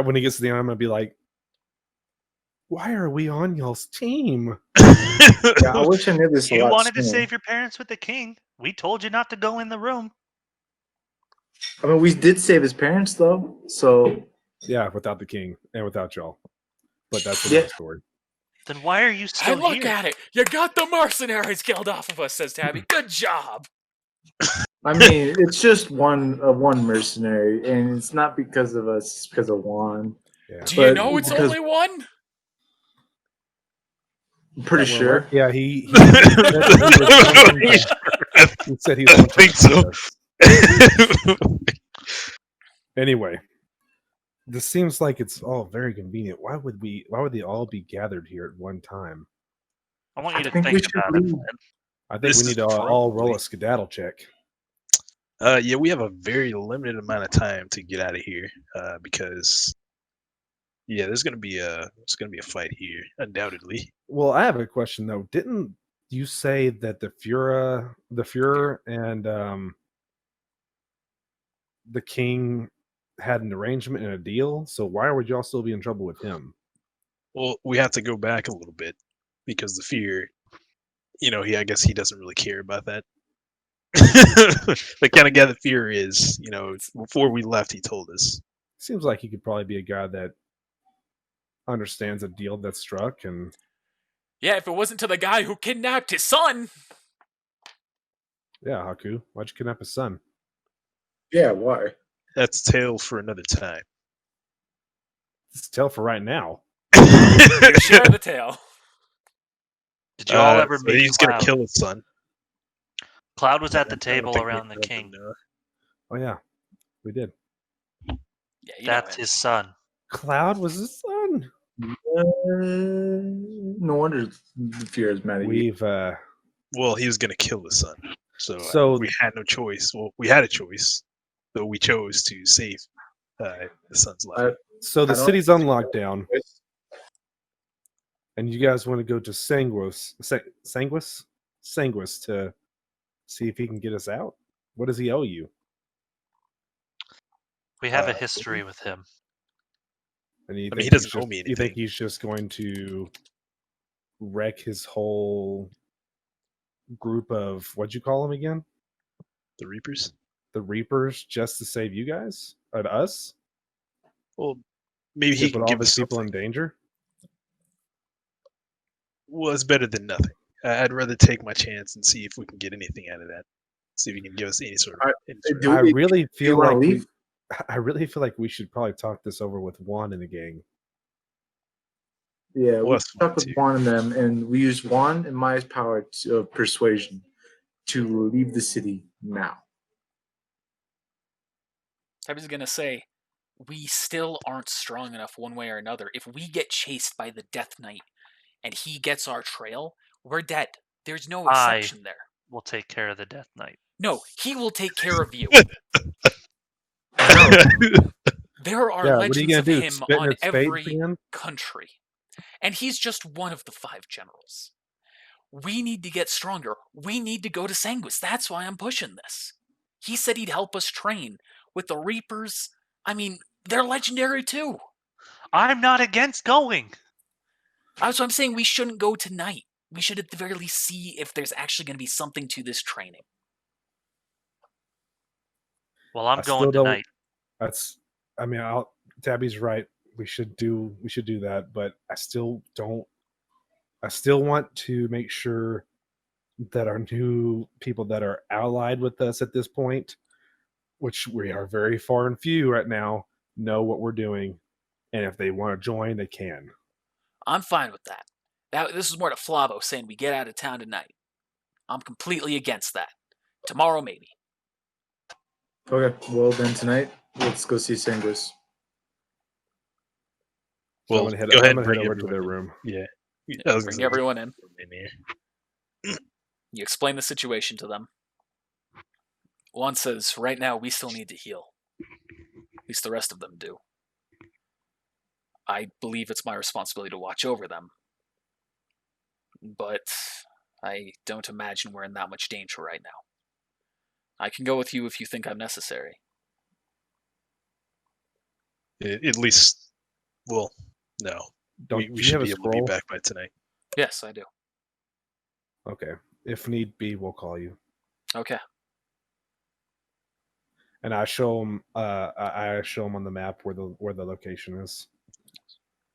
when he gets to the end, I'm gonna be like, why are we on y'all's team? Yeah, I wish I knew this a You lot wanted to sooner. save your parents with the king. We told you not to go in the room. I mean, we did save his parents, though. So Yeah, without the king and without y'all. But that's another Yeah. story. Then why are you still And look here? at it. You got the Mercenaries Guild off of us, says Tabby. Good job. I mean, it's just one mercenary, and it's not because of us; it's because of Juan. Yeah. Do you But know it's because- only one? I'm pretty That sure. Yeah, he said he was I think so. Anyway, this seems like it's all very convenient. Why would they all be gathered here at one time? I want you I to think we think should about it. leave. I think This we is need to all roll probably- a skedaddle check. Yeah, we have a very limited amount of time to get out of here because there's gonna be a fight here, undoubtedly. Well, I have a question though. Didn't you say that the Fuhrer and the king had an arrangement and a deal? So why would y'all still be in trouble with him? Well, we have to go back a little bit because the fear, I guess he doesn't really care about that. The kind of guy the fear is, before we left, he told us. Seems like he could probably be a guy that understands a deal that's struck. And Yeah, if it wasn't to the guy who kidnapped his son. yeah, Haku, why'd you kidnap his son? Yeah, why? That's tale for another time. It's a tale for right now. You share the tale. Did you all ever so meet he's Cloud? gonna kill his son. Cloud was at the I don't table think we around the know king. him, no. Oh yeah, we did. Yeah, That's his son. Cloud was his son. No wonder the fear is mad at you. We've Well, he was gonna kill his son, so So- we had no choice. Well, we had a choice, but we chose to save the son's life. so the I don't- city's on lockdown, and you guys want to go to Sanguis to see if he can get us out. What does he owe you? We have a Uh, history with him. And you I think mean, he doesn't he's owe me You think anything. he's just going to wreck his whole group of, what'd you call them again? The Reapers. The Reapers, just to save you guys? Or us? Well, maybe he To put can all give these us people something. in danger? Well, it's better than nothing. I'd rather take my chance and see if we can get anything out of that. See if he can give us any sort of. do I we- really feel wanna like leave? I really feel like we should probably talk this over with Juan in the gang. Yeah, Well, we that's stuck fine, with too. Juan and them, and we used Juan and Maya's power of persuasion to leave the city now. I was gonna say, we still aren't strong enough one way or another. If we get chased by the Death Knight and he gets our trail, we're dead. There's no exception there. We'll take care of the Death Knight. No, he will take care of you. No, There are Yeah, what are you legends gonna of do? him Spit in on its face every again? country. And he's just one of the 5 generals. We need to get stronger. We need to go to Sanguis. That's why I'm pushing this. He said he'd help us train with the Reapers. I mean, they're legendary too. I'm not against going. That's what I'm saying. We shouldn't go tonight. We should at the very least see if there's actually going to be something to this training. Well, I'm I still going don't- tonight. I mean, Tabby's right. We should do that, but I still want to make sure that our new people that are allied with us at this point, which we are very far and few right now, know what we're doing, and if they want to join, they can. I'm fine with that. This is more to Flavo saying we get out of town tonight. I'm completely against that. Tomorrow, maybe. okay. Well, then tonight, let's go see Sanguis. So Well, I'm gonna head go ahead and over bring to everyone their in. room. Yeah. I was gonna Bring say, everyone in. here. You explain the situation to them. One says, right now, we still need to heal. At least the rest of them do. I believe it's my responsibility to watch over them. But I don't imagine we're in that much danger right now. I can go with you if you think I'm necessary. At least, well, no. Do We you should have a be able to be scroll? back by tonight. Yes, I do. Okay. If need be, we'll call you. Okay. And I show them. I show them on the map where the location is.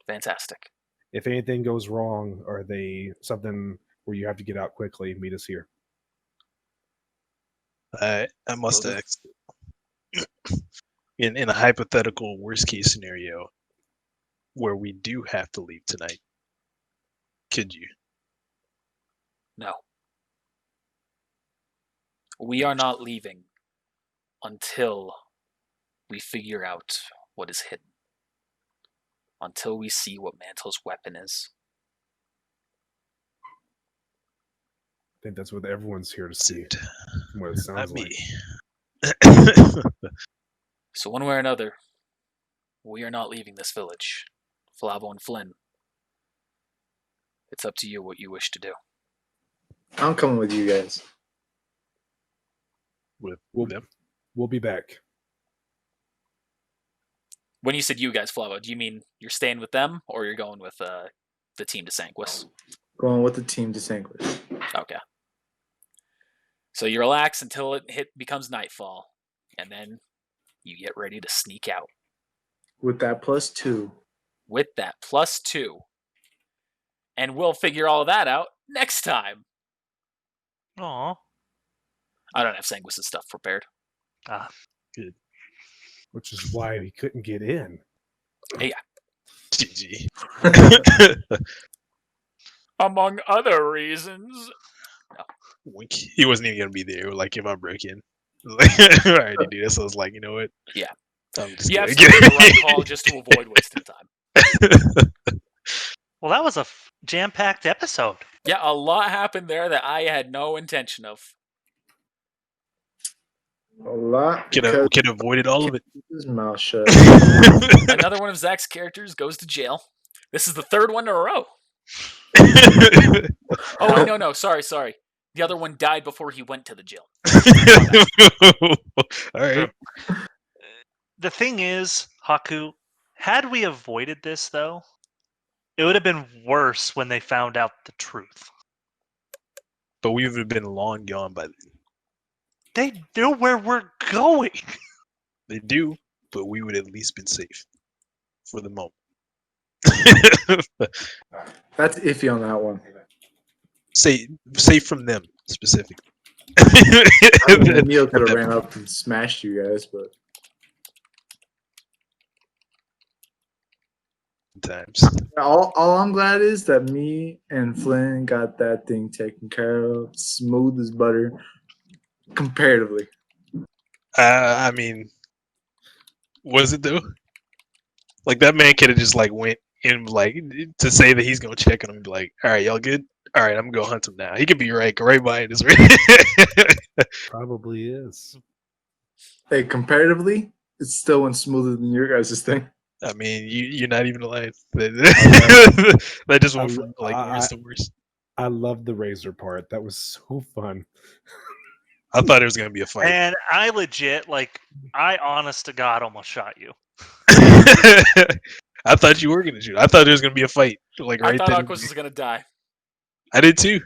Fantastic. If anything goes wrong, or something where you have to get out quickly, meet us here. I must Will do. ask. In a hypothetical worst case scenario, where we do have to leave tonight, could you? No. We are not leaving until we figure out what is hidden. Until we see what Mantle's weapon is. I think that's what everyone's here to see. Dude, From what it not sounds me. like. So one way or another, we are not leaving this village. Flavo and Flynn. It's up to you what you wish to do. I'm coming with you guys. With We'll- them. We'll be back. When you said you guys, Flavo, do you mean you're staying with them or you're going with the team to Sanguis? Going with the team to Sanguis. Okay. So you relax until it becomes nightfall, and then you get ready to sneak out. With that +2. With that +2. And we'll figure all that out next time. Aw. I don't have Sanguis' stuff prepared. Ah. Which is why we couldn't get in. GG. Among other reasons. Wink. He wasn't even gonna be there. Like if I broke in, I already do this. So I was like, you know what? Yeah. I'm just You gonna have to make the right call just to avoid wasting time. Well, that was a jam-packed episode. Yeah, a lot happened there that I had no intention of. A lot. Could have avoided all of it. His mouth shut. Another one of Zach's characters goes to jail. This is the 3rd one in a row. Oh, wait, no, sorry. The other one died before he went to the jail. All right. The thing is, Haku, Had we avoided this, though, it would have been worse when they found out the truth. But we would have been long gone by then. They know where we're going. They do, but we would at least been safe for the moment. That's iffy on that one. Safe from them specifically. I mean, Neil could have ran up and smashed you guys, but Times. all I'm glad is that me and Flynn got that thing taken care of, smooth as butter, comparatively. I mean, was it though? Like that man could have just like went in like to say that he's gonna check on him and be like, all right, y'all good? All right, I'm gonna go hunt him now. He could be right behind us. Probably is. Hey, comparatively, it still went smoother than your guys' thing. I mean, you're not even alive. That just went from like worst to worst. I love the razor part. That was so fun. I thought it was gonna be a fight. And I legit, like, I honest to God almost shot you. I thought you were gonna shoot. I thought there was gonna be a fight. Like I right thought there. Aquas was gonna die. I did too.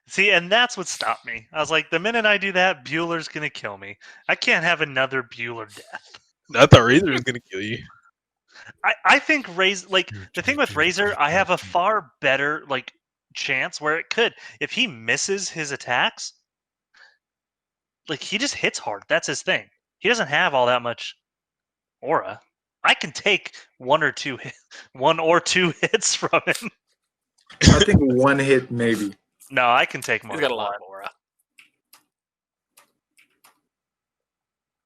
See, and that's what stopped me. I was like, the minute I do that, Bueller's gonna kill me. I can't have another Bueller death. I thought Razor was gonna kill you. I think Razor, like, the thing with Razor, I have a far better, like, chance where it could. If he misses his attacks, like, he just hits hard. That's his thing. He doesn't have all that much aura. I can take one or two hits from him. I think one hit, maybe. No, I can take more. He's got a than lot one. of aura.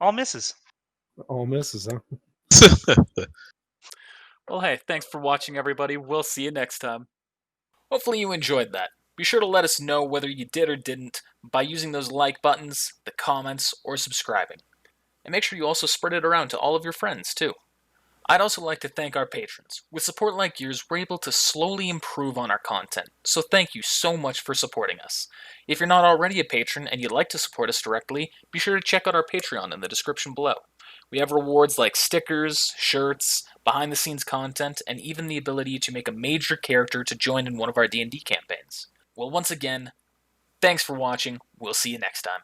All misses. All misses, huh? Well, hey, thanks for watching, everybody. We'll see you next time. Hopefully you enjoyed that. Be sure to let us know whether you did or didn't by using those like buttons, the comments, or subscribing. And make sure you also spread it around to all of your friends, too. I'd also like to thank our patrons. With support like yours, we're able to slowly improve on our content, so thank you so much for supporting us. If you're not already a patron and you'd like to support us directly, be sure to check out our Patreon in the description below. We have rewards like stickers, shirts, behind-the-scenes content, and even the ability to make a major character to join in one of our D&D campaigns. Well, once again, thanks for watching. We'll see you next time.